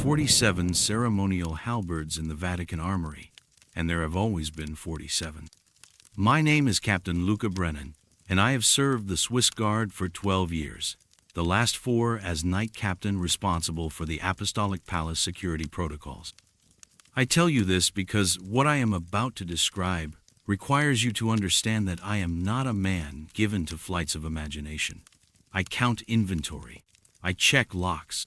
47 ceremonial halberds in the Vatican armory, and there have always been 47. My name is Captain Luca Brennan, and I have served the Swiss Guard for 12 years, the last 4 as Knight Captain responsible for the Apostolic Palace security protocols. I tell you this because what I am about to describe requires you to understand that I am not a man given to flights of imagination. I count inventory. I check locks.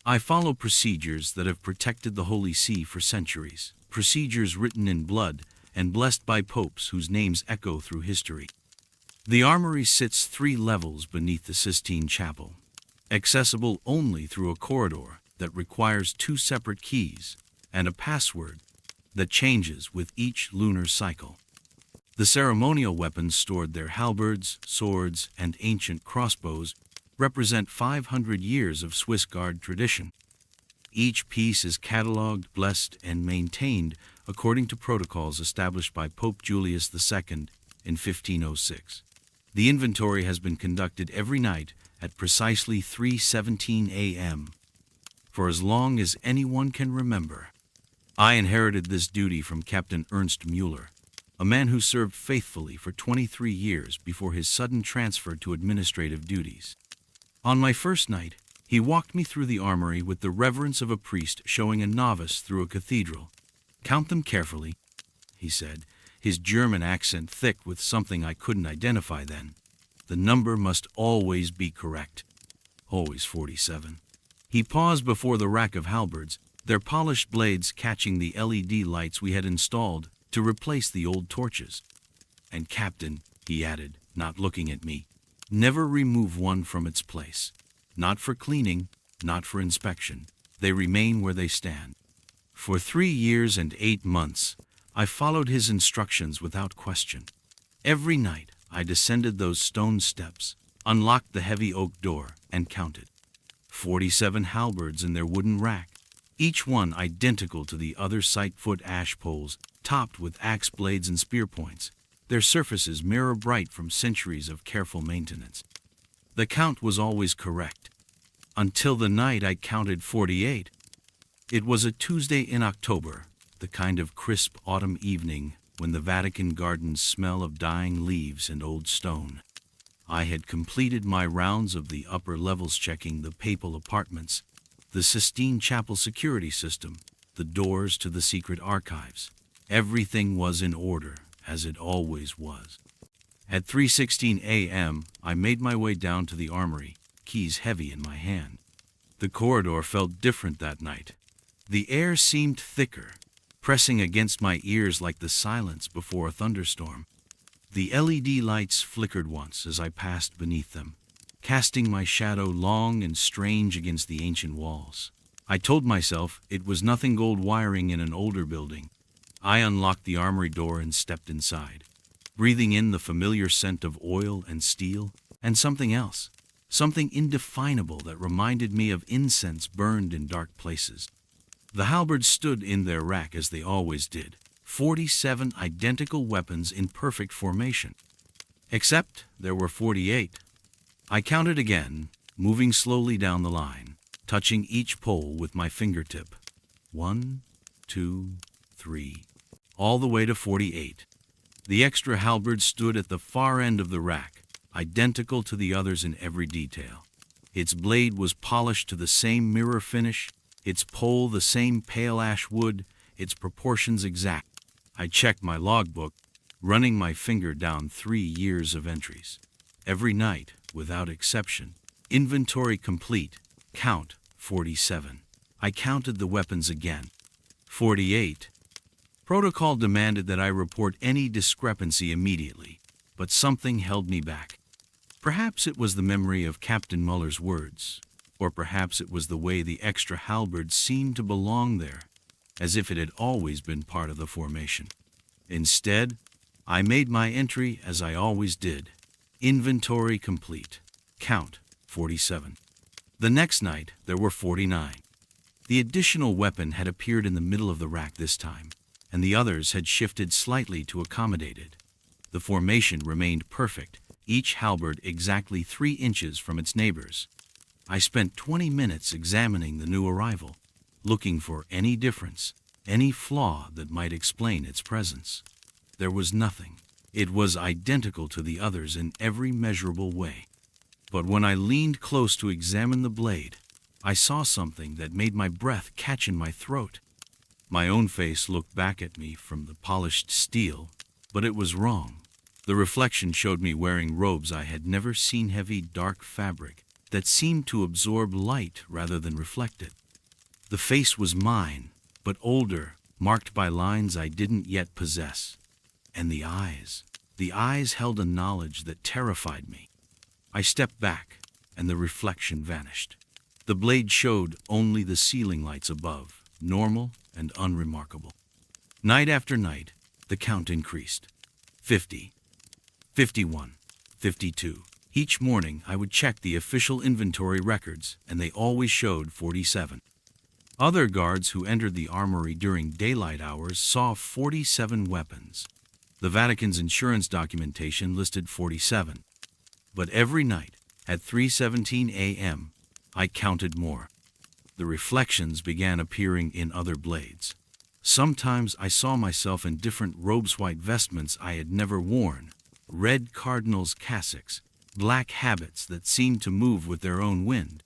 I follow procedures that have protected the Holy See for centuries, procedures written in blood and blessed by popes whose names echo through history. The armory sits 3 levels beneath the Sistine Chapel, accessible only through a corridor that requires 2 separate keys and a password that changes with each lunar cycle. The ceremonial weapons stored there, halberds, swords, and ancient crossbows, represent 500 years of Swiss Guard tradition. Each piece is catalogued, blessed, and maintained according to protocols established by Pope Julius II in 1506. The inventory has been conducted every night at precisely 3:17 a.m. for as long as anyone can remember. I inherited this duty from Captain Ernst Müller, a man who served faithfully for 23 years before his sudden transfer to administrative duties. On my first night, he walked me through the armory with the reverence of a priest showing a novice through a cathedral. "Count them carefully," he said, his German accent thick with something I couldn't identify then. "The number must always be correct." Always 47. He paused before the rack of halberds, their polished blades catching the LED lights we had installed to replace the old torches. "And Captain," he added, not looking at me, "never remove one from its place. Not for cleaning, not for inspection. They remain where they stand." For 3 years and 8 months, I followed his instructions without question. Every night, I descended those stone steps, unlocked the heavy oak door, and counted. 47 halberds in their wooden rack, each one identical to the other sightfoot ash poles, topped with axe blades and spear points, their surfaces mirror bright from centuries of careful maintenance. The count was always correct, until the night I counted 48. It was a Tuesday in October, the kind of crisp autumn evening when the Vatican gardens smell of dying leaves and old stone. I had completed my rounds of the upper levels, checking the papal apartments, the Sistine Chapel security system, the doors to the secret archives. Everything was in order, as it always was. At 3:16 a.m., I made my way down to the armory, keys heavy in my hand. The corridor felt different that night. The air seemed thicker, pressing against my ears like the silence before a thunderstorm. The LED lights flickered once as I passed beneath them, casting my shadow long and strange against the ancient walls. I told myself it was nothing, gold wiring in an older building. I unlocked the armory door and stepped inside, breathing in the familiar scent of oil and steel, and something else, something indefinable that reminded me of incense burned in dark places. The halberds stood in their rack as they always did, 47 identical weapons in perfect formation. Except there were 48. I counted again, moving slowly down the line, touching each pole with my fingertip. 1, 2, 3, all the way to 48. The extra halberd stood at the far end of the rack, identical to the others in every detail. Its blade was polished to the same mirror finish, its pole the same pale ash wood, its proportions exact. I checked my logbook, running my finger down 3 years of entries. Every night, without exception, inventory complete, count 47. I counted the weapons again. 48. Protocol demanded that I report any discrepancy immediately, but something held me back. Perhaps it was the memory of Captain Muller's words, or perhaps it was the way the extra halberd seemed to belong there, as if it had always been part of the formation. Instead, I made my entry as I always did. Inventory complete. Count 47. The next night, there were 49. The additional weapon had appeared in the middle of the rack this time, and the others had shifted slightly to accommodate it. The formation remained perfect, each halberd exactly 3 inches from its neighbors. I spent 20 minutes examining the new arrival, looking for any difference, any flaw that might explain its presence. There was nothing. It was identical to the others in every measurable way. But when I leaned close to examine the blade, I saw something that made my breath catch in my throat. My own face looked back at me from the polished steel, but it was wrong. The reflection showed me wearing robes I had never seen, heavy, dark fabric that seemed to absorb light rather than reflect it. The face was mine, but older, marked by lines I didn't yet possess. And the eyes held a knowledge that terrified me. I stepped back, and the reflection vanished. The blade showed only the ceiling lights above, normal and unremarkable. Night after night, the count increased. 50, 51, 52. Each morning I would check the official inventory records, and they always showed 47. Other guards who entered the armory during daylight hours saw 47 weapons. The Vatican's insurance documentation listed 47. But every night, at 3:17 a.m., I counted more. The reflections began appearing in other blades. Sometimes I saw myself in different robes, white vestments I had never worn, red cardinals' cassocks, black habits that seemed to move with their own wind.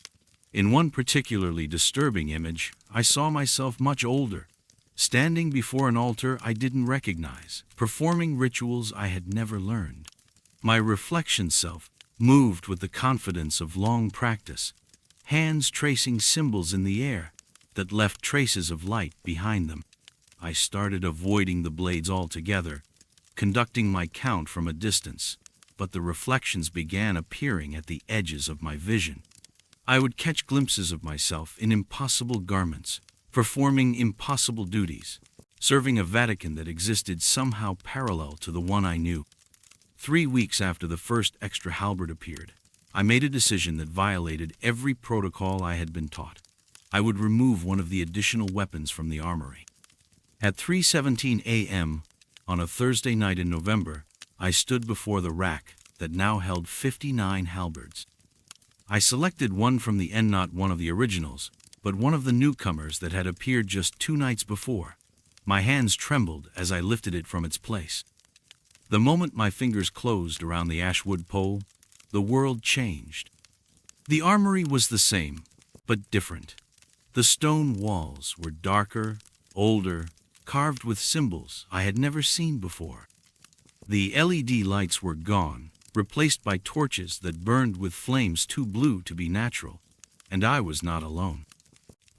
In one particularly disturbing image, I saw myself much older, standing before an altar I didn't recognize, performing rituals I had never learned. My reflection self moved with the confidence of long practice, hands tracing symbols in the air that left traces of light behind them. I started avoiding the blades altogether, conducting my count from a distance, but the reflections began appearing at the edges of my vision. I would catch glimpses of myself in impossible garments, performing impossible duties, serving a Vatican that existed somehow parallel to the one I knew. 3 weeks after the first extra halberd appeared, I made a decision that violated every protocol I had been taught. I would remove one of the additional weapons from the armory. At 3:17 a.m. on a Thursday night in November, I stood before the rack that now held 59 halberds. I selected one from the end, not one of the originals, but one of the newcomers that had appeared just 2 nights before. My hands trembled as I lifted it from its place. The moment my fingers closed around the ashwood pole, the world changed. The armory was the same, but different. The stone walls were darker, older, carved with symbols I had never seen before. The LED lights were gone, replaced by torches that burned with flames too blue to be natural, and I was not alone.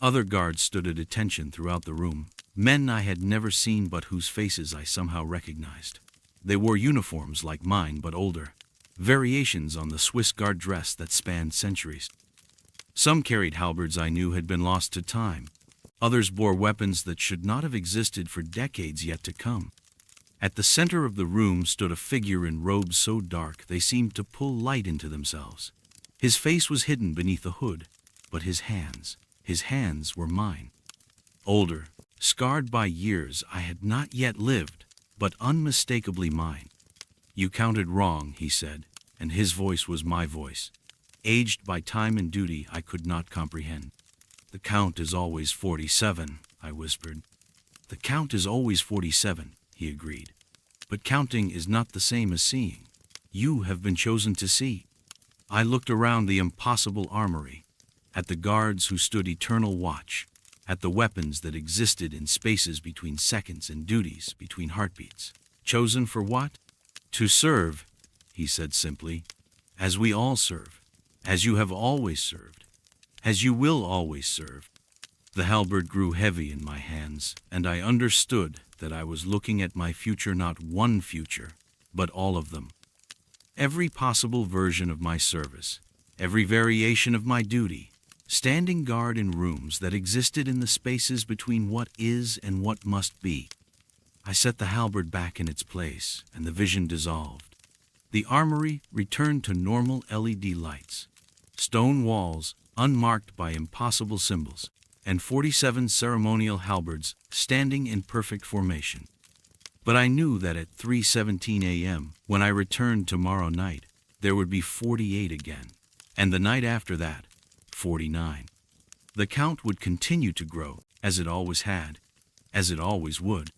Other guards stood at attention throughout the room, men I had never seen but whose faces I somehow recognized. They wore uniforms like mine but older, variations on the Swiss Guard dress that spanned centuries. Some carried halberds I knew had been lost to time. Others bore weapons that should not have existed for decades yet to come. At the center of the room stood a figure in robes so dark they seemed to pull light into themselves. His face was hidden beneath a hood, but his hands were mine. Older, scarred by years I had not yet lived, but unmistakably mine. "You counted wrong," he said, and his voice was my voice. Aged by time and duty I could not comprehend. "The count is always 47, I whispered. "The count is always 47, he agreed. "But counting is not the same as seeing. You have been chosen to see." I looked around the impossible armory, at the guards who stood eternal watch, at the weapons that existed in spaces between seconds and duties, between heartbeats. Chosen for what? "To serve," he said simply, "as we all serve, as you have always served, as you will always serve." The halberd grew heavy in my hands, and I understood that I was looking at my future, not one future, but all of them. Every possible version of my service, every variation of my duty, standing guard in rooms that existed in the spaces between what is and what must be. I set the halberd back in its place, and the vision dissolved. The armory returned to normal LED lights, stone walls unmarked by impossible symbols, and 47 ceremonial halberds standing in perfect formation. But I knew that at 3:17 a.m., when I returned tomorrow night, there would be 48 again, and the night after that, 49. The count would continue to grow, as it always had, as it always would.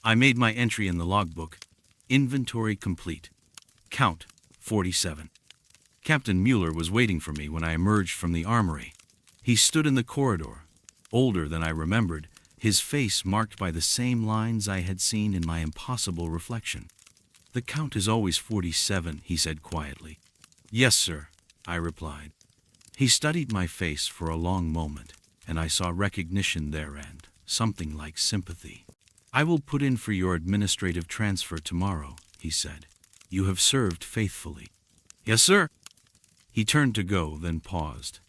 I made my entry in the logbook. Inventory complete. Count 47. Captain Mueller was waiting for me when I emerged from the armory. He stood in the corridor, older than I remembered, his face marked by the same lines I had seen in my impossible reflection. "The count is always 47, he said quietly. "Yes, sir," I replied. He studied my face for a long moment, and I saw recognition there and something like sympathy. "I will put in for your administrative transfer tomorrow," he said. "You have served faithfully." "Yes, sir." He turned to go, then paused.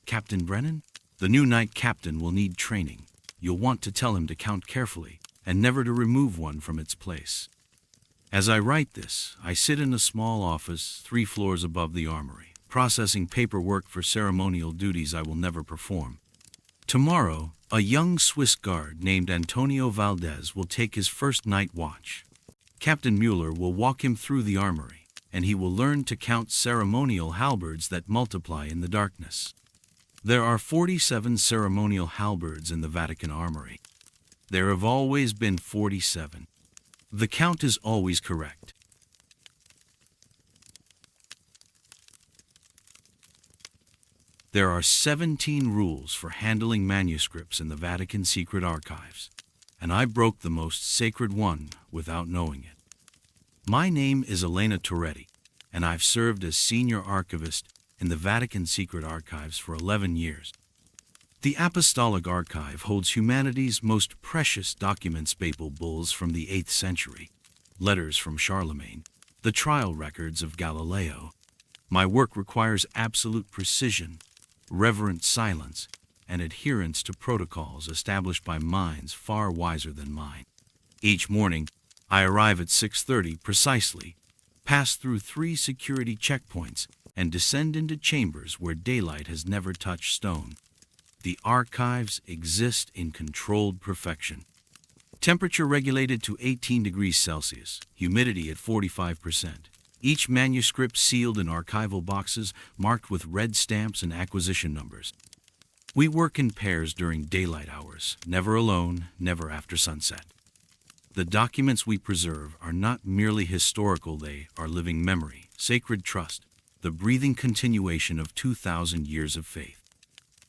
"Captain Brennan, the new night captain will need training. You'll want to tell him to count carefully and never to remove one from its place." As I write this, I sit in a small office 3 floors above the armory, processing paperwork for ceremonial duties I will never perform. Tomorrow, a young Swiss guard named Antonio Valdez will take his first night watch. Captain Mueller will walk him through the armory, and he will learn to count ceremonial halberds that multiply in the darkness. There are 47 ceremonial halberds in the Vatican armory. There have always been 47. The count is always correct. There are 17 rules for handling manuscripts in the Vatican secret archives, and I broke the most sacred one without knowing it. My name is Elena Toretti, and I've served as senior archivist in the Vatican secret archives for 11 years. The Apostolic Archive holds humanity's most precious documents, papal bulls from the 8th century, letters from Charlemagne, the trial records of Galileo. My work requires absolute precision, reverent silence, and adherence to protocols established by minds far wiser than mine. Each morning, I arrive at 6:30 precisely, pass through 3 security checkpoints, and descend into chambers where daylight has never touched stone. The archives exist in controlled perfection. Temperature regulated to 18 degrees Celsius, humidity at 45%. Each manuscript sealed in archival boxes marked with red stamps and acquisition numbers. We work in pairs during daylight hours, never alone, never after sunset. The documents we preserve are not merely historical, they are living memory, sacred trust, the breathing continuation of 2,000 years of faith.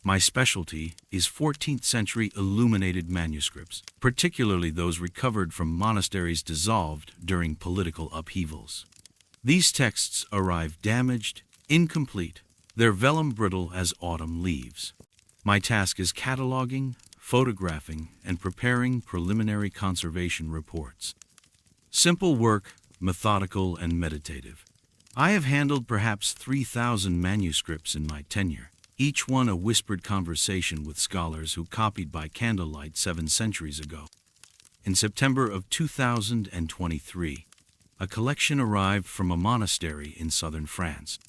My specialty is 14th century illuminated manuscripts, particularly those recovered from monasteries dissolved during political upheavals. These texts arrive damaged, incomplete, their vellum brittle as autumn leaves. My task is cataloging, photographing, and preparing preliminary conservation reports. Simple work, methodical and meditative. I have handled perhaps 3,000 manuscripts in my tenure, each one a whispered conversation with scholars who copied by candlelight 7 centuries ago. In September of 2023, a collection arrived from a monastery in southern France.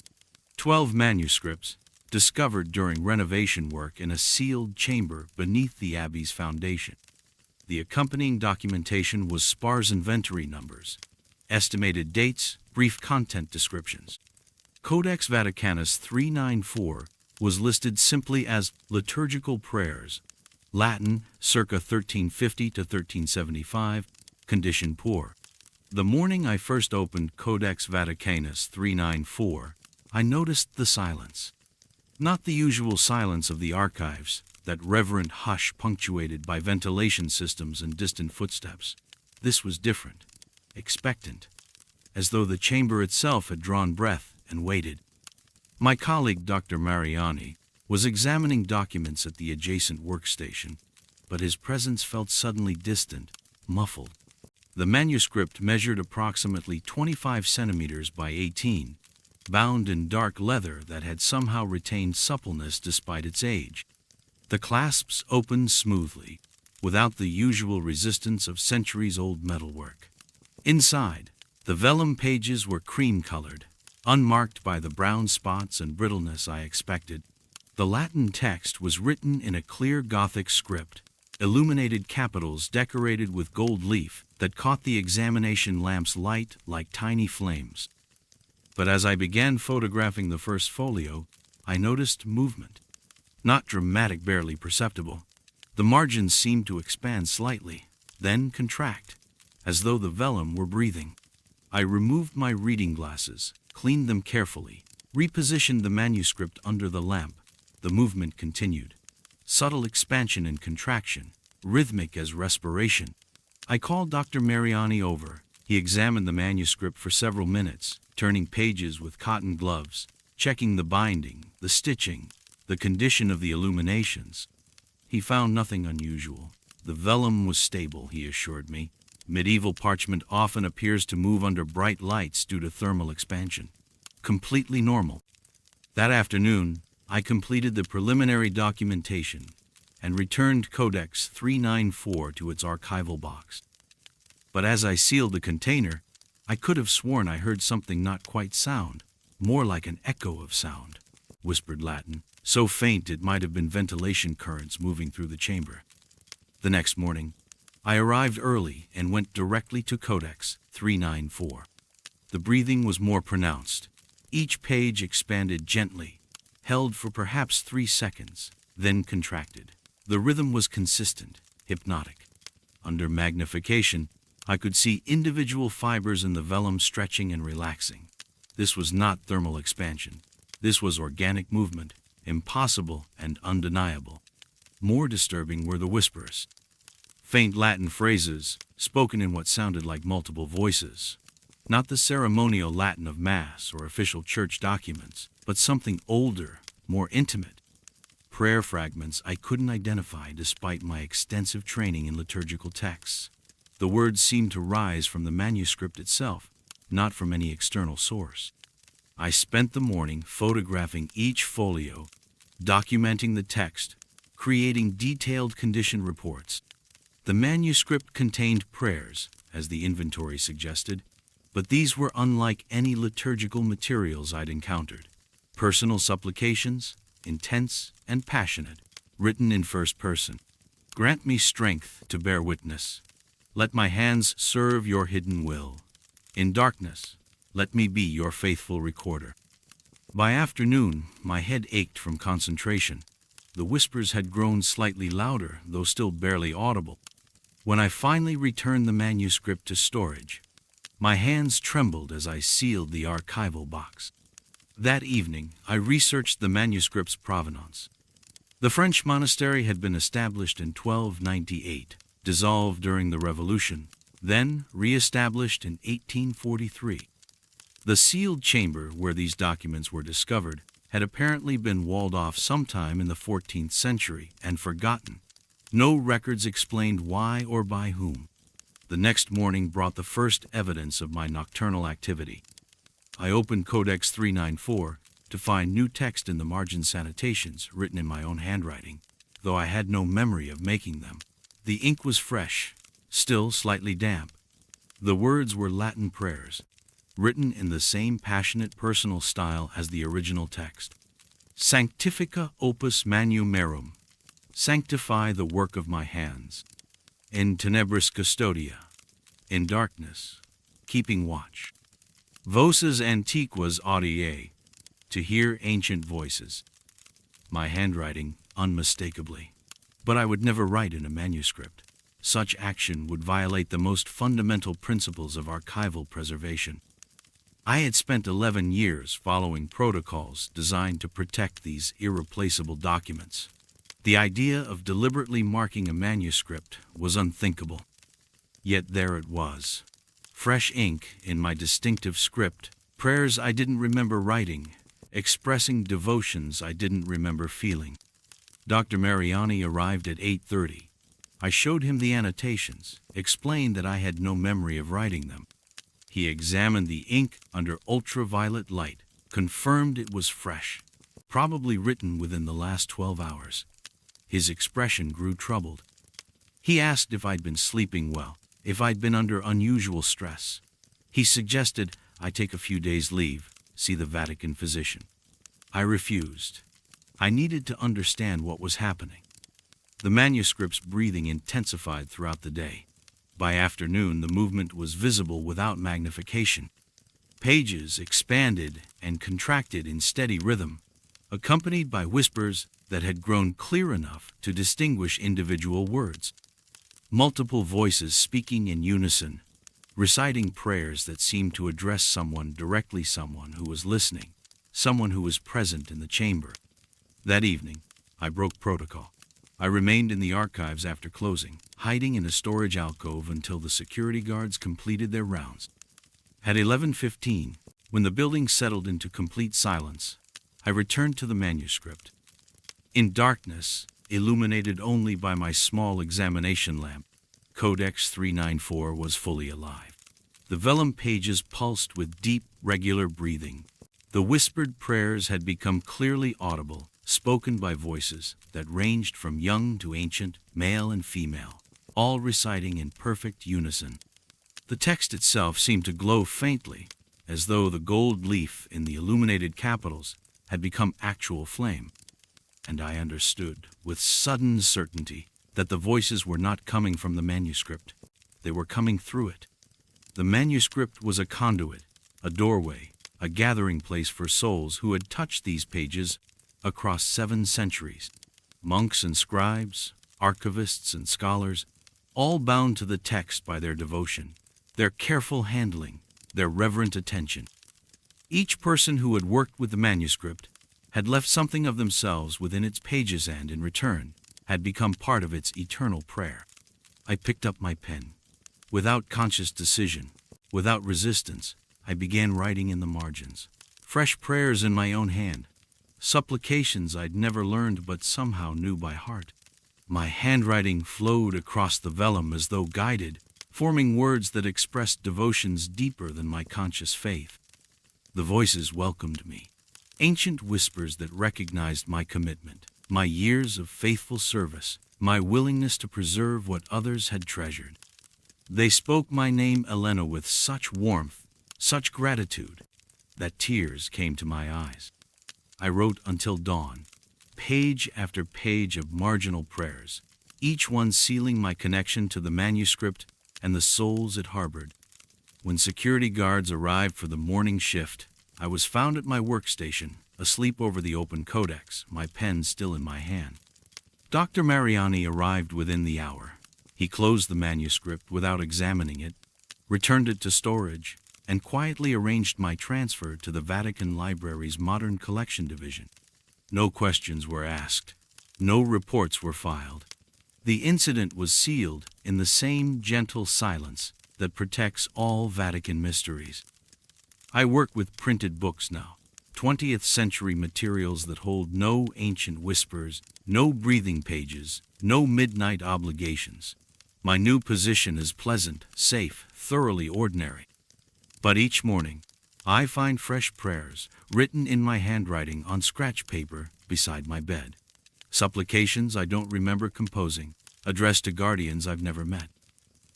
12 manuscripts, discovered during renovation work in a sealed chamber beneath the abbey's foundation. The accompanying documentation was sparse inventory numbers, estimated dates, brief content descriptions. Codex Vaticanus 394 was listed simply as liturgical prayers, Latin, circa 1350 to 1375, condition poor. The morning I first opened Codex Vaticanus 394, I noticed the silence. Not the usual silence of the archives, that reverent hush punctuated by ventilation systems and distant footsteps. This was different, expectant, as though the chamber itself had drawn breath and waited. My colleague, Dr. Mariani, was examining documents at the adjacent workstation, but his presence felt suddenly distant, muffled. The manuscript measured approximately 25 centimeters by 18, bound in dark leather that had somehow retained suppleness despite its age. The clasps opened smoothly, without the usual resistance of centuries-old metalwork. Inside, the vellum pages were cream-colored, unmarked by the brown spots and brittleness I expected. The Latin text was written in a clear Gothic script, illuminated capitals decorated with gold leaf that caught the examination lamp's light like tiny flames. But as I began photographing the first folio, I noticed movement. Not dramatic, barely perceptible, The margins seemed to expand slightly, then contract, as though the vellum were breathing. I removed my reading glasses, cleaned them carefully, repositioned the manuscript under the lamp. The movement continued. Subtle expansion and contraction, rhythmic as respiration. I called Dr. Mariani over. He examined the manuscript for several minutes, turning pages with cotton gloves, checking the binding, the stitching, the condition of the illuminations. He found nothing unusual. The vellum was stable, he assured me. Medieval parchment often appears to move under bright lights due to thermal expansion. Completely normal. That afternoon, I completed the preliminary documentation and returned Codex 394 to its archival box. But as I sealed the container, I could have sworn I heard something not quite sound, more like an echo of sound, whispered Latin, so faint it might have been ventilation currents moving through the chamber. The next morning, I arrived early and went directly to Codex 394. The breathing was more pronounced. Each page expanded gently, held for perhaps 3 seconds, then contracted. The rhythm was consistent, hypnotic. Under magnification, I could see individual fibers in the vellum stretching and relaxing. This was not thermal expansion. This was organic movement, impossible and undeniable. More disturbing were the whispers. Faint Latin phrases, spoken in what sounded like multiple voices. Not the ceremonial Latin of Mass or official church documents, but something older, more intimate. Prayer fragments I couldn't identify despite my extensive training in liturgical texts. The words seemed to rise from the manuscript itself, not from any external source. I spent the morning photographing each folio, documenting the text, creating detailed condition reports. The manuscript contained prayers, as the inventory suggested, but these were unlike any liturgical materials I'd encountered. Personal supplications, intense and passionate, written in first person. Grant me strength to bear witness. Let my hands serve your hidden will. In darkness, let me be your faithful recorder. By afternoon, my head ached from concentration. The whispers had grown slightly louder, though still barely audible. When I finally returned the manuscript to storage, my hands trembled as I sealed the archival box. That evening, I researched the manuscript's provenance. The French monastery had been established in 1298, dissolved during the Revolution, then re-established in 1843. The sealed chamber where these documents were discovered had apparently been walled off sometime in the 14th century and forgotten. No records explained why or by whom. The next morning brought the first evidence of my nocturnal activity. I opened Codex 394 to find new text in the margin sannotations written in my own handwriting, though I had no memory of making them. The ink was fresh, still slightly damp. The words were Latin prayers, written in the same passionate personal style as the original text. Sanctifica opus manu merum. Sanctify the work of my hands. In tenebris custodia. In darkness, keeping watch. Voces antiquas audiae. To hear ancient voices. My handwriting, unmistakably. But I would never write in a manuscript. Such action would violate the most fundamental principles of archival preservation. I had spent 11 years following protocols designed to protect these irreplaceable documents. The idea of deliberately marking a manuscript was unthinkable. Yet there it was. Fresh ink in my distinctive script, prayers I didn't remember writing, expressing devotions I didn't remember feeling. Dr. Mariani arrived at 8:30. I showed him the annotations, explained that I had no memory of writing them. He examined the ink under ultraviolet light, confirmed it was fresh, probably written within the last 12 hours. His expression grew troubled. He asked if I'd been sleeping well, if I'd been under unusual stress. He suggested I take a few days' leave, see the Vatican physician. I refused. I needed to understand what was happening. The manuscript's breathing intensified throughout the day. By afternoon, the movement was visible without magnification. Pages expanded and contracted in steady rhythm, accompanied by whispers that had grown clear enough to distinguish individual words. Multiple voices speaking in unison, reciting prayers that seemed to address someone directly, someone who was listening, someone who was present in the chamber. That evening, I broke protocol. I remained in the archives after closing, hiding in a storage alcove until the security guards completed their rounds. At 11:15, when the building settled into complete silence, I returned to the manuscript. In darkness, illuminated only by my small examination lamp, Codex 394 was fully alive. The vellum pages pulsed with deep, regular breathing. The whispered prayers had become clearly audible, spoken by voices that ranged from young to ancient, male and female, all reciting in perfect unison. The text itself seemed to glow faintly, as though the gold leaf in the illuminated capitals had become actual flame. And I understood, with sudden certainty, that the voices were not coming from the manuscript. They were coming through it. The manuscript was a conduit, a doorway, a gathering place for souls who had touched these pages across 7 centuries. Monks and scribes, archivists and scholars, all bound to the text by their devotion, their careful handling, their reverent attention. Each person who had worked with the manuscript had left something of themselves within its pages and, in return, had become part of its eternal prayer. I picked up my pen. Without conscious decision, without resistance, I began writing in the margins. Fresh prayers in my own hand, supplications I'd never learned but somehow knew by heart. My handwriting flowed across the vellum as though guided, forming words that expressed devotions deeper than my conscious faith. The voices welcomed me, ancient whispers that recognized my commitment, my years of faithful service, my willingness to preserve what others had treasured. They spoke my name, Elena, with such warmth, such gratitude, that tears came to my eyes. I wrote until dawn, page after page of marginal prayers, each one sealing my connection to the manuscript and the souls it harbored. When security guards arrived for the morning shift, I was found at my workstation, asleep over the open codex, my pen still in my hand. Dr. Mariani arrived within the hour. He closed the manuscript without examining it, returned it to storage, and quietly arranged my transfer to the Vatican Library's Modern Collection Division. No questions were asked. No reports were filed. The incident was sealed in the same gentle silence that protects all Vatican mysteries. I work with printed books now, 20th century materials that hold no ancient whispers, no breathing pages, no midnight obligations. My new position is pleasant, safe, thoroughly ordinary. But each morning, I find fresh prayers written in my handwriting on scratch paper beside my bed. Supplications I don't remember composing, addressed to guardians I've never met.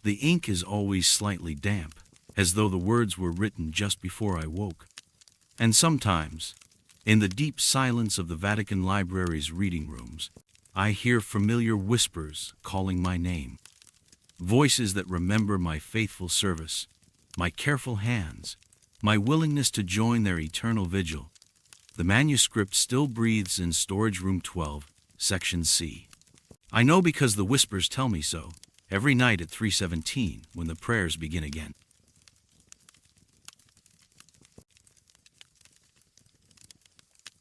The ink is always slightly damp, as though the words were written just before I woke. And sometimes, in the deep silence of the Vatican Library's reading rooms, I hear familiar whispers calling my name. Voices that remember my faithful service, my careful hands, my willingness to join their eternal vigil. The manuscript still breathes in Storage Room 12, Section C. I know because the whispers tell me so, every night at 3:17 when the prayers begin again.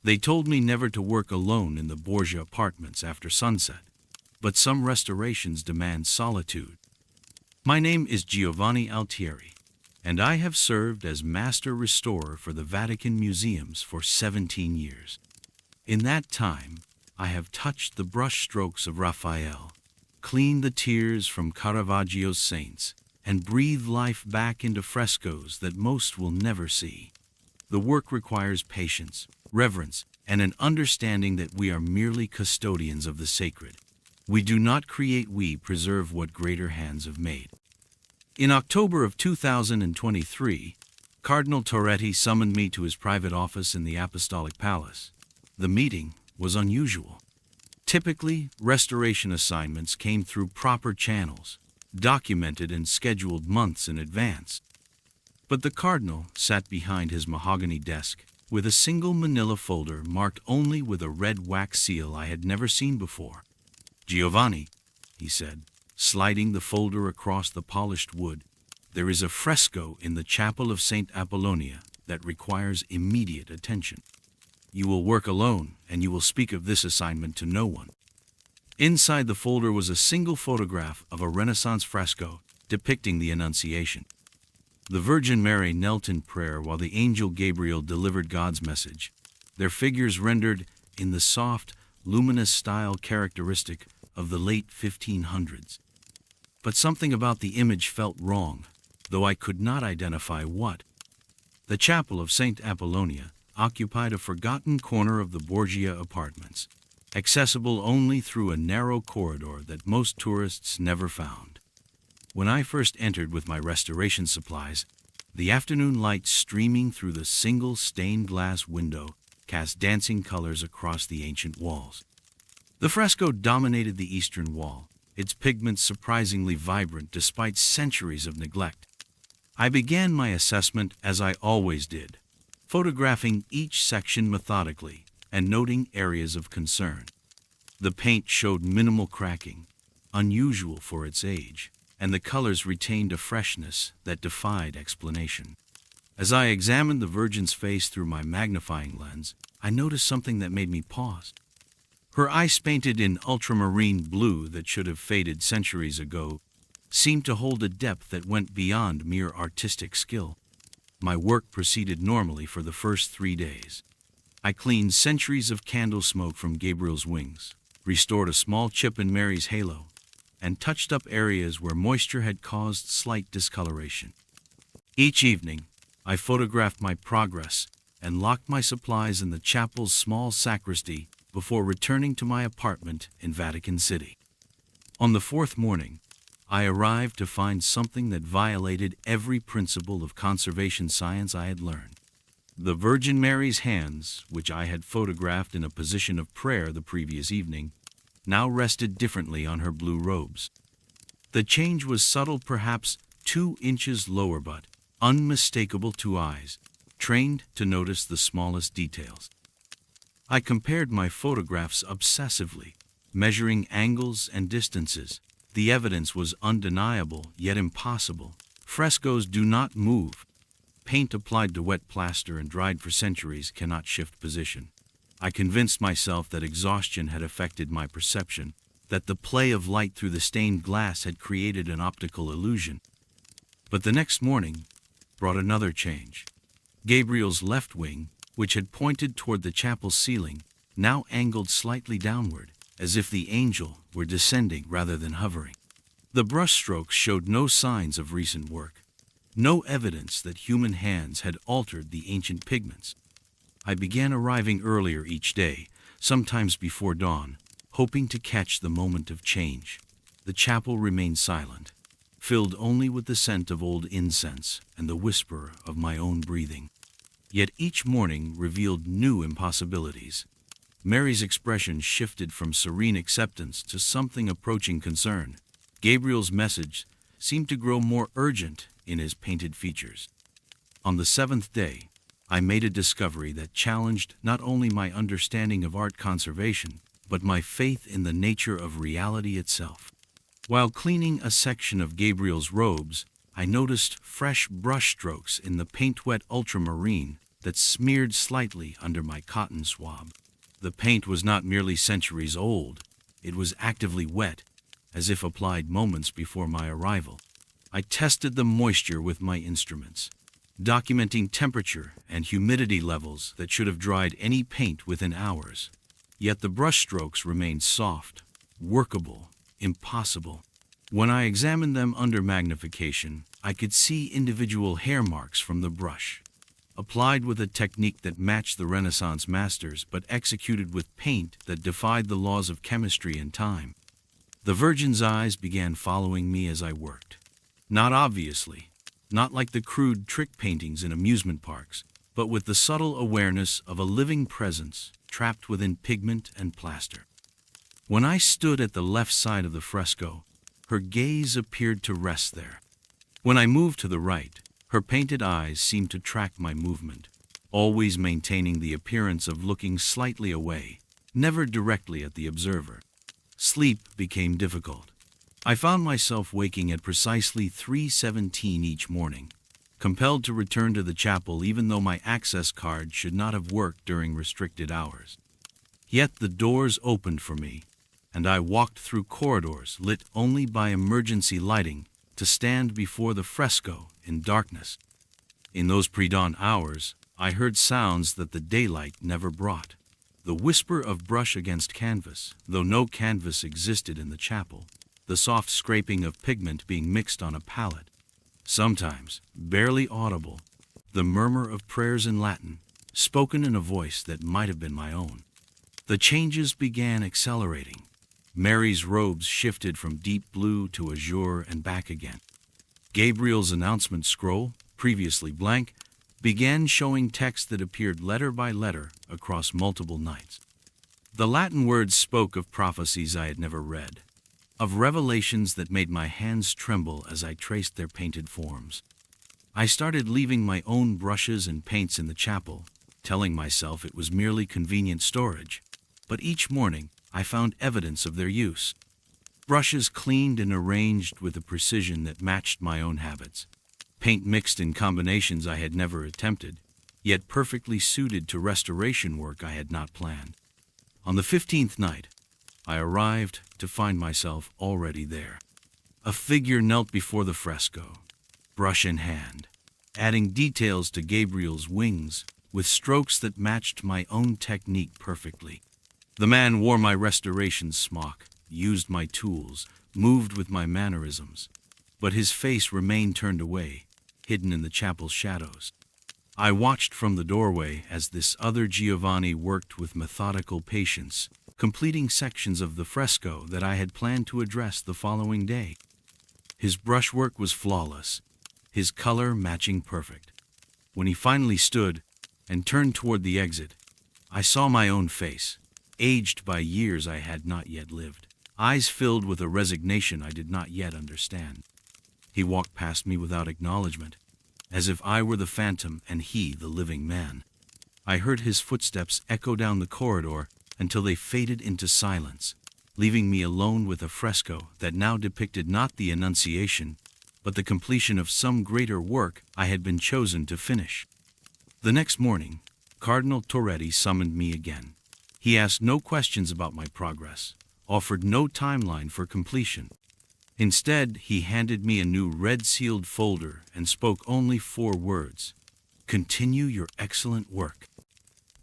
They told me never to work alone in the Borgia apartments after sunset, but some restorations demand solitude. My name is Giovanni Altieri, and I have served as master restorer for the Vatican museums for 17 years. In that time, I have touched the brush strokes of Raphael, cleaned the tears from Caravaggio's saints, and breathed life back into frescoes that most will never see. The work requires patience, reverence, and an understanding that we are merely custodians of the sacred. We do not create, we preserve what greater hands have made. In October of 2023, Cardinal Toretti summoned me to his private office in the Apostolic Palace. The meeting was unusual. Typically, restoration assignments came through proper channels, documented and scheduled months in advance. But the Cardinal sat behind his mahogany desk, with a single manila folder marked only with a red wax seal I had never seen before. "Giovanni," he said, sliding the folder across the polished wood, "there is a fresco in the chapel of St. Apollonia that requires immediate attention. You will work alone, and you will speak of this assignment to no one." Inside the folder was a single photograph of a Renaissance fresco depicting the Annunciation. The Virgin Mary knelt in prayer while the angel Gabriel delivered God's message, their figures rendered in the soft, luminous style characteristic of the late 1500s. But something about the image felt wrong, though I could not identify what. The chapel of St. Apollonia occupied a forgotten corner of the Borgia apartments, accessible only through a narrow corridor that most tourists never found. When I first entered with my restoration supplies, the afternoon light streaming through the single stained glass window cast dancing colors across the ancient walls. The fresco dominated the eastern wall, its pigments surprisingly vibrant despite centuries of neglect. I began my assessment as I always did, photographing each section methodically and noting areas of concern. The paint showed minimal cracking, unusual for its age, and the colors retained a freshness that defied explanation. As I examined the Virgin's face through my magnifying lens, I noticed something that made me pause. Her eyes, painted in ultramarine blue that should have faded centuries ago, seemed to hold a depth that went beyond mere artistic skill. My work proceeded normally for the first 3 days. I cleaned centuries of candle smoke from Gabriel's wings, restored a small chip in Mary's halo, and touched up areas where moisture had caused slight discoloration. Each evening, I photographed my progress and locked my supplies in the chapel's small sacristy before returning to my apartment in Vatican City. On the 4th morning, I arrived to find something that violated every principle of conservation science I had learned. The Virgin Mary's hands, which I had photographed in a position of prayer the previous evening, now rested differently on her blue robes. The change was subtle, perhaps 2 inches lower, but unmistakable to eyes trained to notice the smallest details. I compared my photographs obsessively, measuring angles and distances. The evidence was undeniable, yet impossible. Frescoes do not move. Paint applied to wet plaster and dried for centuries cannot shift position. I convinced myself that exhaustion had affected my perception, that the play of light through the stained glass had created an optical illusion. But the next morning brought another change. Gabriel's left wing, which had pointed toward the chapel ceiling, now angled slightly downward, as if the angel were descending rather than hovering. The brushstrokes showed no signs of recent work, no evidence that human hands had altered the ancient pigments. I began arriving earlier each day, sometimes before dawn, hoping to catch the moment of change. The chapel remained silent, filled only with the scent of old incense and the whisper of my own breathing. Yet each morning revealed new impossibilities. Mary's expression shifted from serene acceptance to something approaching concern. Gabriel's message seemed to grow more urgent in his painted features. On the 7th day, I made a discovery that challenged not only my understanding of art conservation, but my faith in the nature of reality itself. While cleaning a section of Gabriel's robes, I noticed fresh brushstrokes in the paint-wet ultramarine that smeared slightly under my cotton swab. The paint was not merely centuries old, it was actively wet, as if applied moments before my arrival. I tested the moisture with my instruments, documenting temperature and humidity levels that should have dried any paint within hours. Yet the brushstrokes remained soft, workable, impossible. When I examined them under magnification, I could see individual hair marks from the brush, applied with a technique that matched the Renaissance masters but executed with paint that defied the laws of chemistry and time. The Virgin's eyes began following me as I worked. Not obviously, not like the crude trick paintings in amusement parks, but with the subtle awareness of a living presence trapped within pigment and plaster. When I stood at the left side of the fresco, her gaze appeared to rest there. When I moved to the right, her painted eyes seemed to track my movement, always maintaining the appearance of looking slightly away, never directly at the observer. Sleep became difficult. I found myself waking at precisely 3:17 each morning, compelled to return to the chapel even though my access card should not have worked during restricted hours. Yet the doors opened for me, and I walked through corridors lit only by emergency lighting to stand before the fresco in darkness. In those pre-dawn hours, I heard sounds that the daylight never brought. The whisper of brush against canvas, though no canvas existed in the chapel. The soft scraping of pigment being mixed on a palette. Sometimes, barely audible, the murmur of prayers in Latin, spoken in a voice that might have been my own. The changes began accelerating. Mary's robes shifted from deep blue to azure and back again. Gabriel's announcement scroll, previously blank, began showing text that appeared letter by letter across multiple nights. The Latin words spoke of prophecies I had never read, of revelations that made my hands tremble as I traced their painted forms. I started leaving my own brushes and paints in the chapel, telling myself it was merely convenient storage, but each morning I found evidence of their use. Brushes cleaned and arranged with a precision that matched my own habits. Paint mixed in combinations I had never attempted, yet perfectly suited to restoration work I had not planned. On the 15th night, I arrived to find myself already there. A figure knelt before the fresco, brush in hand, adding details to Gabriel's wings with strokes that matched my own technique perfectly. The man wore my restoration smock, used my tools, moved with my mannerisms, but his face remained turned away, hidden in the chapel's shadows. I watched from the doorway as this other Giovanni worked with methodical patience, completing sections of the fresco that I had planned to address the following day. His brushwork was flawless, his color matching perfect. When he finally stood and turned toward the exit, I saw my own face, aged by years I had not yet lived, eyes filled with a resignation I did not yet understand. He walked past me without acknowledgement, as if I were the phantom and he the living man. I heard his footsteps echo down the corridor until they faded into silence, leaving me alone with a fresco that now depicted not the Annunciation, but the completion of some greater work I had been chosen to finish. The next morning, Cardinal Torretti summoned me again. He asked no questions about my progress, offered no timeline for completion. Instead, he handed me a new red-sealed folder and spoke only 4 words: "Continue your excellent work."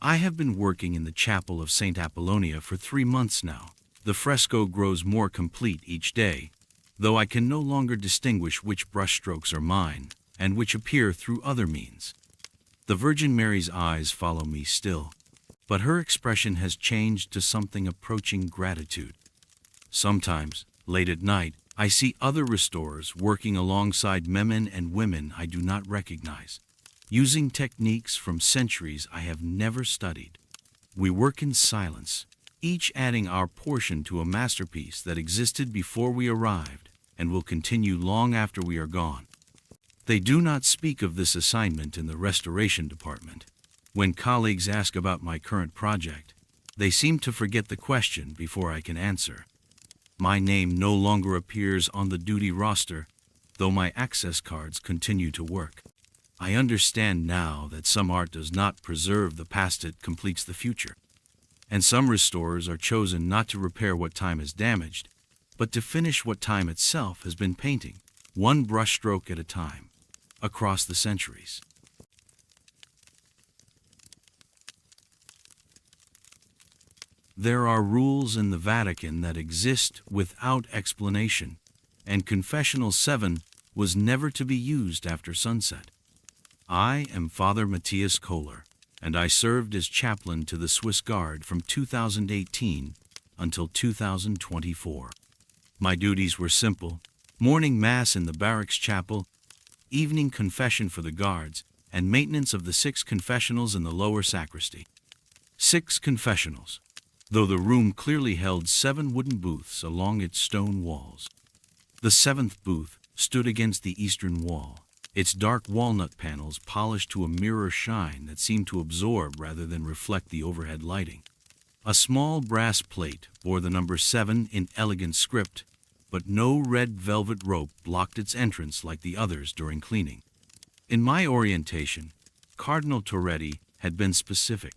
I have been working in the chapel of St. Apollonia for 3 months now. The fresco grows more complete each day, though I can no longer distinguish which brushstrokes are mine and which appear through other means. The Virgin Mary's eyes follow me still, but her expression has changed to something approaching gratitude. Sometimes, late at night, I see other restorers working alongside men and women I do not recognize, using techniques from centuries I have never studied. We work in silence, each adding our portion to a masterpiece that existed before we arrived and will continue long after we are gone. They do not speak of this assignment in the restoration department. When colleagues ask about my current project, they seem to forget the question before I can answer. My name no longer appears on the duty roster, though my access cards continue to work. I understand now that some art does not preserve the past, it completes the future. And some restorers are chosen not to repair what time is damaged, but to finish what time itself has been painting, one brushstroke at a time, across the centuries. There are rules in the Vatican that exist without explanation, and Confessional 7 was never to be used after sunset. I am Father Matthias Kohler, and I served as chaplain to the Swiss Guard from 2018 until 2024. My duties were simple: morning Mass in the barracks chapel, evening confession for the guards, and maintenance of the 6 confessionals in the lower sacristy. 6 confessionals, though the room clearly held 7 wooden booths along its stone walls. The 7th booth stood against the eastern wall, its dark walnut panels polished to a mirror shine that seemed to absorb rather than reflect the overhead lighting. A small brass plate bore the number 7 in elegant script, but no red velvet rope blocked its entrance like the others during cleaning. In my orientation, Cardinal Toretti had been specific.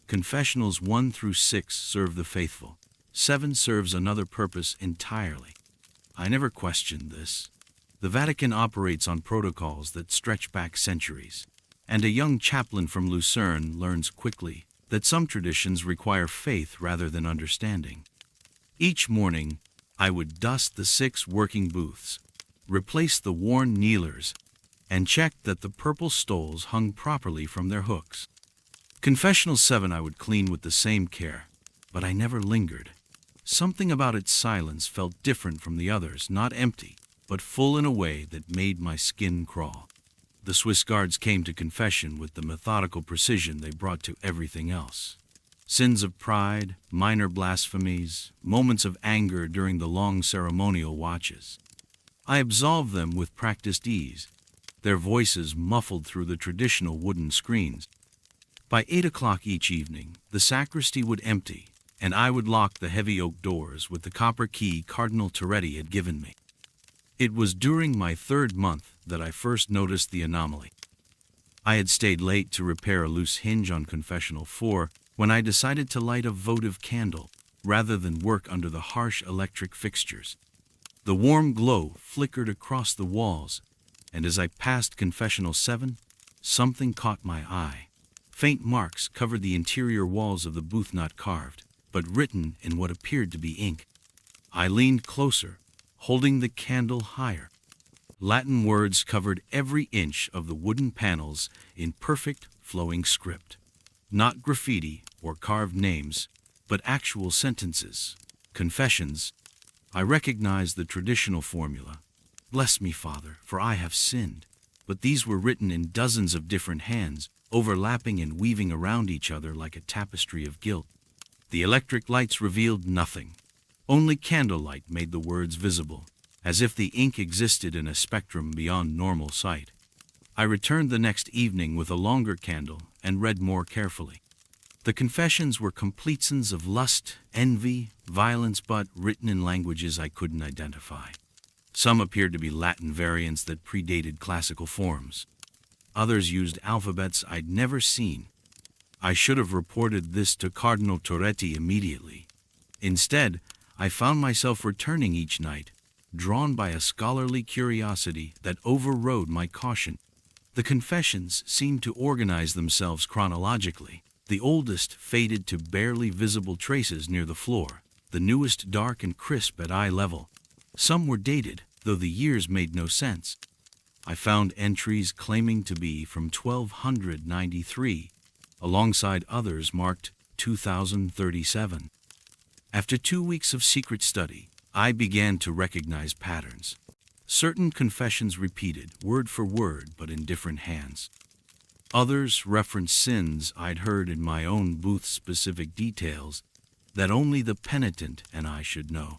Confessionals 1 through 6 serve the faithful. 7 serves another purpose entirely. I never questioned this. The Vatican operates on protocols that stretch back centuries, and a young chaplain from Lucerne learns quickly that some traditions require faith rather than understanding. Each morning, I would dust the 6 working booths, replace the worn kneelers, and check that the purple stoles hung properly from their hooks. Confessional 7 I would clean with the same care, but I never lingered. Something about its silence felt different from the others, not empty, but full in a way that made my skin crawl. The Swiss guards came to confession with the methodical precision they brought to everything else. Sins of pride, minor blasphemies, moments of anger during the long ceremonial watches. I absolved them with practiced ease, their voices muffled through the traditional wooden screens. By 8 o'clock each evening, the sacristy would empty, and I would lock the heavy oak doors with the copper key Cardinal Toretti had given me. It was during my 3rd month that I first noticed the anomaly. I had stayed late to repair a loose hinge on Confessional 4 when I decided to light a votive candle rather than work under the harsh electric fixtures. The warm glow flickered across the walls, and as I passed Confessional 7, something caught my eye. Faint marks covered the interior walls of the booth, not carved, but written in what appeared to be ink. I leaned closer, holding the candle higher. Latin words covered every inch of the wooden panels in perfect, flowing script. Not graffiti or carved names, but actual sentences, confessions. I recognized the traditional formula. Bless me, Father, for I have sinned. But these were written in dozens of different hands, overlapping and weaving around each other like a tapestry of guilt. The electric lights revealed nothing. Only candlelight made the words visible, as if the ink existed in a spectrum beyond normal sight. I returned the next evening with a longer candle and read more carefully. The confessions were completions of lust, envy, violence, but written in languages I couldn't identify. Some appeared to be Latin variants that predated classical forms. Others used alphabets I'd never seen. I should have reported this to Cardinal Toretti immediately. Instead, I found myself returning each night, drawn by a scholarly curiosity that overrode my caution. The confessions seemed to organize themselves chronologically. The oldest faded to barely visible traces near the floor, the newest dark and crisp at eye level. Some were dated, though the years made no sense. I found entries claiming to be from 1293, alongside others marked 2037. After 2 weeks of secret study, I began to recognize patterns. Certain confessions repeated, word for word, but in different hands. Others referenced sins I'd heard in my own booth-specific details that only the penitent and I should know.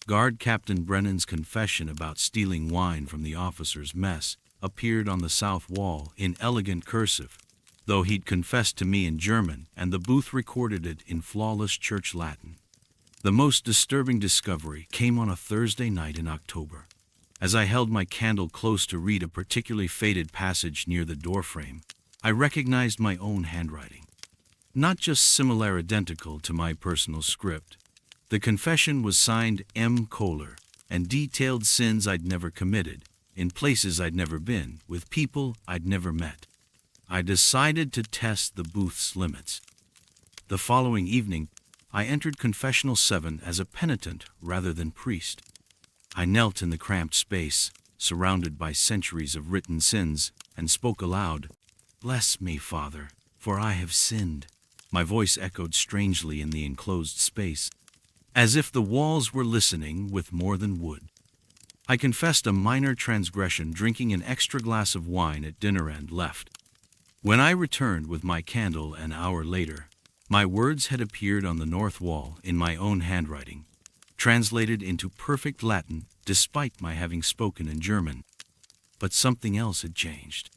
Guard Captain Brennan's confession about stealing wine from the officers' mess appeared on the south wall in elegant cursive, though he'd confessed to me in German and the booth recorded it in flawless church Latin. The most disturbing discovery came on a Thursday night in October. As I held my candle close to read a particularly faded passage near the doorframe, I recognized my own handwriting. Not just similar identical to my personal script. The confession was signed M. Kohler and detailed sins I'd never committed, in places I'd never been, with people I'd never met. I decided to test the booth's limits. The following evening, I entered Confessional 7 as a penitent rather than priest. I knelt in the cramped space, surrounded by centuries of written sins, and spoke aloud, "Bless me, Father, for I have sinned." My voice echoed strangely in the enclosed space, as if the walls were listening with more than wood. I confessed a minor transgression, drinking an extra glass of wine at dinner, and left. When I returned with my candle an hour later, my words had appeared on the north wall in my own handwriting, translated into perfect Latin despite my having spoken in German. but something else had changed.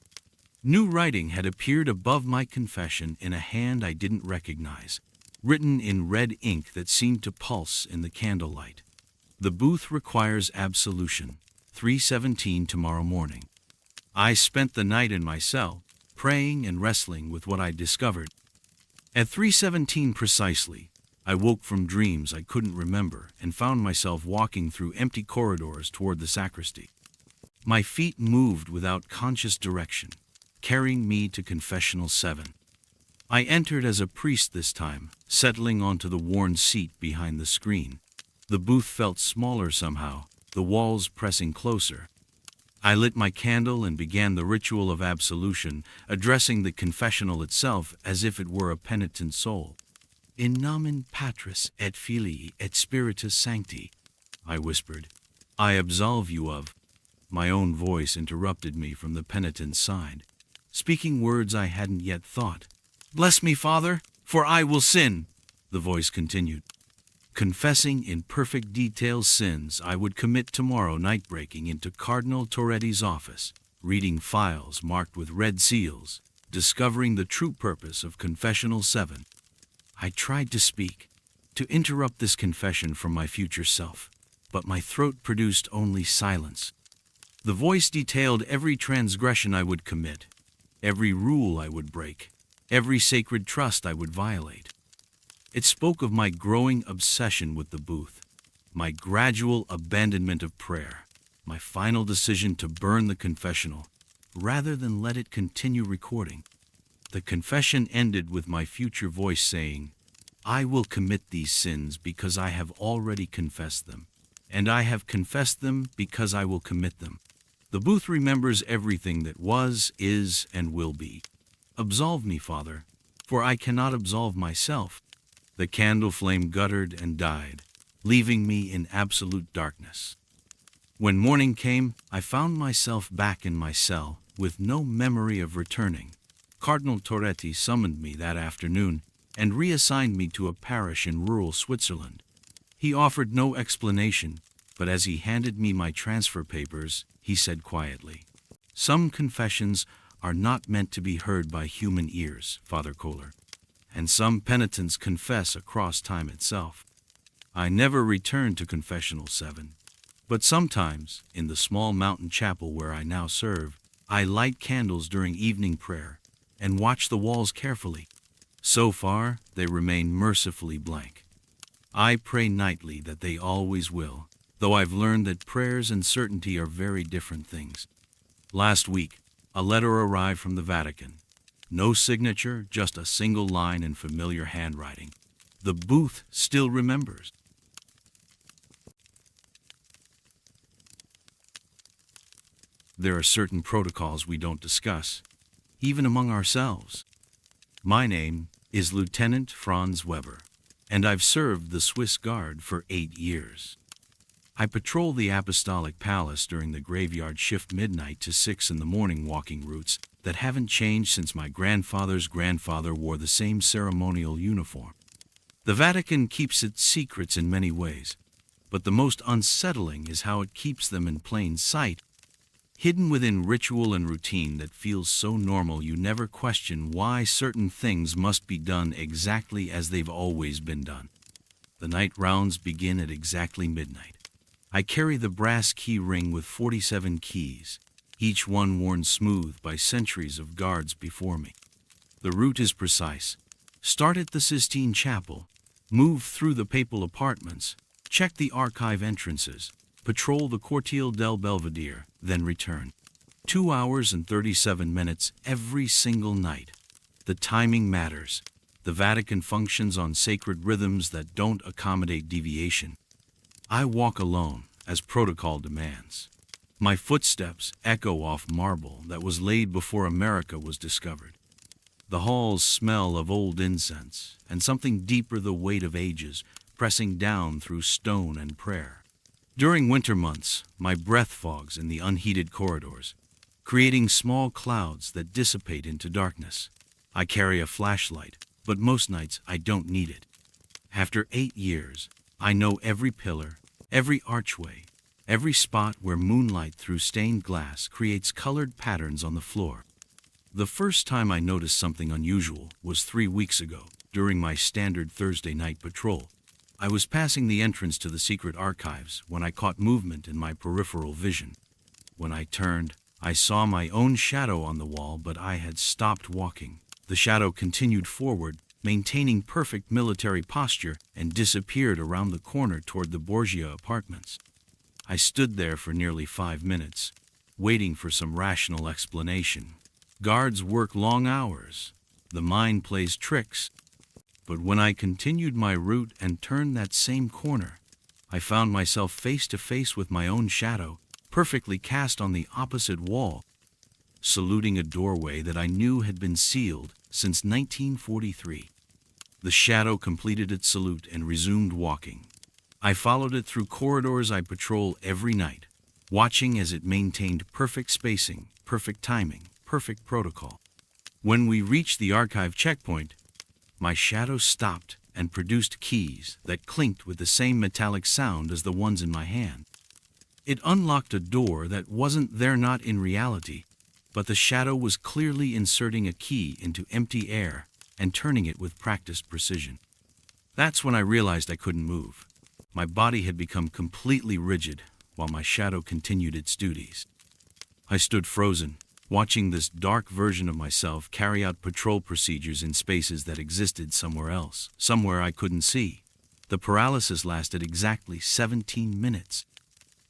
New writing had appeared above my confession in a hand I didn't recognize, written in red ink that seemed to pulse in the candlelight. The booth requires absolution. 3:17 tomorrow morning. I spent the night in my cell, praying and wrestling with what I discovered. At 3:17 precisely, I woke from dreams I couldn't remember and found myself walking through empty corridors toward the sacristy. My feet moved without conscious direction, carrying me to Confessional 7. I entered as a priest this time, settling onto the worn seat behind the screen. The booth felt smaller somehow, the walls pressing closer. I lit my candle and began the ritual of absolution, addressing the confessional itself as if it were a penitent soul. In nomen Patris et Filii et Spiritus Sancti, I whispered, I absolve you of. My own voice interrupted me from the penitent's side, speaking words I hadn't yet thought. Bless me, Father, for I will sin, the voice continued. Confessing in perfect detail sins I would commit tomorrow night, breaking into Cardinal Toretti's office, reading files marked with red seals, discovering the true purpose of Confessional 7. I tried to speak, to interrupt this confession from my future self, but my throat produced only silence. The voice detailed every transgression I would commit, every rule I would break, every sacred trust I would violate. It spoke of my growing obsession with the booth, my gradual abandonment of prayer, my final decision to burn the confessional, rather than let it continue recording. The confession ended with my future voice saying, I will commit these sins because I have already confessed them, and I have confessed them because I will commit them. The booth remembers everything that was, is, and will be. Absolve me, Father, for I cannot absolve myself. The candle flame guttered and died, leaving me in absolute darkness. When morning came, I found myself back in my cell, with no memory of returning. Cardinal Toretti summoned me that afternoon and reassigned me to a parish in rural Switzerland. He offered no explanation, but as he handed me my transfer papers, he said quietly, Some confessions are not meant to be heard by human ears, Father Kohler, and some penitents confess across time itself. I never returned to Confessional 7, but sometimes, in the small mountain chapel where I now serve, I light candles during evening prayer and watch the walls carefully. So far, they remain mercifully blank. I pray nightly that they always will, though I've learned that prayers and certainty are very different things. Last week, a letter arrived from the Vatican. No signature, just a single line in familiar handwriting. The booth still remembers. There are certain protocols we don't discuss, even among ourselves. My name is Lieutenant Franz Weber, and I've served the Swiss Guard for 8 years. I patrol the Apostolic Palace during the graveyard shift, midnight to 6 in the morning, walking routes that haven't changed since my grandfather's grandfather wore the same ceremonial uniform. The Vatican keeps its secrets in many ways, but the most unsettling is how it keeps them in plain sight, hidden within ritual and routine that feels so normal you never question why certain things must be done exactly as they've always been done. The night rounds begin at exactly midnight. I carry the brass key ring with 47 keys, each one worn smooth by centuries of guards before me. The route is precise. Start at the Sistine Chapel, move through the papal apartments, check the archive entrances, patrol the Cortile del Belvedere, then return. 2 hours and 37 minutes every single night. The timing matters. The Vatican functions on sacred rhythms that don't accommodate deviation. I walk alone, as protocol demands. My footsteps echo off marble that was laid before America was discovered. The halls smell of old incense, and something deeper, the weight of ages, pressing down through stone and prayer. During winter months, my breath fogs in the unheated corridors, creating small clouds that dissipate into darkness. I carry a flashlight, but most nights I don't need it. After 8 years, I know every pillar, every archway, Every spot where moonlight through stained glass creates colored patterns on the floor. The first time I noticed something unusual was 3 weeks ago, during my standard Thursday night patrol. I was passing the entrance to the secret archives when I caught movement in my peripheral vision. When I turned, I saw my own shadow on the wall, but I had stopped walking. The shadow continued forward, maintaining perfect military posture, and disappeared around the corner toward the Borgia apartments. I stood there for nearly 5 minutes, waiting for some rational explanation. Guards work long hours. The mind plays tricks. But when I continued my route and turned that same corner, I found myself face to face with my own shadow, perfectly cast on the opposite wall, saluting a doorway that I knew had been sealed since 1943. The shadow completed its salute and resumed walking. I followed it through corridors I patrol every night, watching as it maintained perfect spacing, perfect timing, perfect protocol. When we reached the archive checkpoint, my shadow stopped and produced keys that clinked with the same metallic sound as the ones in my hand. It unlocked a door that wasn't there, not in reality, but the shadow was clearly inserting a key into empty air and turning it with practiced precision. That's when I realized I couldn't move. My body had become completely rigid while my shadow continued its duties. I stood frozen, watching this dark version of myself carry out patrol procedures in spaces that existed somewhere else, somewhere I couldn't see. The paralysis lasted exactly 17 minutes.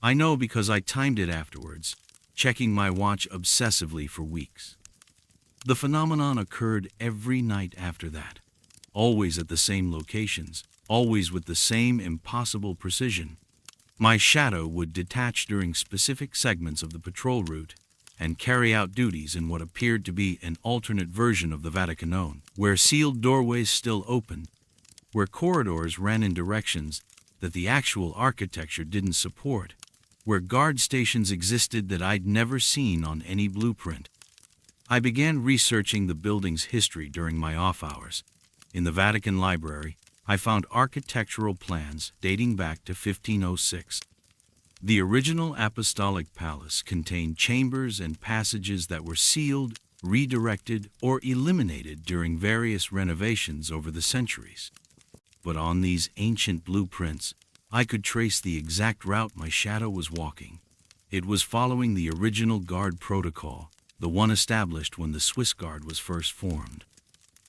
I know because I timed it afterwards, checking my watch obsessively for weeks. The phenomenon occurred every night after that, always at the same locations, always with the same impossible precision. My shadow would detach during specific segments of the patrol route and carry out duties in what appeared to be an alternate version of the Vatican, where sealed doorways still opened, where corridors ran in directions that the actual architecture didn't support, where guard stations existed that I'd never seen on any blueprint. I began researching the building's history during my off hours. In the Vatican Library, I found architectural plans dating back to 1506. The original Apostolic Palace contained chambers and passages that were sealed, redirected, or eliminated during various renovations over the centuries. But on these ancient blueprints, I could trace the exact route my shadow was walking. It was following the original guard protocol, the one established when the Swiss Guard was first formed.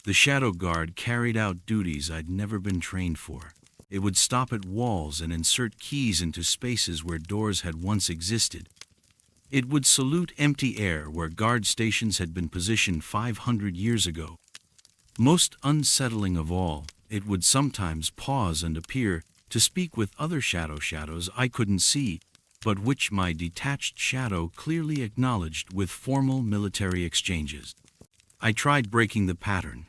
The shadow guard carried out duties I'd never been trained for. It would stop at walls and insert keys into spaces where doors had once existed. It would salute empty air where guard stations had been positioned 500 years ago. Most unsettling of all, it would sometimes pause and appear to speak with other shadows I couldn't see, but which my detached shadow clearly acknowledged with formal military exchanges. I tried breaking the pattern.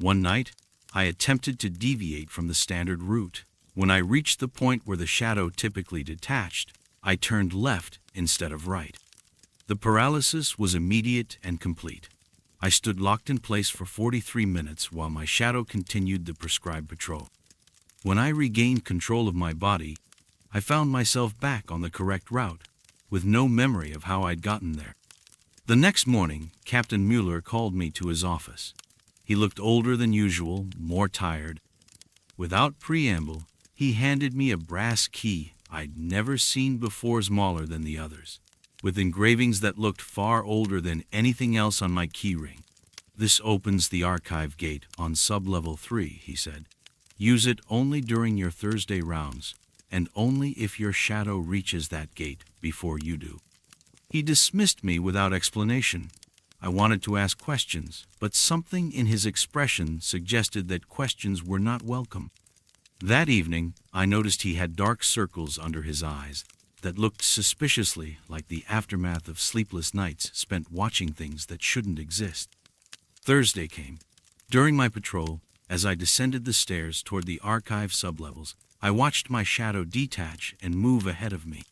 One night, I attempted to deviate from the standard route. When I reached the point where the shadow typically detached, I turned left instead of right. The paralysis was immediate and complete. I stood locked in place for 43 minutes while my shadow continued the prescribed patrol. When I regained control of my body, I found myself back on the correct route, with no memory of how I'd gotten there. The next morning, Captain Mueller called me to his office. He looked older than usual, more tired. Without preamble, he handed me a brass key I'd never seen before, smaller than the others, with engravings that looked far older than anything else on my key ring. "This opens the archive gate on sub-level 3, he said. "Use it only during your Thursday rounds, and only if your shadow reaches that gate before you do." He dismissed me without explanation. I wanted to ask questions, but something in his expression suggested that questions were not welcome. That evening, I noticed he had dark circles under his eyes that looked suspiciously like the aftermath of sleepless nights spent watching things that shouldn't exist. Thursday came. During my patrol, as I descended the stairs toward the archive sublevels, I watched my shadow detach and move ahead of me.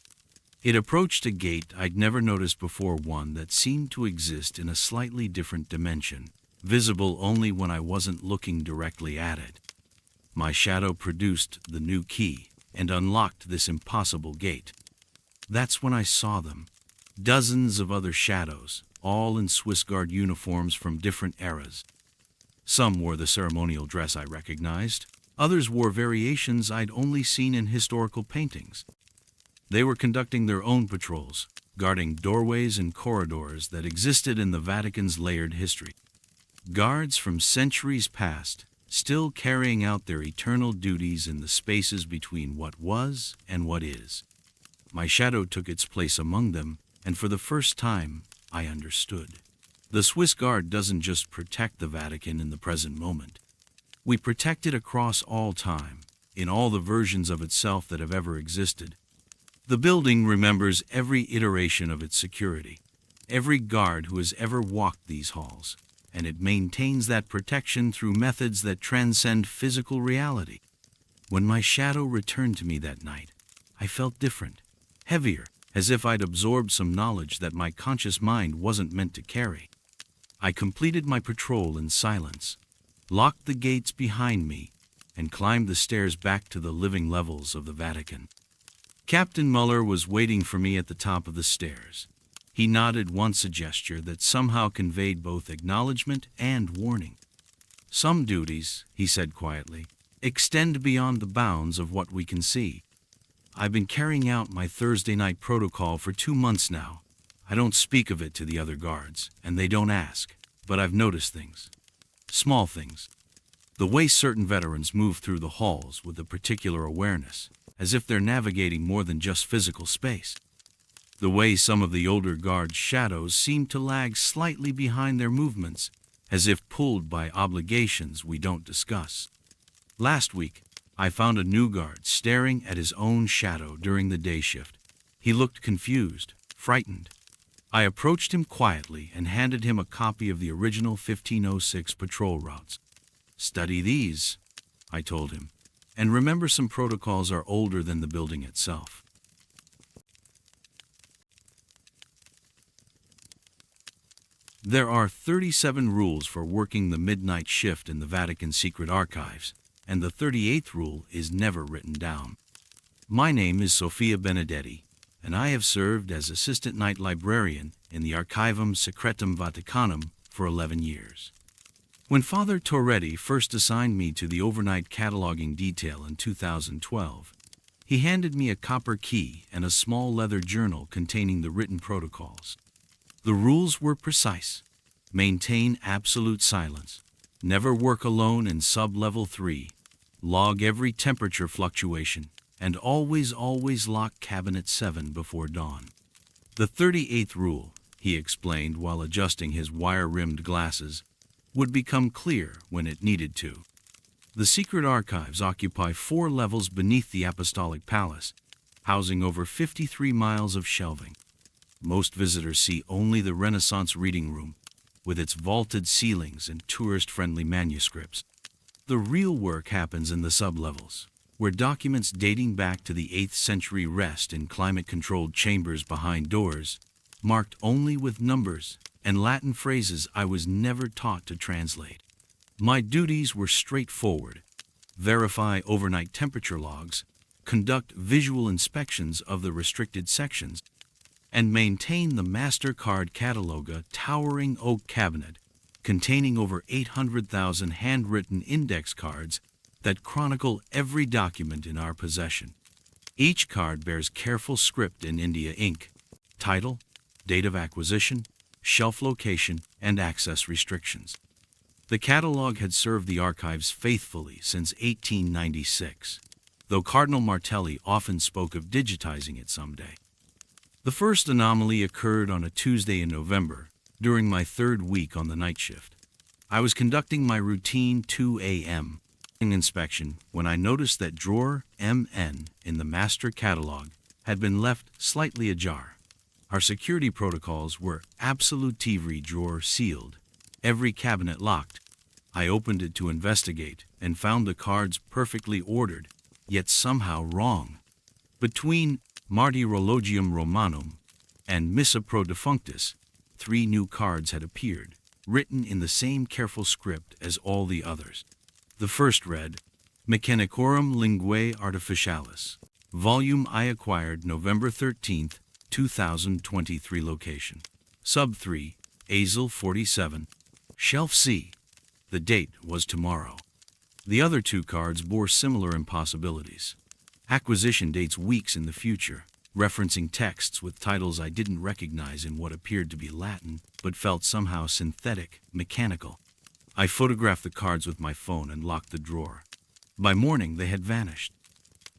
It approached a gate I'd never noticed before, one that seemed to exist in a slightly different dimension, visible only when I wasn't looking directly at it. My shadow produced the new key and unlocked this impossible gate. That's when I saw them. Dozens of other shadows, all in Swiss Guard uniforms from different eras. Some wore the ceremonial dress I recognized. Others wore variations I'd only seen in historical paintings. They were conducting their own patrols, guarding doorways and corridors that existed in the Vatican's layered history. Guards from centuries past, still carrying out their eternal duties in the spaces between what was and what is. My shadow took its place among them, and for the first time, I understood. The Swiss Guard doesn't just protect the Vatican in the present moment. We protect it across all time, in all the versions of itself that have ever existed. The building remembers every iteration of its security, every guard who has ever walked these halls, and it maintains that protection through methods that transcend physical reality. When my shadow returned to me that night, I felt different, heavier, as if I'd absorbed some knowledge that my conscious mind wasn't meant to carry. I completed my patrol in silence, locked the gates behind me, and climbed the stairs back to the living levels of the Vatican. Captain Muller was waiting for me at the top of the stairs. He nodded once, a gesture that somehow conveyed both acknowledgement and warning. Some duties, he said quietly, extend beyond the bounds of what we can see. I've been carrying out my Thursday night protocol for 2 months now. I don't speak of it to the other guards, and they don't ask, but I've noticed things. Small things. The way certain veterans move through the halls with a particular awareness, as if they're navigating more than just physical space. The way some of the older guards' shadows seem to lag slightly behind their movements, as if pulled by obligations we don't discuss. Last week, I found a new guard staring at his own shadow during the day shift. He looked confused, frightened. I approached him quietly and handed him a copy of the original 1506 patrol routes. "Study these," I told him, "and remember some protocols are older than the building itself." There are 37 rules for working the midnight shift in the Vatican secret archives, and the 38th rule is never written down. My name is Sophia Benedetti, and I have served as assistant night librarian in the Archivum Secretum Vaticanum for 11 years. When Father Torretti first assigned me to the overnight cataloging detail in 2012, he handed me a copper key and a small leather journal containing the written protocols. The rules were precise. Maintain absolute silence. Never work alone in sub-level 3. Log every temperature fluctuation. And always lock cabinet 7 before dawn. The 38th rule, he explained while adjusting his wire-rimmed glasses, would become clear when it needed to. The secret archives occupy 4 levels beneath the Apostolic Palace, housing over 53 miles of shelving. Most visitors see only the Renaissance reading room, with its vaulted ceilings and tourist-friendly manuscripts. The real work happens in the sub-levels, where documents dating back to the 8th century rest in climate-controlled chambers behind doors, marked only with numbers and Latin phrases I was never taught to translate. My duties were straightforward: verify overnight temperature logs, conduct visual inspections of the restricted sections, and maintain the MasterCard Cataloga towering oak cabinet containing over 800,000 handwritten index cards that chronicle every document in our possession. Each card bears careful script in India ink: title, date of acquisition, shelf location, and access restrictions. The catalog had served the archives faithfully since 1896, though Cardinal Martelli often spoke of digitizing it someday. The first anomaly occurred on a Tuesday in November, during my 3rd week on the night shift. I was conducting my routine 2 a.m. inspection when I noticed that drawer MN in the master catalog had been left slightly ajar. Our security protocols were absolutively drawer sealed, every cabinet locked. I opened it to investigate and found the cards perfectly ordered, yet somehow wrong. Between Martyrologium Romanum and Missa Pro Defunctus, 3 new cards had appeared, written in the same careful script as all the others. The first read, Mechanicorum Linguae Artificialis, Volume I acquired November 13th, 2023 location. Sub 3, Azel 47. Shelf C. The date was tomorrow. The other two cards bore similar impossibilities. Acquisition dates weeks in the future, referencing texts with titles I didn't recognize in what appeared to be Latin, but felt somehow synthetic, mechanical. I photographed the cards with my phone and locked the drawer. By morning, they had vanished.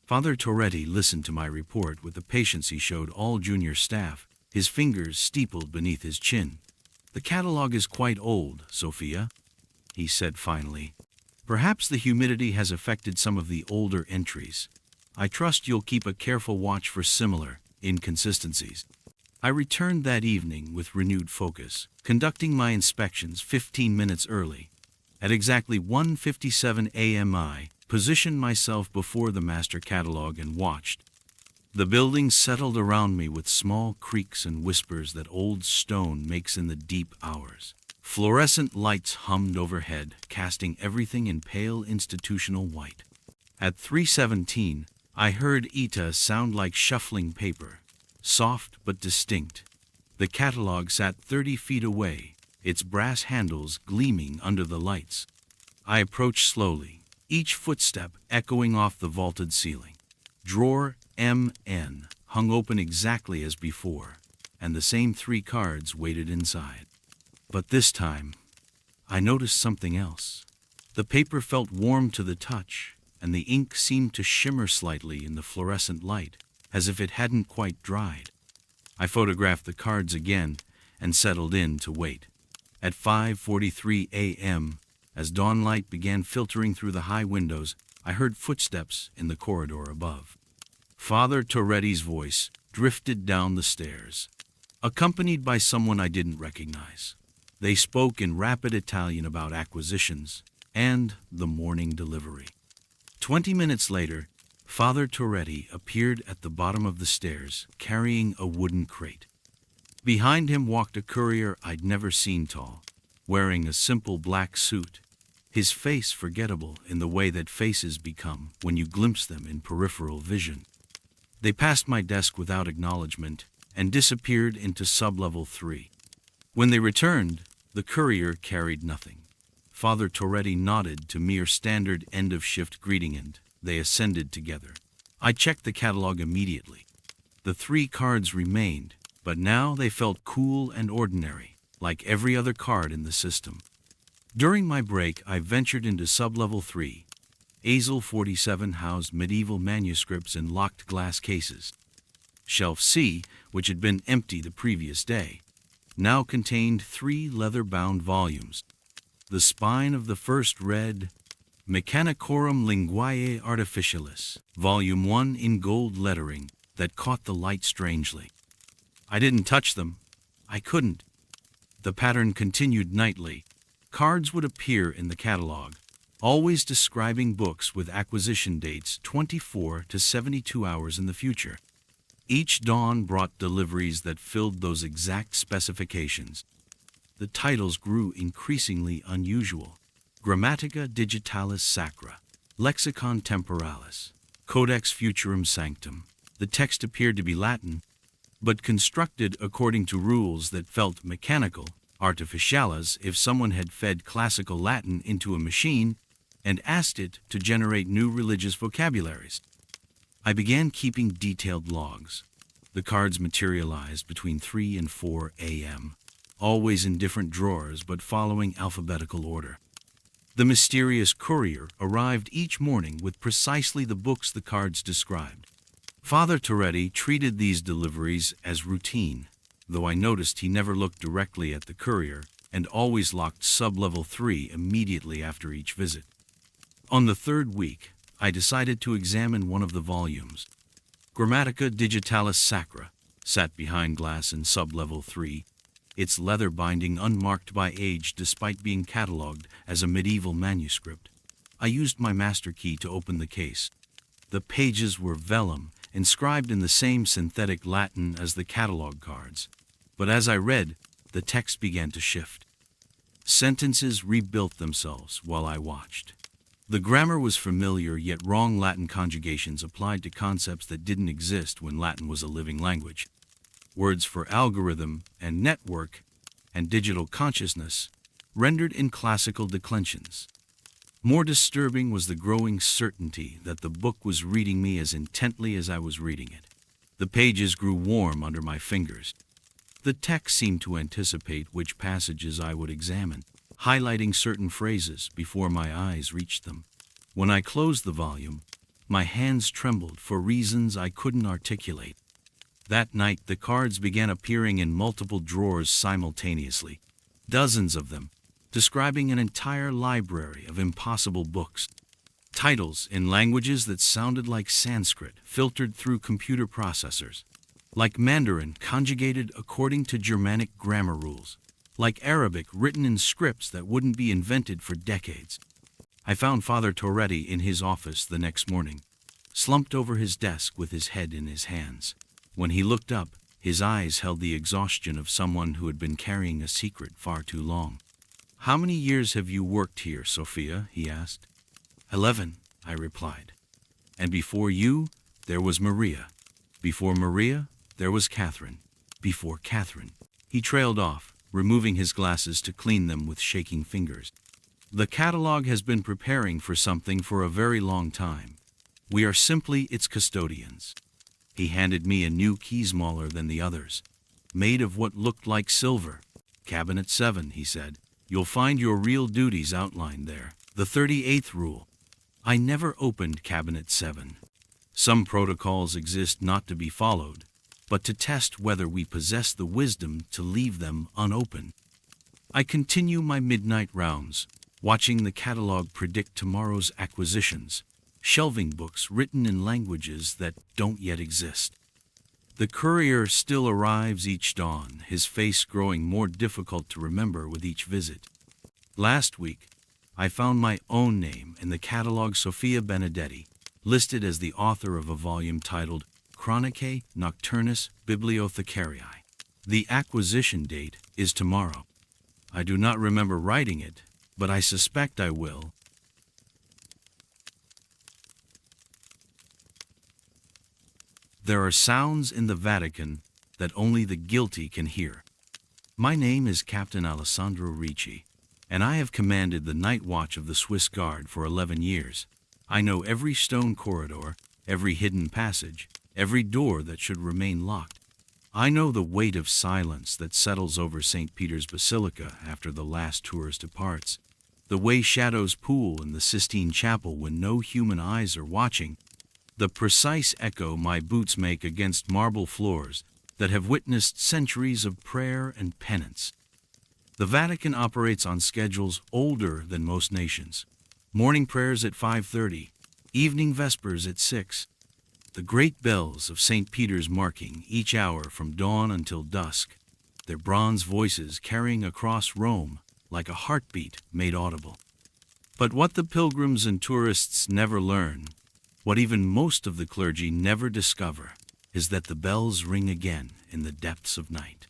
Father Torretti listened to my report with the patience he showed all junior staff, his fingers steepled beneath his chin. "The catalog is quite old, Sophia," he said finally. "Perhaps the humidity has affected some of the older entries. I trust you'll keep a careful watch for similar inconsistencies." I returned that evening with renewed focus, conducting my inspections 15 minutes early. At exactly 1:57 a.m. I positioned myself before the master catalog and watched. The building settled around me with small creaks and whispers that old stone makes in the deep hours. Fluorescent lights hummed overhead, casting everything in pale institutional white. At 3:17, I heard Ita sound like shuffling paper, soft but distinct. The catalog sat 30 feet away, its brass handles gleaming under the lights. I approached slowly, each footstep echoing off the vaulted ceiling. Drawer MN hung open exactly as before, and the same 3 cards waited inside. But this time, I noticed something else. The paper felt warm to the touch, and the ink seemed to shimmer slightly in the fluorescent light, as if it hadn't quite dried. I photographed the cards again and settled in to wait. At 5:43 a.m., as dawnlight began filtering through the high windows, I heard footsteps in the corridor above. Father Torretti's voice drifted down the stairs, accompanied by someone I didn't recognize. They spoke in rapid Italian about acquisitions and the morning delivery. 20 minutes later, Father Torretti appeared at the bottom of the stairs, carrying a wooden crate. Behind him walked a courier I'd never seen tall, wearing a simple black suit, his face forgettable in the way that faces become when you glimpse them in peripheral vision. They passed my desk without acknowledgement and disappeared into sub-level 3. When they returned, the courier carried nothing. Father Torretti nodded to mere standard end-of-shift greeting and they ascended together. I checked the catalog immediately. The 3 cards remained, but now they felt cool and ordinary, like every other card in the system. During my break, I ventured into sub-level 3. Azel 47 housed medieval manuscripts in locked glass cases. Shelf C, which had been empty the previous day, now contained 3 leather-bound volumes. The spine of the first read, Mechanicorum Linguae Artificialis, Volume 1 in gold lettering that caught the light strangely. I didn't touch them. I couldn't. The pattern continued nightly. Cards would appear in the catalog, always describing books with acquisition dates 24 to 72 hours in the future. Each dawn brought deliveries that filled those exact specifications. The titles grew increasingly unusual. Grammatica Digitalis Sacra, Lexicon Temporalis, Codex Futurum Sanctum. The text appeared to be Latin, but constructed according to rules that felt mechanical, artificialis if someone had fed classical Latin into a machine and asked it to generate new religious vocabularies. I began keeping detailed logs. The cards materialized between 3 and 4 a.m., always in different drawers but following alphabetical order. The mysterious courier arrived each morning with precisely the books the cards described. Father Torretti treated these deliveries as routine, though I noticed he never looked directly at the courier and always locked sub-level 3 immediately after each visit. On the 3rd week, I decided to examine one of the volumes. Grammatica Digitalis Sacra sat behind glass in sub-level 3, its leather binding unmarked by age despite being catalogued as a medieval manuscript. I used my master key to open the case. The pages were vellum, inscribed in the same synthetic Latin as the catalog cards. But as I read, the text began to shift. Sentences rebuilt themselves while I watched. The grammar was familiar, yet wrong Latin conjugations applied to concepts that didn't exist when Latin was a living language. Words for algorithm and network and digital consciousness rendered in classical declensions. More disturbing was the growing certainty that the book was reading me as intently as I was reading it. The pages grew warm under my fingers. The text seemed to anticipate which passages I would examine, highlighting certain phrases before my eyes reached them. When I closed the volume, my hands trembled for reasons I couldn't articulate. That night, the cards began appearing in multiple drawers simultaneously, dozens of them, describing an entire library of impossible books. Titles in languages that sounded like Sanskrit filtered through computer processors, like Mandarin conjugated according to Germanic grammar rules, like Arabic written in scripts that wouldn't be invented for decades. I found Father Torretti in his office the next morning, slumped over his desk with his head in his hands. When he looked up, his eyes held the exhaustion of someone who had been carrying a secret far too long. "How many years have you worked here, Sophia?" he asked. 11, I replied. "And before you, there was Maria. Before Maria, there was Catherine. Before Catherine." He trailed off, removing his glasses to clean them with shaking fingers. "The catalog has been preparing for something for a very long time. We are simply its custodians." He handed me a new key smaller than the others, made of what looked like silver. "Cabinet 7, he said. "You'll find your real duties outlined there. The 38th rule." I never opened Cabinet 7. Some protocols exist not to be followed, but to test whether we possess the wisdom to leave them unopened. I continue my midnight rounds, watching the catalog predict tomorrow's acquisitions, shelving books written in languages that don't yet exist. The courier still arrives each dawn, his face growing more difficult to remember with each visit. Last week, I found my own name in the catalog, Sophia Benedetti, listed as the author of a volume titled Chronicle Nocturnus Bibliothecarii. The acquisition date is tomorrow. I do not remember writing it, but I suspect I will. There are sounds in the Vatican that only the guilty can hear. My name is Captain Alessandro Ricci, and I have commanded the night watch of the Swiss Guard for 11 years. I know every stone corridor, every hidden passage, every door that should remain locked. I know the weight of silence that settles over St. Peter's Basilica after the last tourist departs, the way shadows pool in the Sistine Chapel when no human eyes are watching, the precise echo my boots make against marble floors that have witnessed centuries of prayer and penance. The Vatican operates on schedules older than most nations. Morning prayers at 5:30, evening vespers at 6. The great bells of St. Peter's marking each hour from dawn until dusk, their bronze voices carrying across Rome like a heartbeat made audible. But what the pilgrims and tourists never learn, what even most of the clergy never discover, is that the bells ring again in the depths of night.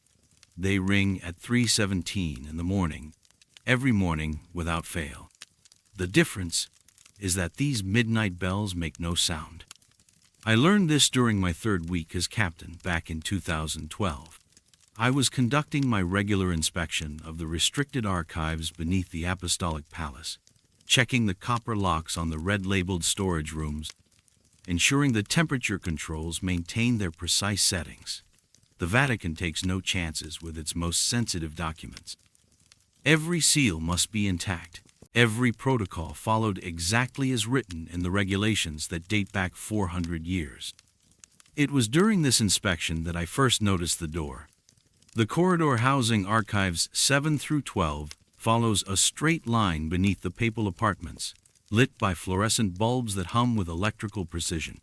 They ring at 3:17 in the morning, every morning without fail. The difference is that these midnight bells make no sound. I learned this during my 3rd week as captain back in 2012. I was conducting my regular inspection of the restricted archives beneath the Apostolic Palace, checking the copper locks on the red-labeled storage rooms, ensuring the temperature controls maintain their precise settings. The Vatican takes no chances with its most sensitive documents. Every seal must be intact, every protocol followed exactly as written in the regulations that date back 400 years. It was during this inspection that I first noticed the door. The corridor housing archives 7 through 12 follows a straight line beneath the papal apartments, lit by fluorescent bulbs that hum with electrical precision.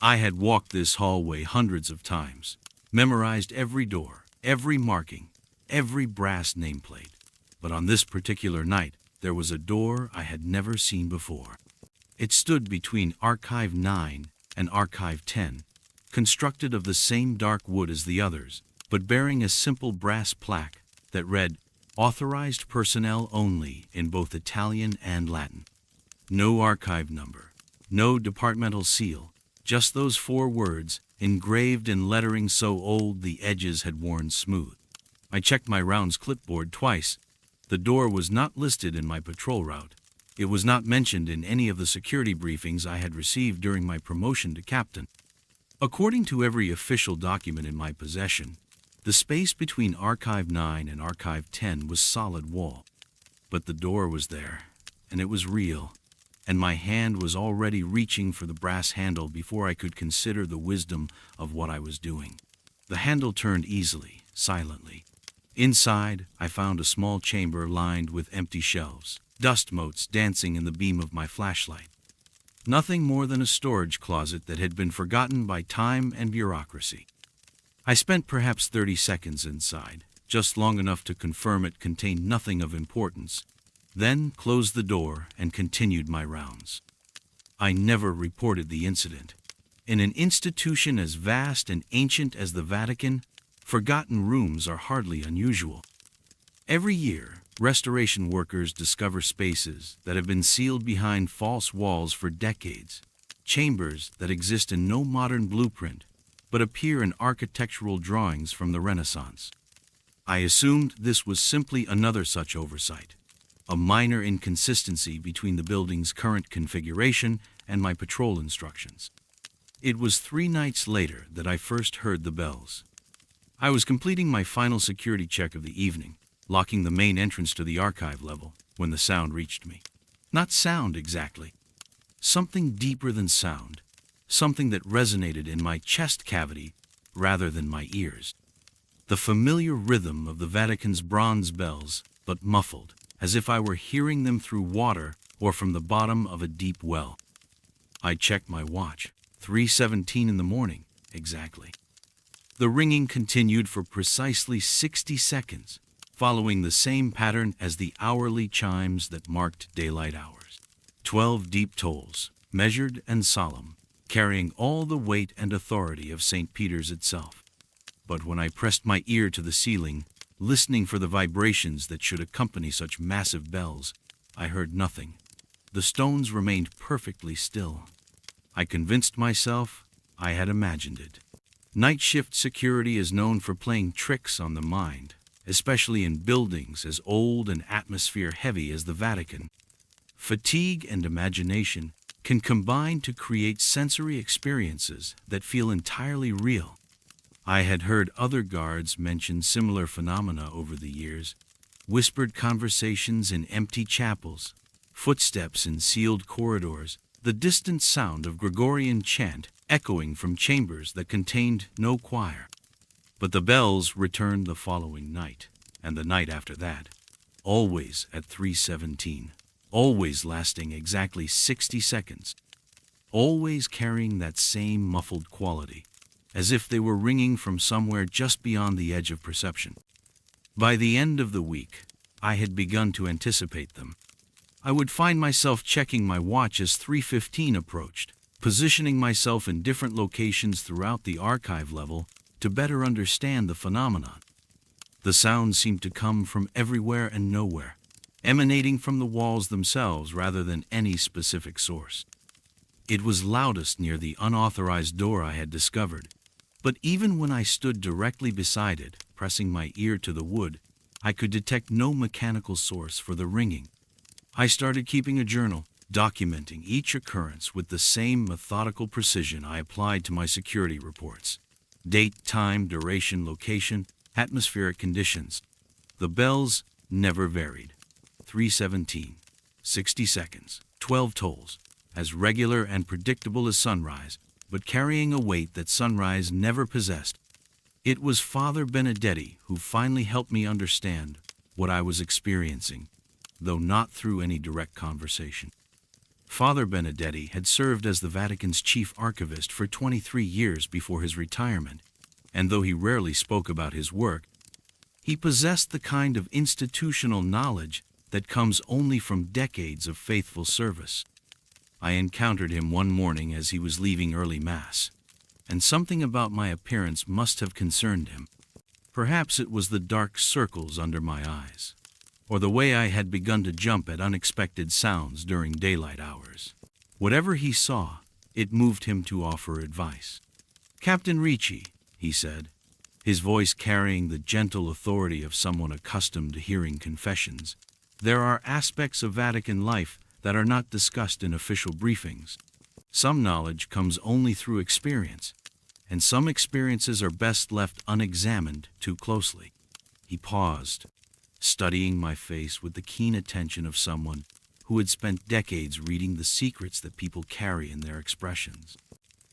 I had walked this hallway hundreds of times, memorized every door, every marking, every brass nameplate. But on this particular night, there was a door I had never seen before. It stood between Archive 9 and Archive 10, constructed of the same dark wood as the others, but bearing a simple brass plaque that read, "Authorized personnel only," in both Italian and Latin. No archive number, no departmental seal, just those 4 words, engraved in lettering so old the edges had worn smooth. I checked my rounds clipboard twice. The door was not listed in my patrol route. It was not mentioned in any of the security briefings I had received during my promotion to captain. According to every official document in my possession, the space between Archive 9 and Archive 10 was solid wall. But the door was there, and it was real, and my hand was already reaching for the brass handle before I could consider the wisdom of what I was doing. The handle turned easily, silently. Inside, I found a small chamber lined with empty shelves, dust motes dancing in the beam of my flashlight. Nothing more than a storage closet that had been forgotten by time and bureaucracy. I spent perhaps 30 seconds inside, just long enough to confirm it contained nothing of importance, then closed the door and continued my rounds. I never reported the incident. In an institution as vast and ancient as the Vatican, forgotten rooms are hardly unusual. Every year, restoration workers discover spaces that have been sealed behind false walls for decades, chambers that exist in no modern blueprint, but appear in architectural drawings from the Renaissance. I assumed this was simply another such oversight, a minor inconsistency between the building's current configuration and my patrol instructions. It was 3 nights later that I first heard the bells. I was completing my final security check of the evening, locking the main entrance to the archive level, when the sound reached me. Not sound exactly. Something deeper than sound. Something that resonated in my chest cavity rather than my ears. The familiar rhythm of the Vatican's bronze bells, but muffled, as if I were hearing them through water or from the bottom of a deep well. I checked my watch. 3:17 in the morning, exactly. The ringing continued for precisely 60 seconds, following the same pattern as the hourly chimes that marked daylight hours. 12 deep tolls, measured and solemn, carrying all the weight and authority of St. Peter's itself. But when I pressed my ear to the ceiling, listening for the vibrations that should accompany such massive bells, I heard nothing. The stones remained perfectly still. I convinced myself I had imagined it. Night shift security is known for playing tricks on the mind, especially in buildings as old and atmosphere-heavy as the Vatican. Fatigue and imagination can combine to create sensory experiences that feel entirely real. I had heard other guards mention similar phenomena over the years: whispered conversations in empty chapels, footsteps in sealed corridors, the distant sound of Gregorian chant echoing from chambers that contained no choir. But the bells returned the following night, and the night after that, always at 3:17, always lasting exactly 60 seconds, always carrying that same muffled quality, as if they were ringing from somewhere just beyond the edge of perception. By the end of the week, I had begun to anticipate them. I would find myself checking my watch as 3:15 approached, positioning myself in different locations throughout the archive level to better understand the phenomenon. The sounds seemed to come from everywhere and nowhere, emanating from the walls themselves rather than any specific source. It was loudest near the unauthorized door I had discovered, but even when I stood directly beside it, pressing my ear to the wood, I could detect no mechanical source for the ringing. I started keeping a journal, documenting each occurrence with the same methodical precision I applied to my security reports. Date, time, duration, location, atmospheric conditions. The bells never varied. 3:17, 60 seconds, 12 tolls, as regular and predictable as sunrise, but carrying a weight that sunrise never possessed. It was Father Benedetti who finally helped me understand what I was experiencing, though not through any direct conversation. Father Benedetti had served as the Vatican's chief archivist for 23 years before his retirement, and though he rarely spoke about his work, he possessed the kind of institutional knowledge that comes only from decades of faithful service. I encountered him one morning as he was leaving early Mass, and something about my appearance must have concerned him. Perhaps it was the dark circles under my eyes. or the way I had begun to jump at unexpected sounds during daylight hours. Whatever he saw, it moved him to offer advice. "Captain Ricci," he said, his voice carrying the gentle authority of someone accustomed to hearing confessions, "there are aspects of Vatican life that are not discussed in official briefings. Some knowledge comes only through experience, and some experiences are best left unexamined too closely." He paused, studying my face with the keen attention of someone who had spent decades reading the secrets that people carry in their expressions.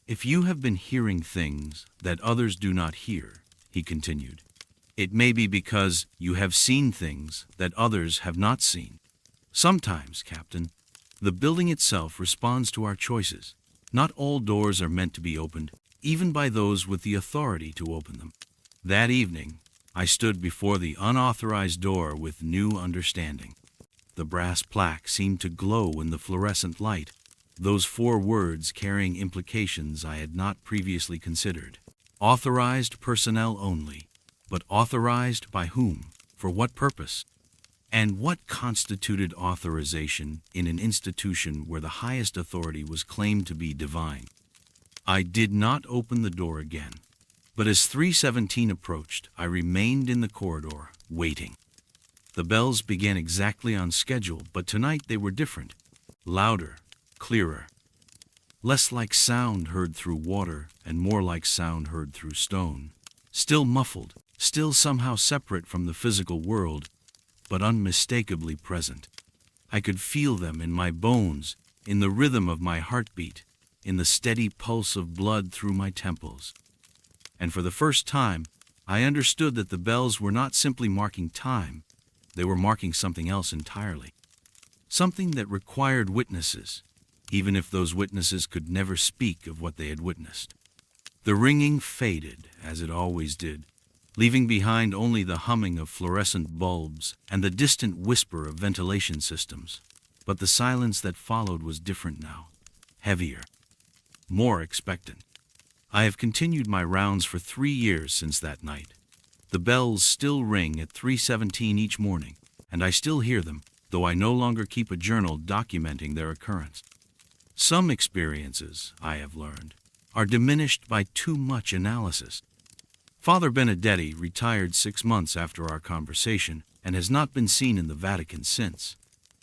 "If you have been hearing things that others do not hear," he continued, "it may be because you have seen things that others have not seen. Sometimes, Captain, the building itself responds to our choices. Not all doors are meant to be opened, even by those with the authority to open them." That evening, I stood before the unauthorized door with new understanding. The brass plaque seemed to glow in the fluorescent light, those 4 words carrying implications I had not previously considered. Authorized personnel only, but authorized by whom? For what purpose? And what constituted authorization in an institution where the highest authority was claimed to be divine? I did not open the door again, but as 3:17 approached, I remained in the corridor, waiting. The bells began exactly on schedule, but tonight they were different. Louder, clearer. Less like sound heard through water and more like sound heard through stone. Still muffled, still somehow separate from the physical world, but unmistakably present. I could feel them in my bones, in the rhythm of my heartbeat, in the steady pulse of blood through my temples. And for the first time, I understood that the bells were not simply marking time, they were marking something else entirely. Something that required witnesses, even if those witnesses could never speak of what they had witnessed. The ringing faded, as it always did, leaving behind only the humming of fluorescent bulbs and the distant whisper of ventilation systems. But the silence that followed was different now, heavier, more expectant. I have continued my rounds for 3 years since that night. The bells still ring at 3:17 each morning, and I still hear them, though I no longer keep a journal documenting their occurrence. Some experiences, I have learned, are diminished by too much analysis. Father Benedetti retired 6 months after our conversation and has not been seen in the Vatican since.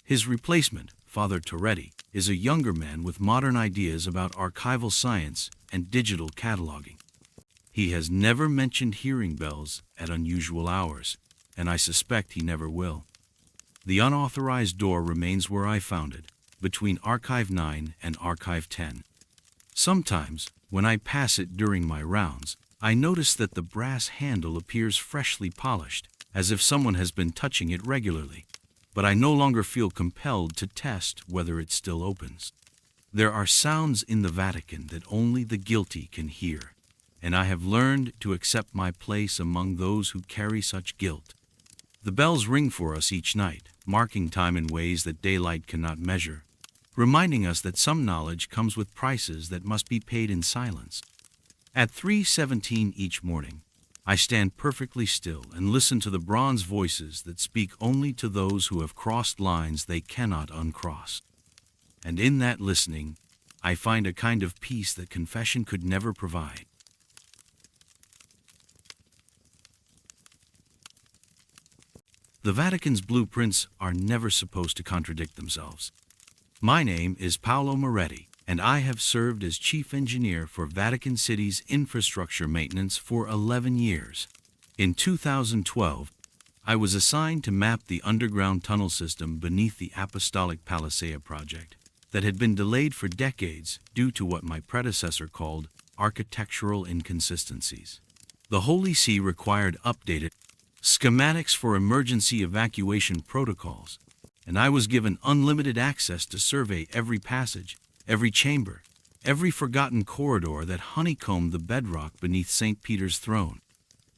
His replacement, Father Toretti, is a younger man with modern ideas about archival science and digital cataloging. He has never mentioned hearing bells at unusual hours, and I suspect he never will. The unauthorized door remains where I found it, between Archive 9 and Archive 10. Sometimes, when I pass it during my rounds, I notice that the brass handle appears freshly polished, as if someone has been touching it regularly, but I no longer feel compelled to test whether it still opens. There are sounds in the Vatican that only the guilty can hear, and I have learned to accept my place among those who carry such guilt. The bells ring for us each night, marking time in ways that daylight cannot measure, reminding us that some knowledge comes with prices that must be paid in silence. At 3:17 each morning, I stand perfectly still and listen to the bronze voices that speak only to those who have crossed lines they cannot uncross. And in that listening, I find a kind of peace that confession could never provide. The Vatican's blueprints are never supposed to contradict themselves. My name is Paolo Moretti, and I have served as Chief Engineer for Vatican City's infrastructure maintenance for 11 years. In 2012, I was assigned to map the underground tunnel system beneath the Apostolic Palisade project that had been delayed for decades due to what my predecessor called architectural inconsistencies. The Holy See required updated schematics for emergency evacuation protocols, and I was given unlimited access to survey every passage, every chamber, every forgotten corridor that honeycombed the bedrock beneath St. Peter's throne.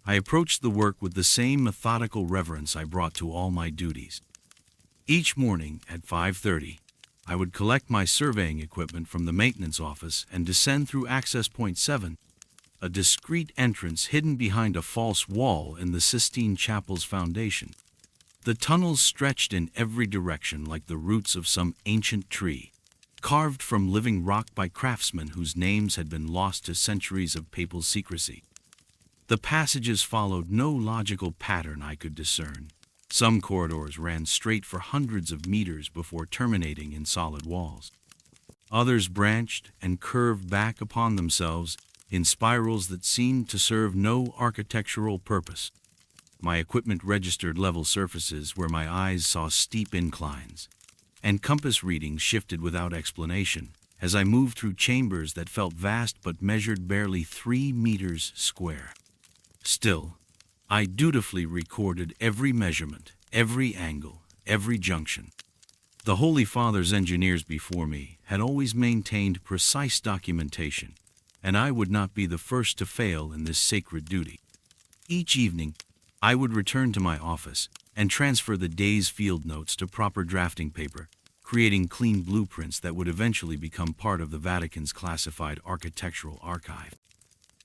I approached the work with the same methodical reverence I brought to all my duties. Each morning at 5:30, I would collect my surveying equipment from the maintenance office and descend through Access Point 7, a discreet entrance hidden behind a false wall in the Sistine Chapel's foundation. The tunnels stretched in every direction like the roots of some ancient tree, carved from living rock by craftsmen whose names had been lost to centuries of papal secrecy. The passages followed no logical pattern I could discern. Some corridors ran straight for hundreds of meters before terminating in solid walls. Others branched and curved back upon themselves in spirals that seemed to serve no architectural purpose. My equipment registered level surfaces where my eyes saw steep inclines, and compass readings shifted without explanation as I moved through chambers that felt vast but measured barely 3 meters square. Still, I dutifully recorded every measurement, every angle, every junction. The Holy Father's engineers before me had always maintained precise documentation, and I would not be the first to fail in this sacred duty. Each evening, I would return to my office and transfer the day's field notes to proper drafting paper, creating clean blueprints that would eventually become part of the Vatican's classified architectural archive.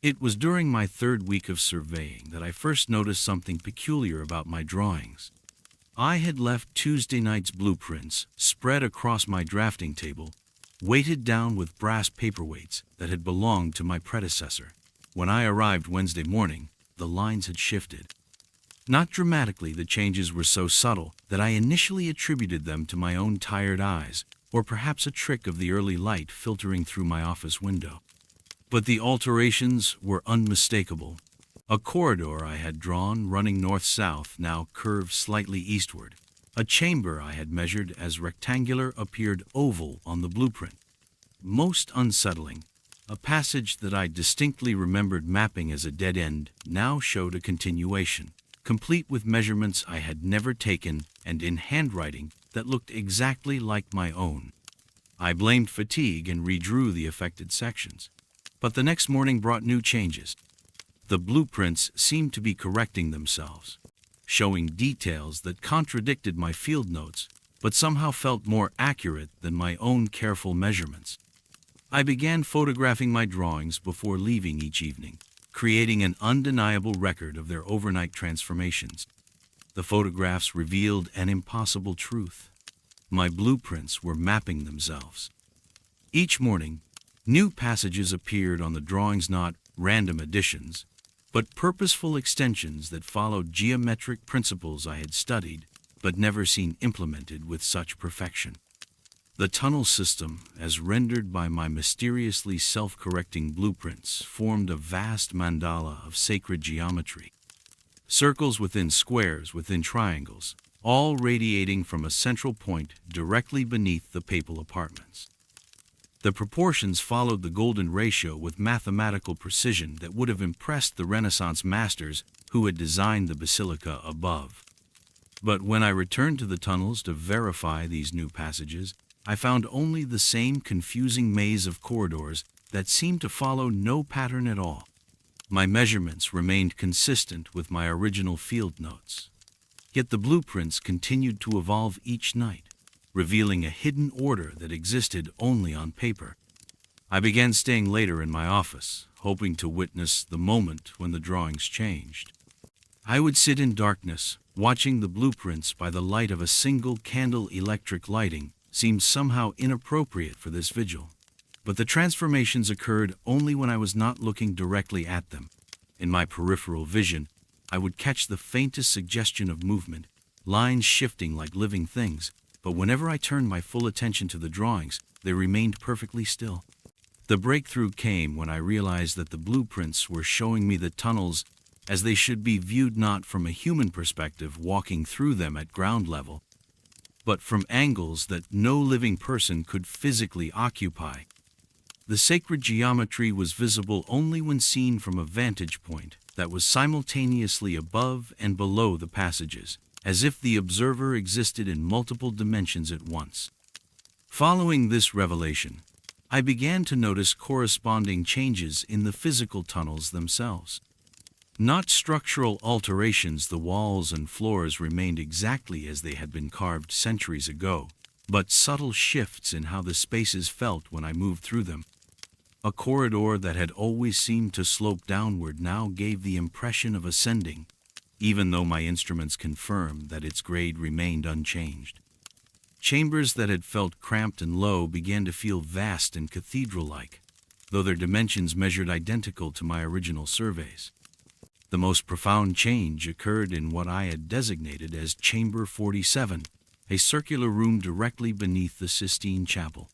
It was during my 3rd week of surveying that I first noticed something peculiar about my drawings. I had left Tuesday night's blueprints spread across my drafting table, weighted down with brass paperweights that had belonged to my predecessor. When I arrived Wednesday morning, the lines had shifted. Not dramatically, the changes were so subtle that I initially attributed them to my own tired eyes, or perhaps a trick of the early light filtering through my office window. But the alterations were unmistakable. A corridor I had drawn running north-south now curved slightly eastward. A chamber I had measured as rectangular appeared oval on the blueprint. Most unsettling, a passage that I distinctly remembered mapping as a dead end now showed a continuation, complete with measurements I had never taken and in handwriting that looked exactly like my own. I blamed fatigue and redrew the affected sections. But the next morning brought new changes. The blueprints seemed to be correcting themselves, showing details that contradicted my field notes, but somehow felt more accurate than my own careful measurements. I began photographing my drawings before leaving each evening, creating an undeniable record of their overnight transformations. The photographs revealed an impossible truth. My blueprints were mapping themselves. Each morning, new passages appeared on the drawings, not random additions, but purposeful extensions that followed geometric principles I had studied but never seen implemented with such perfection. The tunnel system, as rendered by my mysteriously self-correcting blueprints, formed a vast mandala of sacred geometry. Circles within squares within triangles, all radiating from a central point directly beneath the papal apartments. The proportions followed the golden ratio with mathematical precision that would have impressed the Renaissance masters who had designed the basilica above. But when I returned to the tunnels to verify these new passages, I found only the same confusing maze of corridors that seemed to follow no pattern at all. My measurements remained consistent with my original field notes. Yet the blueprints continued to evolve each night, revealing a hidden order that existed only on paper. I began staying later in my office, hoping to witness the moment when the drawings changed. I would sit in darkness, watching the blueprints by the light of a single candle. Electric lighting seemed somehow inappropriate for this vigil. But the transformations occurred only when I was not looking directly at them. In my peripheral vision, I would catch the faintest suggestion of movement, lines shifting like living things, but whenever I turned my full attention to the drawings, they remained perfectly still. The breakthrough came when I realized that the blueprints were showing me the tunnels as they should be viewed, not from a human perspective walking through them at ground level, but from angles that no living person could physically occupy. The sacred geometry was visible only when seen from a vantage point that was simultaneously above and below the passages, as if the observer existed in multiple dimensions at once. Following this revelation, I began to notice corresponding changes in the physical tunnels themselves. Not structural alterations, the walls and floors remained exactly as they had been carved centuries ago, but subtle shifts in how the spaces felt when I moved through them. A corridor that had always seemed to slope downward now gave the impression of ascending, even though my instruments confirmed that its grade remained unchanged. Chambers that had felt cramped and low began to feel vast and cathedral-like, though their dimensions measured identical to my original surveys. The most profound change occurred in what I had designated as Chamber 47, a circular room directly beneath the Sistine Chapel.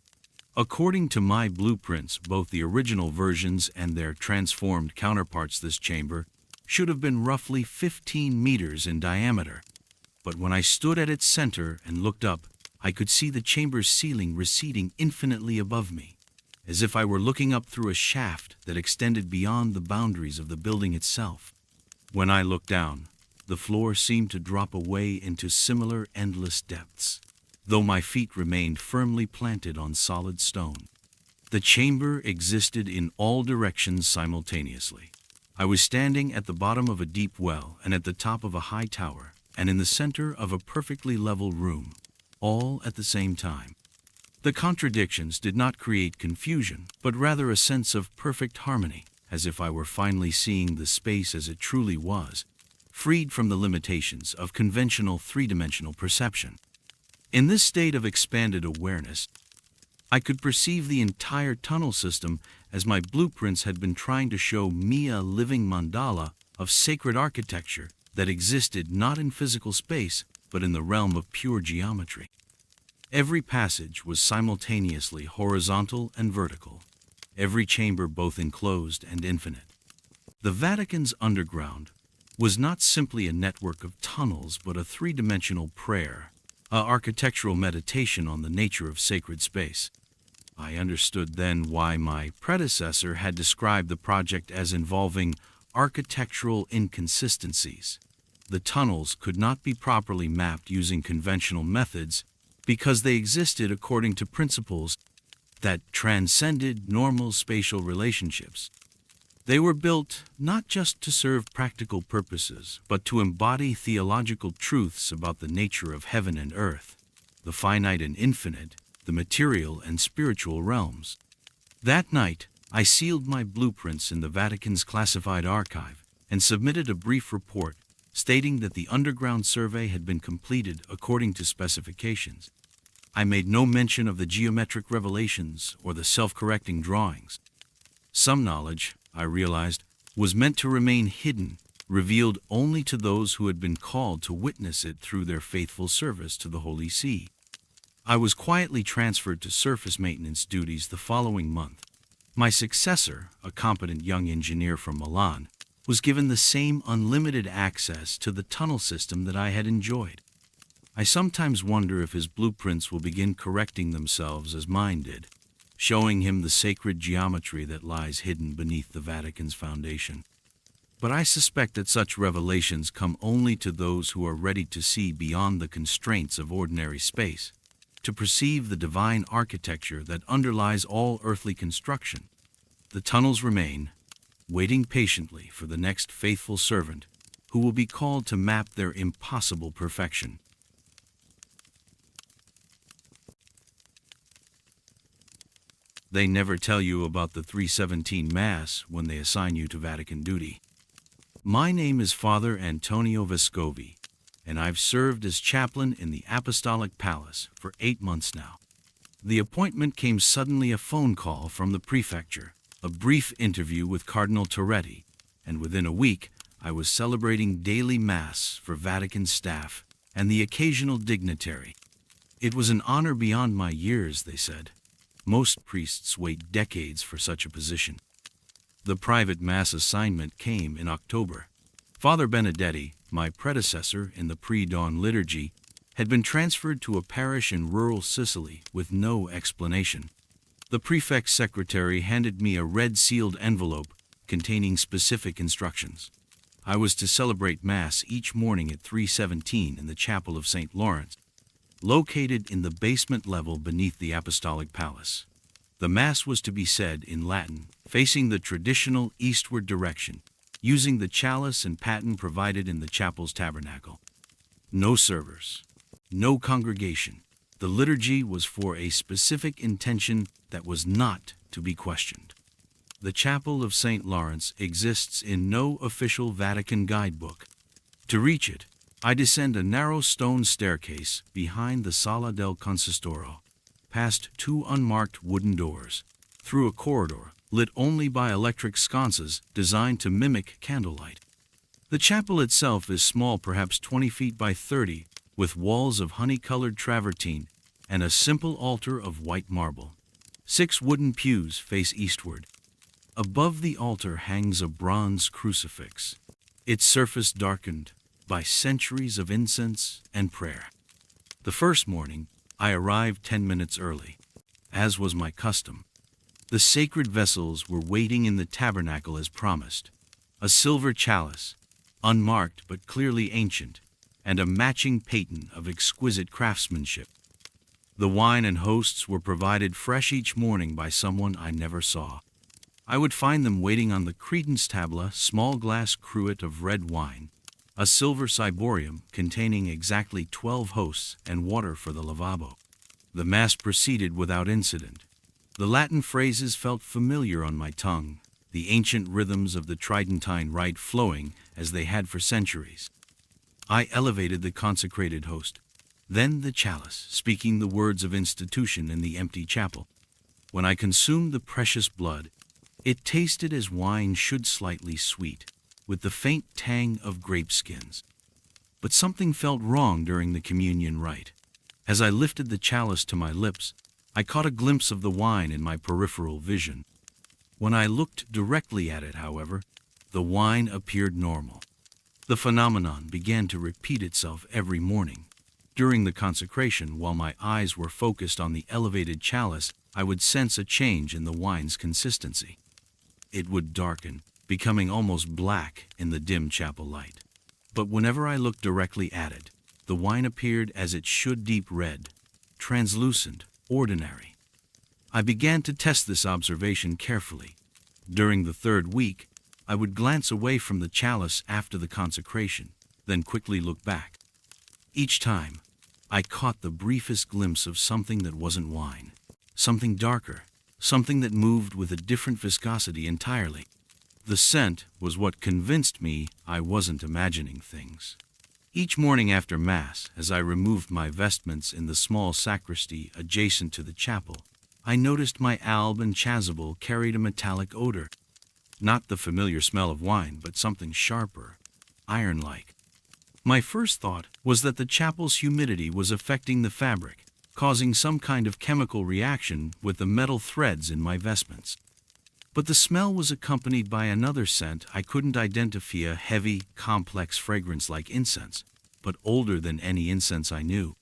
According to my blueprints, both the original versions and their transformed counterparts, this chamber should have been roughly 15 meters in diameter. But when I stood at its center and looked up, I could see the chamber's ceiling receding infinitely above me, as if I were looking up through a shaft that extended beyond the boundaries of the building itself. When I looked down, the floor seemed to drop away into similar endless depths, though my feet remained firmly planted on solid stone. The chamber existed in all directions simultaneously. I was standing at the bottom of a deep well and at the top of a high tower, and in the center of a perfectly level room, all at the same time. The contradictions did not create confusion, but rather a sense of perfect harmony, as if I were finally seeing the space as it truly was, freed from the limitations of conventional three-dimensional perception. In this state of expanded awareness, I could perceive the entire tunnel system as my blueprints had been trying to show me, a living mandala of sacred architecture that existed not in physical space, but in the realm of pure geometry. Every passage was simultaneously horizontal and vertical, every chamber both enclosed and infinite. The Vatican's underground was not simply a network of tunnels, but a three-dimensional prayer, an architectural meditation on the nature of sacred space. I understood then why my predecessor had described the project as involving architectural inconsistencies. The tunnels could not be properly mapped using conventional methods because they existed according to principles that transcended normal spatial relationships. They were built not just to serve practical purposes, but to embody theological truths about the nature of heaven and earth, the finite and infinite, the material and spiritual realms. That night, I sealed my blueprints in the Vatican's classified archive and submitted a brief report stating that the underground survey had been completed according to specifications. I made no mention of the geometric revelations or the self-correcting drawings. Some knowledge, I realized, was meant to remain hidden, revealed only to those who had been called to witness it through their faithful service to the Holy See. I was quietly transferred to surface maintenance duties the following month. My successor, a competent young engineer from Milan, was given the same unlimited access to the tunnel system that I had enjoyed. I sometimes wonder if his blueprints will begin correcting themselves as mine did, showing him the sacred geometry that lies hidden beneath the Vatican's foundation. But I suspect that such revelations come only to those who are ready to see beyond the constraints of ordinary space, to perceive the divine architecture that underlies all earthly construction. The tunnels remain, waiting patiently for the next faithful servant who will be called to map their impossible perfection. They never tell you about the 317 Mass when they assign you to Vatican duty. My name is Father Antonio Vescovi, and I've served as chaplain in the Apostolic Palace for 8 months now. The appointment came suddenly, a phone call from the prefecture, a brief interview with Cardinal Toretti, and within a week I was celebrating daily Mass for Vatican staff and the occasional dignitary. It was an honor beyond my years, they said. Most priests wait decades for such a position. The private Mass assignment came in October. Father Benedetti, my predecessor in the pre-dawn liturgy, had been transferred to a parish in rural Sicily with no explanation. The prefect's secretary handed me a red-sealed envelope containing specific instructions. I was to celebrate Mass each morning at 3:17 in the Chapel of St. Lawrence, located in the basement level beneath the Apostolic Palace. The Mass was to be said in Latin, facing the traditional eastward direction, using the chalice and paten provided in the chapel's tabernacle. No servers, no congregation. The liturgy was for a specific intention that was not to be questioned. The Chapel of St. Lawrence exists in no official Vatican guidebook. To reach it, I descend a narrow stone staircase behind the Sala del Consistoro, past two unmarked wooden doors, through a corridor lit only by electric sconces designed to mimic candlelight. The chapel itself is small, perhaps 20 feet by 30, with walls of honey-colored travertine and a simple altar of white marble. 6 wooden pews face eastward. Above the altar hangs a bronze crucifix, its surface darkened by centuries of incense and prayer. The first morning, I arrived 10 minutes early, as was my custom. The sacred vessels were waiting in the tabernacle as promised. A silver chalice, unmarked but clearly ancient, and a matching paten of exquisite craftsmanship. The wine and hosts were provided fresh each morning by someone I never saw. I would find them waiting on the credence tabla, small glass cruet of red wine, a silver ciborium containing exactly 12 hosts, and water for the lavabo. The Mass proceeded without incident. The Latin phrases felt familiar on my tongue, the ancient rhythms of the Tridentine rite flowing as they had for centuries. I elevated the consecrated host, then the chalice, speaking the words of institution in the empty chapel. When I consumed the precious blood, it tasted as wine should, slightly sweet, with the faint tang of grape skins. But something felt wrong during the communion rite. As I lifted the chalice to my lips, I caught a glimpse of the wine in my peripheral vision. When I looked directly at it, however, the wine appeared normal. The phenomenon began to repeat itself every morning. During the consecration, while my eyes were focused on the elevated chalice, I would sense a change in the wine's consistency. It would darken, becoming almost black in the dim chapel light. But whenever I looked directly at it, the wine appeared as it should, deep red, translucent, ordinary. I began to test this observation carefully. During the 3rd week, I would glance away from the chalice after the consecration, then quickly look back. Each time, I caught the briefest glimpse of something that wasn't wine, something darker, something that moved with a different viscosity entirely. The scent was what convinced me I wasn't imagining things. Each morning after Mass, as I removed my vestments in the small sacristy adjacent to the chapel, I noticed my alb and chasuble carried a metallic odor. Not the familiar smell of wine, but something sharper, iron-like. My first thought was that the chapel's humidity was affecting the fabric, causing some kind of chemical reaction with the metal threads in my vestments. But the smell was accompanied by another scent I couldn't identify, a heavy, complex fragrance like incense, but older than any incense I knew.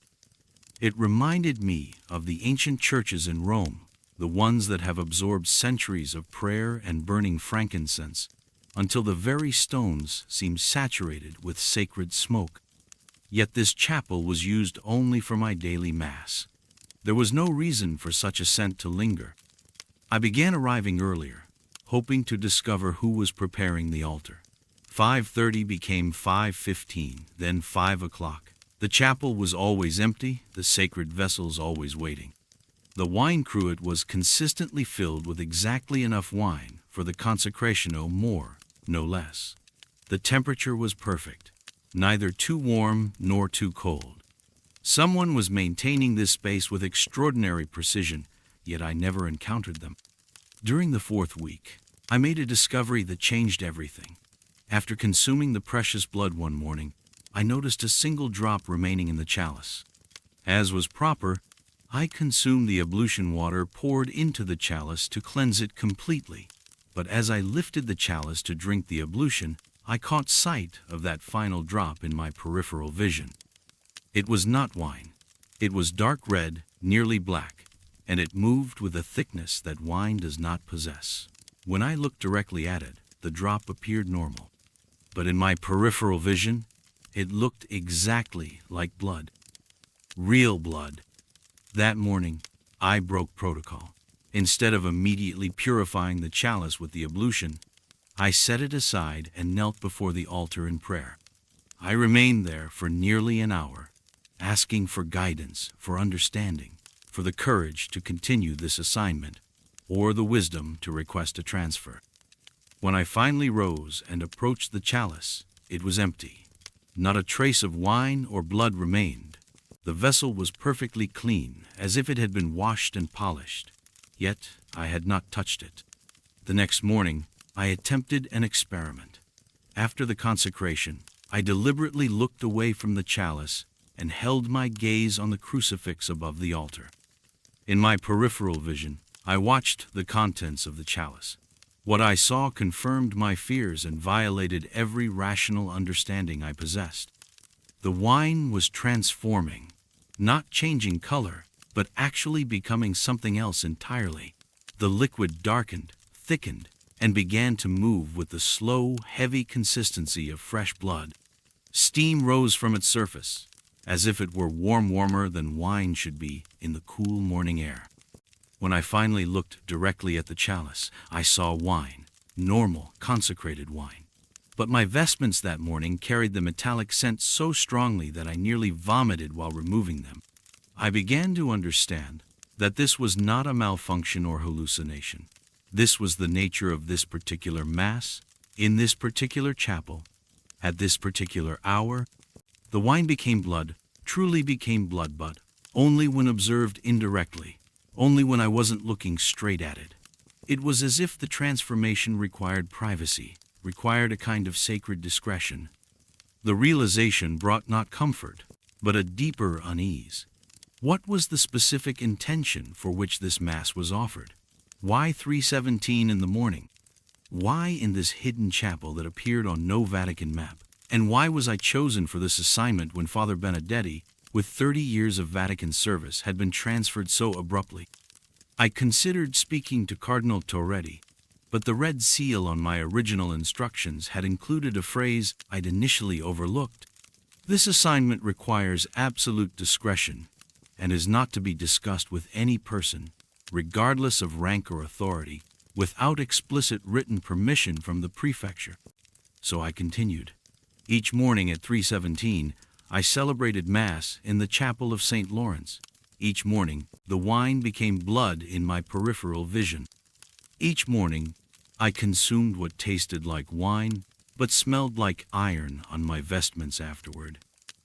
It reminded me of the ancient churches in Rome, the ones that have absorbed centuries of prayer and burning frankincense, until the very stones seemed saturated with sacred smoke. Yet this chapel was used only for my daily Mass. There was no reason for such a scent to linger. I began arriving earlier, hoping to discover who was preparing the altar. 5:30 became 5:15, then 5 o'clock. The chapel was always empty, the sacred vessels always waiting. The wine cruet was consistently filled with exactly enough wine for the consecration, no more, no less. The temperature was perfect, neither too warm nor too cold. Someone was maintaining this space with extraordinary precision, yet I never encountered them. During the 4th week, I made a discovery that changed everything. After consuming the precious blood one morning, I noticed a single drop remaining in the chalice. As was proper, I consumed the ablution water poured into the chalice to cleanse it completely. But as I lifted the chalice to drink the ablution, I caught sight of that final drop in my peripheral vision. It was not wine. It was dark red, nearly black, and it moved with a thickness that wine does not possess. When I looked directly at it, the drop appeared normal. But in my peripheral vision, it looked exactly like blood. Real blood. That morning, I broke protocol. Instead of immediately purifying the chalice with the ablution, I set it aside and knelt before the altar in prayer. I remained there for nearly an hour, asking for guidance, for understanding, for the courage to continue this assignment, or the wisdom to request a transfer. When I finally rose and approached the chalice, it was empty. Not a trace of wine or blood remained. The vessel was perfectly clean, as if it had been washed and polished. Yet I had not touched it. The next morning, I attempted an experiment. After the consecration, I deliberately looked away from the chalice and held my gaze on the crucifix above the altar. In my peripheral vision, I watched the contents of the chalice. What I saw confirmed my fears and violated every rational understanding I possessed. The wine was transforming, not changing color, but actually becoming something else entirely. The liquid darkened, thickened, and began to move with the slow, heavy consistency of fresh blood. Steam rose from its surface, as if it were warmer than wine should be in the cool morning air. When I finally looked directly at the chalice, I saw wine, normal, consecrated wine. But my vestments that morning carried the metallic scent so strongly that I nearly vomited while removing them. I began to understand that this was not a malfunction or hallucination. This was the nature of this particular Mass, in this particular chapel, at this particular hour. The wine became blood, truly became blood, but only when observed indirectly, only when I wasn't looking straight at it. It was as if the transformation required privacy, required a kind of sacred discretion. The realization brought not comfort, but a deeper unease. What was the specific intention for which this Mass was offered? Why 3:17 in the morning? Why in this hidden chapel that appeared on no Vatican map? And why was I chosen for this assignment when Father Benedetti, with 30 years of Vatican service, had been transferred so abruptly? I considered speaking to Cardinal Torretti, but the red seal on my original instructions had included a phrase I'd initially overlooked. This assignment requires absolute discretion and is not to be discussed with any person, regardless of rank or authority, without explicit written permission from the prefecture. So I continued. Each morning at 3:17, I celebrated Mass in the chapel of St. Lawrence. Each morning, the wine became blood in my peripheral vision. Each morning, I consumed what tasted like wine, but smelled like iron on my vestments afterward.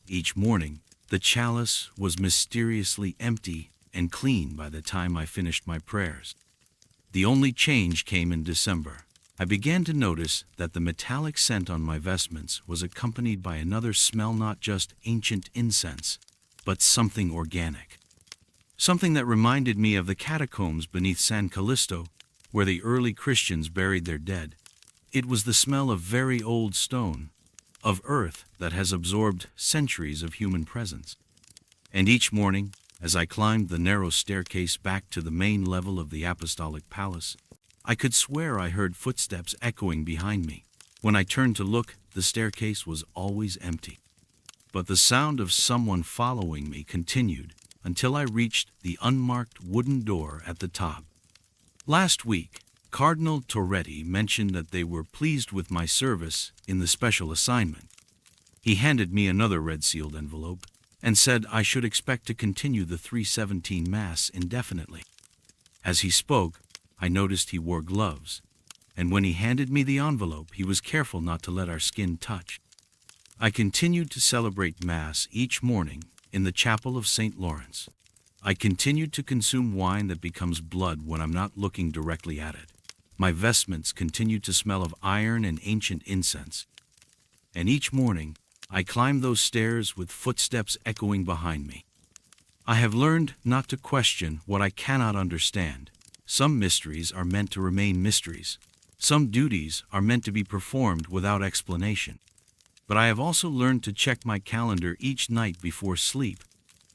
Each morning, the chalice was mysteriously empty and clean by the time I finished my prayers. The only change came in December. I began to notice that the metallic scent on my vestments was accompanied by another smell, not just ancient incense, but something organic. Something that reminded me of the catacombs beneath San Callisto, where the early Christians buried their dead. It was the smell of very old stone, of earth that has absorbed centuries of human presence. And each morning, as I climbed the narrow staircase back to the main level of the Apostolic Palace, I could swear I heard footsteps echoing behind me. When I turned to look, the staircase was always empty. But the sound of someone following me continued until I reached the unmarked wooden door at the top. Last week, Cardinal Torretti mentioned that they were pleased with my service in the special assignment. He handed me another red-sealed envelope and said I should expect to continue the 3:17 Mass indefinitely. As he spoke, I noticed he wore gloves, and when he handed me the envelope, he was careful not to let our skin touch. I continued to celebrate Mass each morning in the chapel of St. Lawrence. I continued to consume wine that becomes blood when I'm not looking directly at it. My vestments continued to smell of iron and ancient incense. And each morning, I climbed those stairs with footsteps echoing behind me. I have learned not to question what I cannot understand. Some mysteries are meant to remain mysteries. Some duties are meant to be performed without explanation. But I have also learned to check my calendar each night before sleep,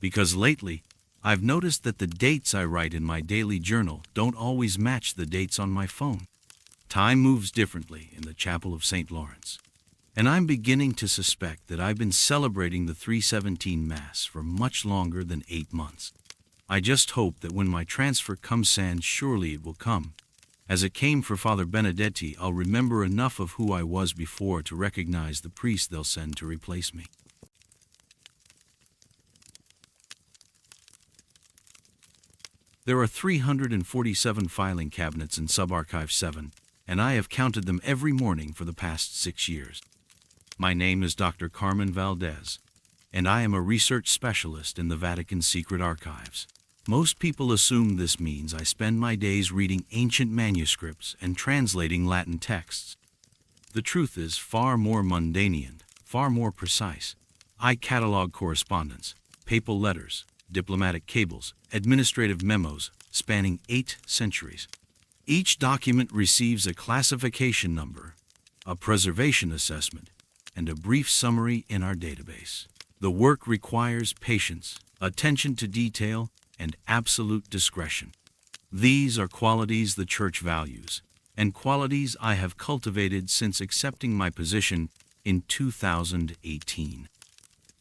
because lately, I've noticed that the dates I write in my daily journal don't always match the dates on my phone. Time moves differently in the chapel of St. Lawrence. And I'm beginning to suspect that I've been celebrating the 3:17 Mass for much longer than 8 months. I just hope that when my transfer comes, and surely it will come, as it came for Father Benedetti, I'll remember enough of who I was before to recognize the priest they'll send to replace me. There are 347 filing cabinets in Subarchive 7, and I have counted them every morning for the past 6 years. My name is Dr. Carmen Valdez, and I am a research specialist in the Vatican secret archives. Most people assume this means I spend my days reading ancient manuscripts and translating Latin texts. The truth is far more mundane and far more precise. I catalog correspondence, papal letters, diplomatic cables, administrative memos spanning 8 centuries. Each document receives a classification number, a preservation assessment, and a brief summary in our database. The work requires patience, attention to detail, and absolute discretion. These are qualities the Church values, and qualities I have cultivated since accepting my position in 2018.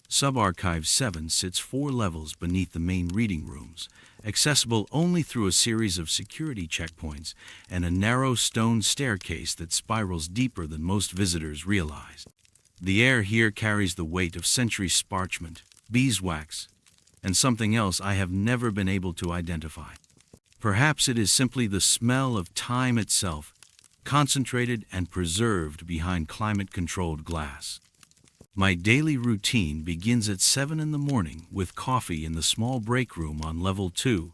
Subarchive 7 sits 4 levels beneath the main reading rooms, accessible only through a series of security checkpoints and a narrow stone staircase that spirals deeper than most visitors realize. The air here carries the weight of centuries parchment, beeswax, and something else I have never been able to identify. Perhaps it is simply the smell of time itself, concentrated and preserved behind climate-controlled glass. My daily routine begins at 7 in the morning with coffee in the small break room on level 2,